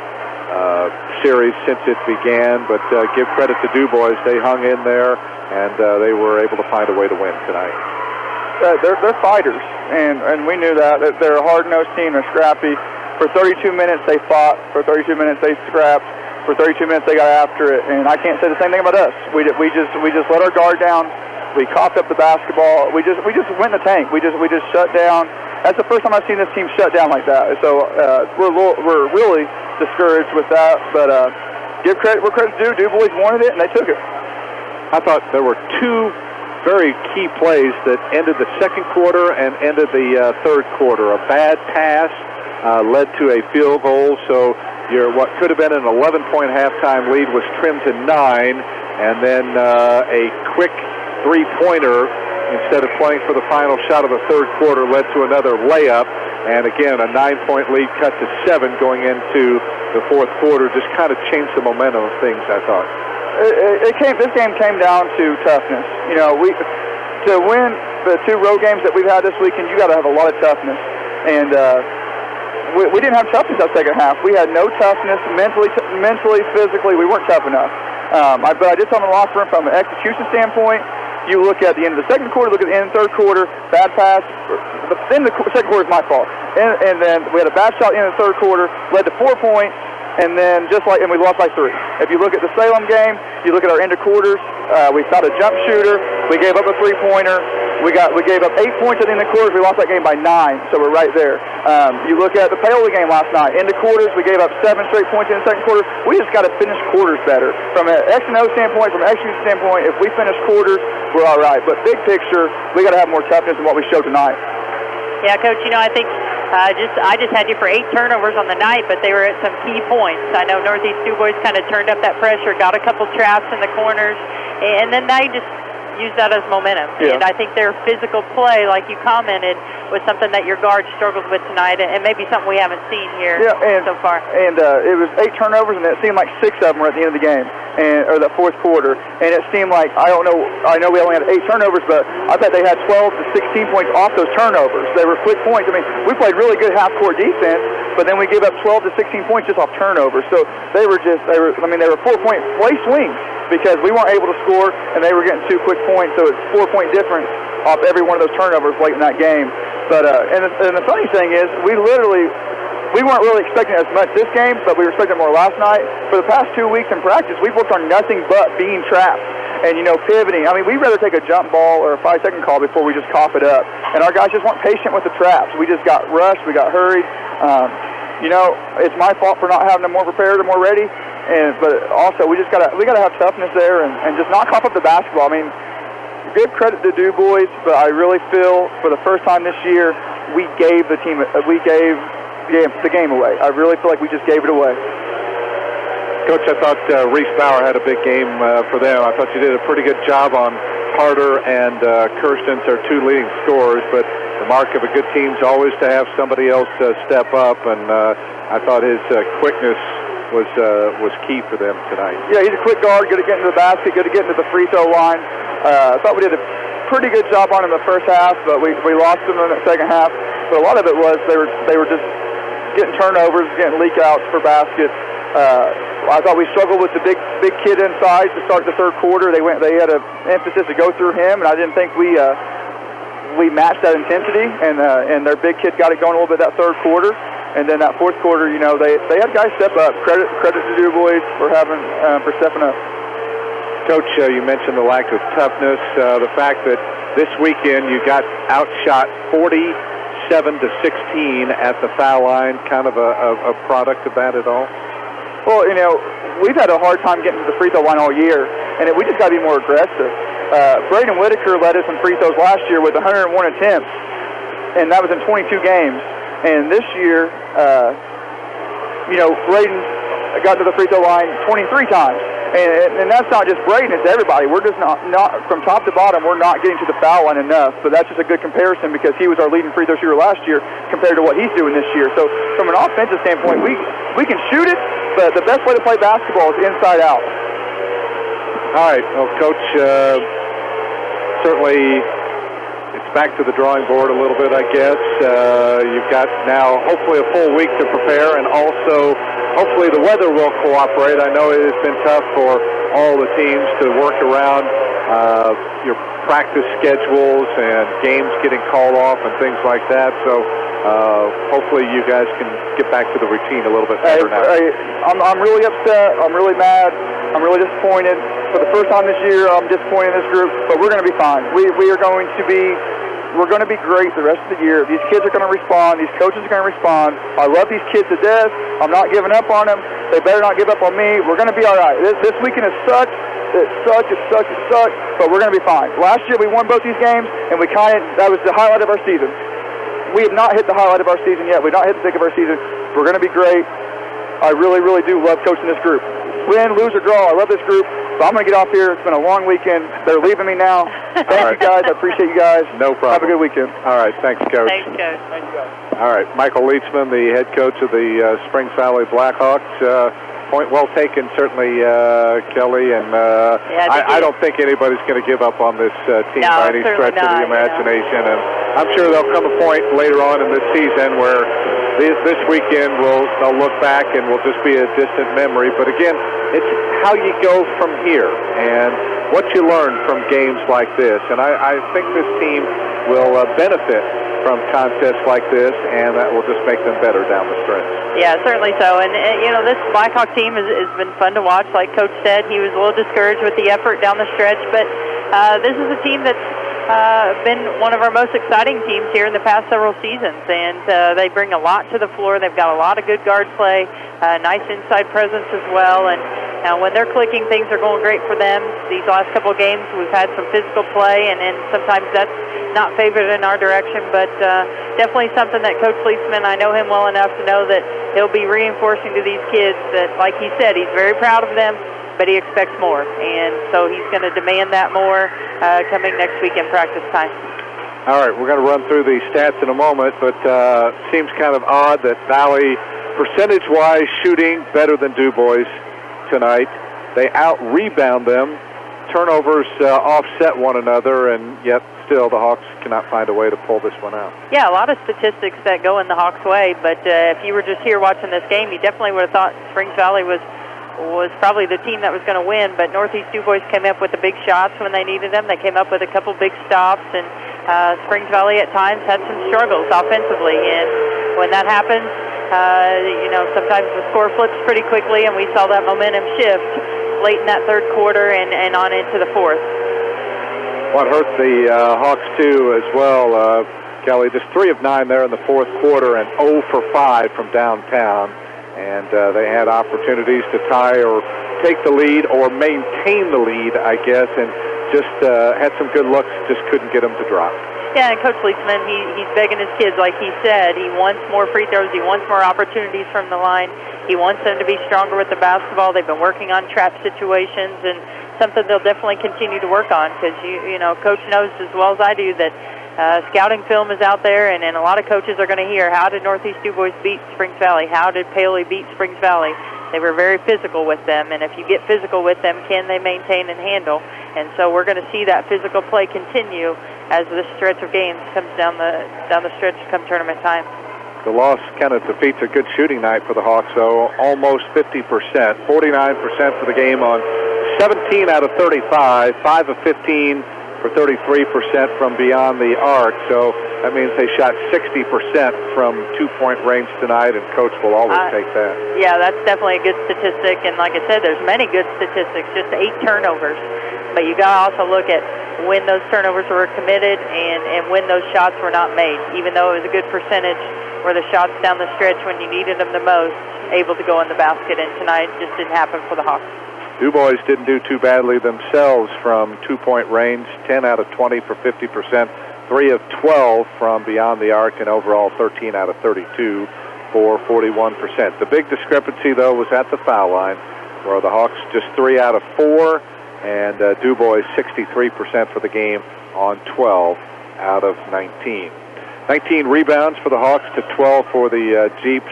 series since it began. But give credit to Dubois. They hung in there, and they were able to find a way to win tonight. They're fighters, and we knew that. They're a hard-nosed team. They're scrappy. For 32 minutes, they fought. For 32 minutes, they scrapped. For 32 minutes, they got after it. And I can't say the same thing about us. We just let our guard down. We coughed up the basketball. We just went in the tank. We just shut down. That's the first time I've seen this team shut down like that. So we're really discouraged with that. But give credit where credit's due. Dubois wanted it, and they took it. I thought there were 2 very key plays that ended the second quarter and ended the third quarter. A bad pass led to a field goal, so what could have been an 11-point halftime lead was trimmed to 9, and then a quick three-pointer instead of playing for the final shot of the third quarter led to another layup, and again a 9-point lead cut to 7 going into the fourth quarter. Just kind of changed the momentum of things, I thought. This game came down to toughness. You know, to win the 2 road games that we've had this weekend, you got to have a lot of toughness, and we didn't have toughness that second half. We had no toughness mentally, physically. We weren't tough enough. But I did tell them in the locker room from an execution standpoint. You look at the end of the second quarter, look at the end of the third quarter, bad pass. The end of the second quarter is my fault, and then we had a bad shot in the third quarter, led to 4 points. And then and we lost by 3. If you look at the Salem game, you look at our end of quarters, we fouled a jump shooter, we gave up a 3-pointer, We gave up 8 points at the end of the quarters. We lost that game by 9, so we're right there. You look at the Paoli game last night. In the quarters, we gave up 7 straight points in the second quarter. We just got to finish quarters better. From an X&O standpoint, from an execution standpoint, if we finish quarters, we're all right. But big picture, we got to have more toughness than what we showed tonight. Yeah, Coach, I think I just had you for 8 turnovers on the night, but they were at some key points. I know Northeast Dubois kind of turned up that pressure, got a couple traps in the corners, and then they just use that as momentum. Yeah. And I think their physical play, like you commented, was something that your guard struggled with tonight, and maybe something we haven't seen here so far. And it was 8 turnovers, and it seemed like 6 of them were at the end of the game, or the fourth quarter. And it seemed like, I know we only had 8 turnovers, but I bet they had 12 to 16 points off those turnovers. They were quick points. I mean, we played really good half-court defense, but then we gave up 12 to 16 points just off turnovers. So they were 4-point play swings, because we weren't able to score, and they were getting 2 quick points, so it's 4-point difference off every one of those turnovers late in that game. But and the funny thing is, we weren't really expecting as much this game, but we were expecting more last night. For the past 2 weeks in practice, we've worked on nothing but being trapped and, pivoting. I mean, we'd rather take a jump ball or a 5-second call before we just cough it up. And our guys just weren't patient with the traps. We just got rushed. We got hurried. It's my fault for not having them more prepared or more ready. But also, we gotta have toughness there and just not cough up the basketball. I mean, good credit to Dubois, but I really feel for the first time this year, we gave the game away. I really feel like we just gave it away. Coach, I thought Reese Bauer had a big game for them. I thought you did a pretty good job on Carter and Kirstens, our 2 leading scorers, but the mark of a good team is always to have somebody else step up, and I thought his quickness was key for them tonight. Yeah, he's a quick guard, good at getting to the basket, good at getting to the free throw line. I thought we did a pretty good job on him in the first half, but we lost him in the second half. But a lot of it was they were just getting turnovers, getting leak outs for baskets. I thought we struggled with the big kid inside to start the third quarter. They had an emphasis to go through him, and I didn't think we matched that intensity. And their big kid got it going a little bit that third quarter. And then that fourth quarter, they had guys step up. Credit to Dubois for stepping up. Coach, you mentioned the lack of toughness. The fact that this weekend you got outshot 47-16 at the foul line, kind of a product of that at all? Well, we've had a hard time getting to the free throw line all year, and we just got to be more aggressive. Braden Whitaker led us in free throws last year with 101 attempts, and that was in 22 games. And this year, Braden got to the free throw line 23 times. And that's not just Braden, it's everybody. We're just not from top to bottom, we're not getting to the foul line enough. But that's just a good comparison because he was our leading free throw shooter last year compared to what he's doing this year. So from an offensive standpoint, we can shoot it, but the best way to play basketball is inside out. All right. Well, Coach, certainly it's back to the drawing board a little bit, I guess. You've got now hopefully a full week to prepare, and also hopefully the weather will cooperate. I know it has been tough for all the teams to work around your practice schedules and games getting called off and things like that. So hopefully you guys can get back to the routine a little bit better now. I'm really upset. I'm really mad. I'm really disappointed. For the first time this year, I'm disappointed in this group, but we're going to be fine. We're going to be great the rest of the year. These kids are going to respond. These coaches are going to respond. I love these kids to death. I'm not giving up on them. They better not give up on me. We're going to be all right. This weekend has sucked. It sucked, but we're going to be fine. Last year we won both these games, and that was the highlight of our season. We have not hit the highlight of our season yet. We've not hit the peak of our season. We're going to be great. I really, really do love coaching this group. Win, lose, or draw, I love this group. But I'm going to get off here. It's been a long weekend. They're leaving me now. Thank you, guys. I appreciate you guys. No problem. Have a good weekend. All right. Thanks, Coach. Thanks, Coach. Thank you, guys. All right. Michael Leachman, the head coach of the Springs Valley Blackhawks. Point well taken, certainly, Kelly. And I don't think anybody's going to give up on this team by any stretch of the imagination. And I'm sure there'll come a point later on in this season where this weekend they'll look back and will just be a distant memory. But again, it's how you go from here and what you learn from games like this. And I think this team will benefit from contests like this, and that will just make them better down the stretch. Yeah, certainly so. And this Blackhawk team has been fun to watch. Like Coach said, he was a little discouraged with the effort down the stretch, but this is a team that's been one of our most exciting teams here in the past several seasons, and they bring a lot to the floor. They've got a lot of good guard play, nice inside presence as well, and when they're clicking, things are going great for them. These last couple of games, we've had some physical play, and sometimes that's not favored in our direction, but definitely something that Coach Leisman, I know him well enough to know that he'll be reinforcing to these kids that, like he said, he's very proud of them, but he expects more, and so he's going to demand that more coming next week in practice time. All right, we're going to run through the stats in a moment, but seems kind of odd that Valley, percentage-wise, shooting better than Dubois tonight. They out-rebound them. Turnovers offset one another, and yet still the Hawks cannot find a way to pull this one out. Yeah, a lot of statistics that go in the Hawks' way, but if you were just here watching this game, you definitely would have thought Springs Valley was probably the team that was going to win, but Northeast Dubois came up with the big shots when they needed them. They came up with a couple big stops, and Springs Valley at times had some struggles offensively, and when that happens, sometimes the score flips pretty quickly, and we saw that momentum shift late in that third quarter and on into the fourth. What hurt the Hawks, too, as well, Kelly, just 3 of 9 there in the fourth quarter and 0 for 5 from downtown. And they had opportunities to tie or take the lead or maintain the lead, I guess, and just had some good looks, just couldn't get them to drop. Yeah, and Coach Leisman, he's begging his kids, like he said. He wants more free throws. He wants more opportunities from the line. He wants them to be stronger with the basketball. They've been working on trap situations, and something they'll definitely continue to work on because, Coach knows as well as I do that scouting film is out there, and a lot of coaches are going to hear, how did Northeast Dubois beat Springs Valley? How did Paoli beat Springs Valley? They were very physical with them, and if you get physical with them, can they maintain and handle? And so we're going to see that physical play continue as this stretch of games comes down the stretch come tournament time. The loss kind of defeats a good shooting night for the Hawks, though, almost 50%, 49% for the game on 17 out of 35, 5 of 15 for 33% from beyond the arc. So that means they shot 60% from two-point range tonight, and Coach will always take that. Yeah, that's definitely a good statistic, and like I said, there's many good statistics, just 8 turnovers. But you got to also look at when those turnovers were committed and when those shots were not made, even though it was a good percentage where the shots down the stretch when you needed them the most, able to go in the basket, and tonight just didn't happen for the Hawks. Dubois didn't do too badly themselves from two-point range, 10 out of 20 for 50%, 3 of 12 from beyond the arc, and overall 13 out of 32 for 41%. The big discrepancy, though, was at the foul line, where the Hawks just 3 out of 4, and Dubois 63% for the game on 12 out of 19. 19 rebounds for the Hawks to 12 for the Jeeps.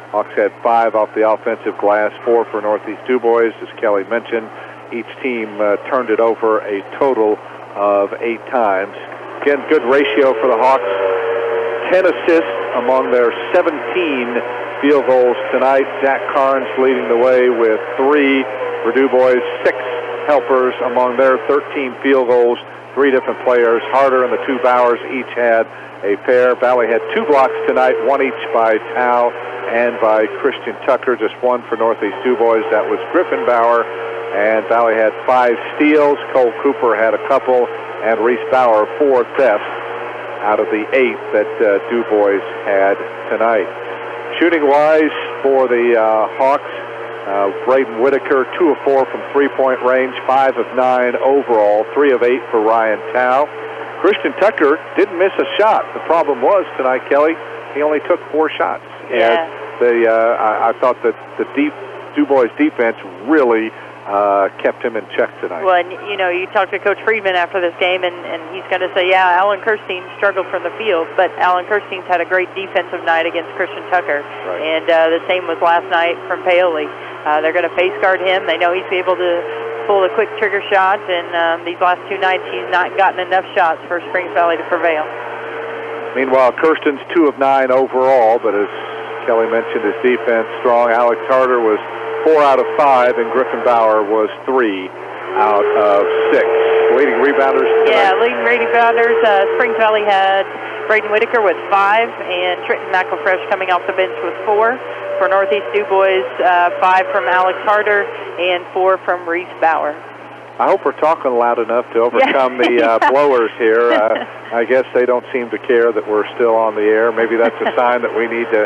Hawks had 5 off the offensive glass, 4 for Northeast Dubois, as Kelly mentioned. Each team turned it over a total of 8 times. Again, good ratio for the Hawks. 10 assists among their 17 field goals tonight. Jack Carnes leading the way with 3 for Dubois, 6 helpers among their 13 field goals. 3 different players. Harder and the 2 Bowers each had a pair. Valley had 2 blocks tonight, 1 each by Tao and by Christian Tucker, just 1 for Northeast Dubois. That was Griffin Bauer, and Valley had 5 steals. Cole Cooper had a couple, and Reese Bauer 4th best out of the 8 that Dubois had tonight. Shooting-wise for the Hawks, Braden Whitaker 2 of 4 from three-point range, 5 of 9 overall, 3 of 8 for Ryan Tao. Christian Tucker didn't miss a shot. The problem was tonight, Kelly, he only took 4 shots. Yeah. And I thought that the Dubois defense really kept him in check tonight. Well, and you talked to Coach Friedman after this game, and he's going to say, yeah, Alan Kirstein struggled from the field, but Alan Kirstein's had a great defensive night against Christian Tucker. Right. And the same was last night from Paoli. They're going to face guard him. They know he's able to pull a quick trigger shot, and these last 2 nights he's not gotten enough shots for Springs Valley to prevail. Meanwhile, Kirsten's 2 of 9 overall, but as Kelly mentioned, his defense strong. Alex Harder was 4 out of 5, and Griffin Bauer was 3 out of 6. Leading rebounders tonight. Yeah, leading rebounders. Springs Valley had Braden Whitaker with 5, and Trenton McElfresh coming off the bench with 4. For Northeast Dubois, 5 from Alex Harder and 4 from Reese Bauer. I hope we're talking loud enough to overcome the blowers here. I guess they don't seem to care that we're still on the air. Maybe that's a sign that we need to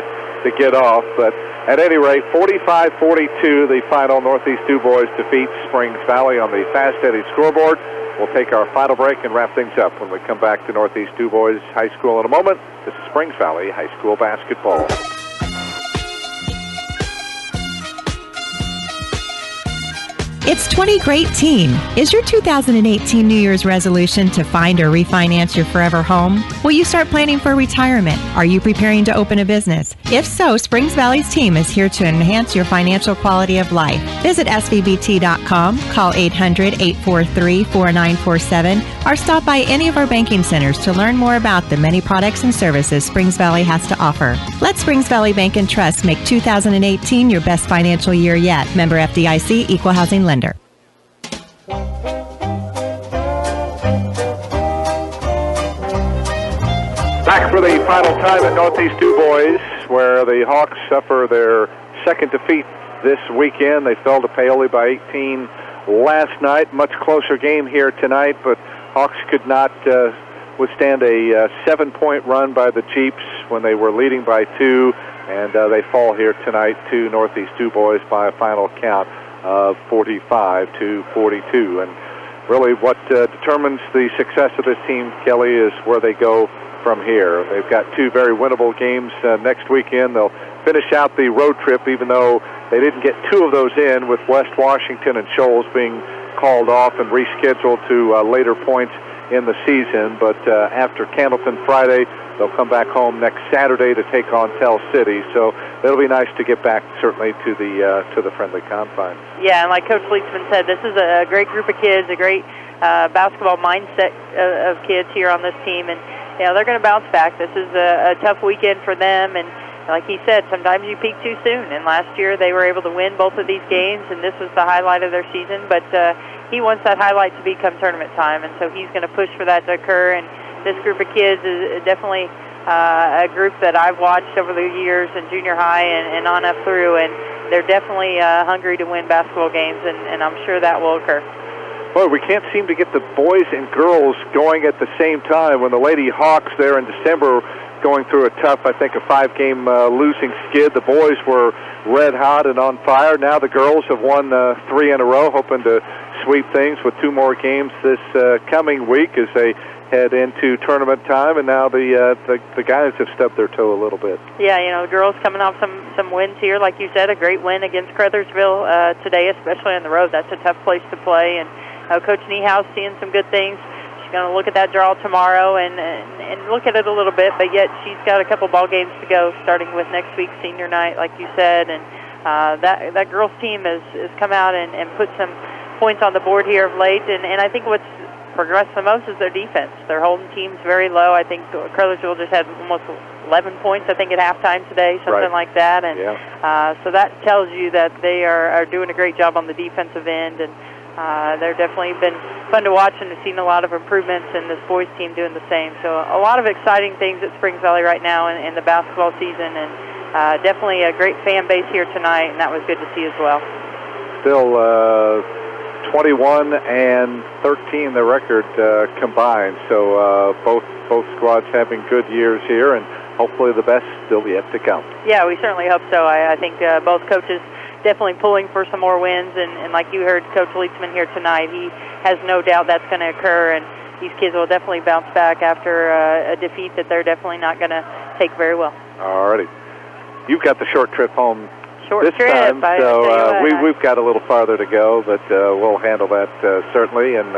get off. But at any rate, 45-42, the final. Northeast Dubois defeats Springs Valley on the Fast Eddie scoreboard. We'll take our final break and wrap things up when we come back to Northeast Dubois High School in a moment. This is Springs Valley High School basketball. It's 20 Great Teen. Is your 2018 New Year's resolution to find or refinance your forever home? Will you start planning for retirement? Are you preparing to open a business? If so, Springs Valley's team is here to enhance your financial quality of life. Visit svbt.com, call 800-843-4947, or stop by any of our banking centers to learn more about the many products and services Springs Valley has to offer. Let Springs Valley Bank and Trust make 2018 your best financial year yet. Member FDIC, Equal Housing Lender. Back for the final time at Northeast Dubois, where the Hawks suffer their second defeat this weekend. They fell to Paoli by 18 last night. Much closer game here tonight, but Hawks could not withstand a 7-point run by the Jeeps when they were leading by 2, and they fall here tonight to Northeast Dubois by a final count of 45-42. And really what determines the success of this team, Kelly, is where they go from here. They've got 2 very winnable games next weekend. They'll finish out the road trip, even though they didn't get 2 of those in, with West Washington and Shoals being called off and rescheduled to later points in the season. But after Candleton Friday, they'll come back home next Saturday to take on Tell City. So it'll be nice to get back, certainly, to the friendly confines. Yeah, and like Coach Leitsman said, this is a great group of kids, a great basketball mindset of kids here on this team, and they're going to bounce back. This is a tough weekend for them, and like he said, sometimes you peak too soon, and last year they were able to win both of these games, and this was the highlight of their season, but he wants that highlight to become tournament time, and so he's going to push for that to occur. And this group of kids is definitely a group that I've watched over the years in junior high and on up through, and they're definitely hungry to win basketball games, and I'm sure that will occur. Boy, we can't seem to get the boys and girls going at the same time. When the Lady Hawks there in December going through a tough, I think, a 5-game losing skid, the boys were red hot and on fire. Now the girls have won 3 in a row, hoping to sweep things with 2 more games this coming week as they head into tournament time, and now the guys have stubbed their toe a little bit. Yeah, girls coming off some wins here, like you said, a great win against Crothersville today, especially on the road. That's a tough place to play, and Coach Niehaus seeing some good things. She's going to look at that draw tomorrow and look at it a little bit, but yet she's got a couple ball games to go, starting with next week's senior night, like you said, and that girls team has come out and put some points on the board here of late, and I think what's progressed the most is their defense. They're holding teams very low. I think Crothersville just had almost 11 points, I think, at halftime today, something like that. And so that tells you that they are doing a great job on the defensive end, and they're definitely been fun to watch, and have seen a lot of improvements in this boys team doing the same. So a lot of exciting things at Springs Valley right now in the basketball season, and definitely a great fan base here tonight, and that was good to see as well. Still 21 and 13 the record combined, so both squads having good years here, and hopefully the best still yet to come. Yeah, we certainly hope so. I think both coaches definitely pulling for some more wins, and like you heard Coach Leitsman here tonight, he has no doubt that's going to occur, and these kids will definitely bounce back after a defeat that they're definitely not going to take very well. All righty. You've got the short trip home this trip, time, so we've got a little farther to go, but we'll handle that certainly, and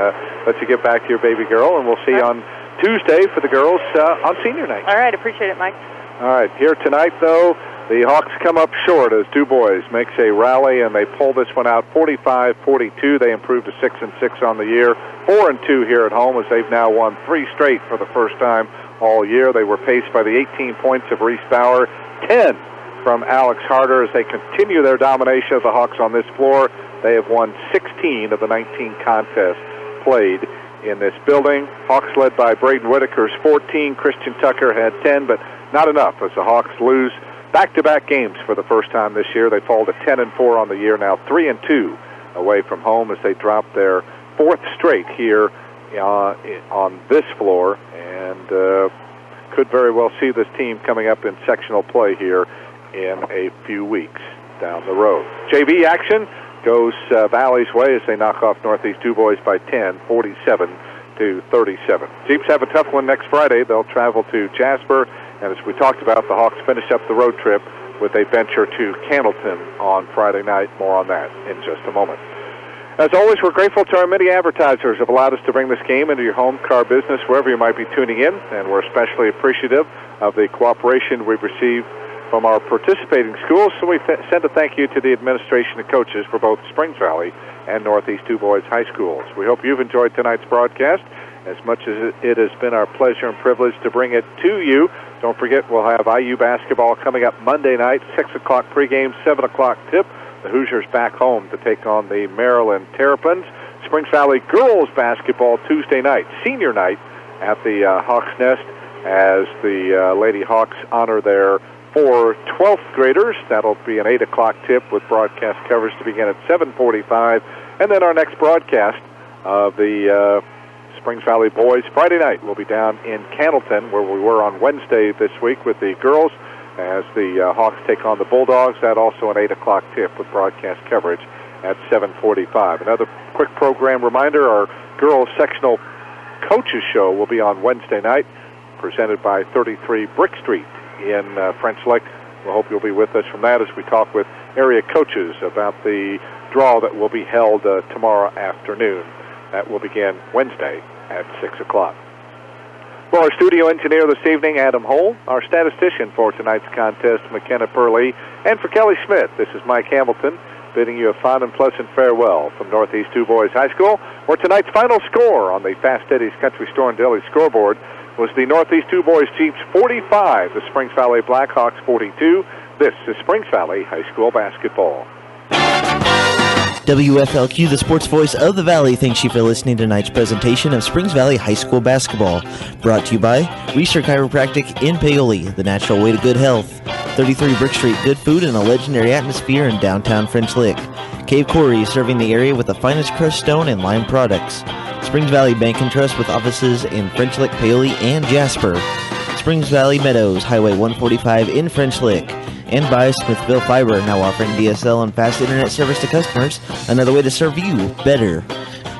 let you get back to your baby girl, and we'll see you on Tuesday for the girls on senior night. All right, appreciate it, Mike. All right, here tonight, though, the Hawks come up short as Dubois makes a rally, and they pull this one out 45-42. They improved to 6-6 on the year, 4-2 here at home, as they've now won 3 straight for the first time all year. They were paced by the 18 points of Reese Bauer, 10 from Alex Harder, as they continue their domination of the Hawks on this floor. They have won 16 of the 19 contests played in this building. Hawks led by Braden Whitaker's 14. Christian Tucker had 10, but not enough as the Hawks lose back-to-back games for the first time this year. They fall to 10-4 on the year, now 3-2 away from home as they drop their fourth straight here on this floor, and could very well see this team coming up in sectional play here in a few weeks down the road. JV action goes Valley's way as they knock off Northeast Dubois by 10, 47-37. Jeeps have a tough one next Friday. They'll travel to Jasper, and as we talked about, the Hawks finish up the road trip with a venture to Candleton on Friday night. More on that in just a moment. As always, we're grateful to our many advertisers who have allowed us to bring this game into your home, car, business, wherever you might be tuning in, and we're especially appreciative of the cooperation we've received from our participating schools, so we send a thank you to the administration and coaches for both Springs Valley and Northeast Dubois High Schools. We hope you've enjoyed tonight's broadcast as much as it has been our pleasure and privilege to bring it to you. Don't forget, we'll have IU basketball coming up Monday night, 6 o'clock pregame, 7 o'clock tip. The Hoosiers back home to take on the Maryland Terrapins. Springs Valley girls basketball Tuesday night, senior night at the Hawks Nest, as the Lady Hawks honor their 4 12th graders. That'll be an 8 o'clock tip with broadcast coverage to begin at 7:45. And then our next broadcast of the Springs Valley boys Friday night will be down in Candleton, where we were on Wednesday this week with the girls, as the Hawks take on the Bulldogs. That also an 8 o'clock tip with broadcast coverage at 7:45. Another quick program reminder, our girls sectional coaches show will be on Wednesday night, presented by 33 Brick Street in French Lick. We hope you'll be with us from that as we talk with area coaches about the draw that will be held tomorrow afternoon. That will begin Wednesday at 6 o'clock. For our studio engineer this evening, Adam Hole, our statistician for tonight's contest, McKenna Purley, and for Kelly Smith, this is Mike Hamilton, bidding you a fond and pleasant farewell from Northeast Dubois High School, where tonight's final score on the Fast Eddie's Country Store and Deli scoreboard was the Northeast Dubois Jeeps 45, the Springs Valley Blackhawks 42. This is Springs Valley High School basketball. WFLQ, the sports voice of the Valley, thanks you for listening to tonight's presentation of Springs Valley High School basketball. Brought to you by Research Chiropractic in Paoli, the natural way to good health. 33 Brick Street, good food and a legendary atmosphere in downtown French Lick. Cave Quarry, serving the area with the finest crushed stone and lime products. Springs Valley Bank and Trust with offices in French Lick, Paoli, and Jasper. Springs Valley Meadows, Highway 145 in French Lick. And by Smithville Fiber, now offering DSL and fast internet service to customers, another way to serve you better.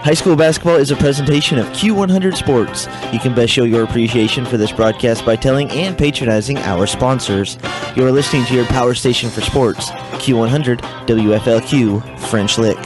High school basketball is a presentation of Q100 Sports. You can best show your appreciation for this broadcast by telling and patronizing our sponsors. You're listening to your power station for sports, Q100 WFLQ French Lick.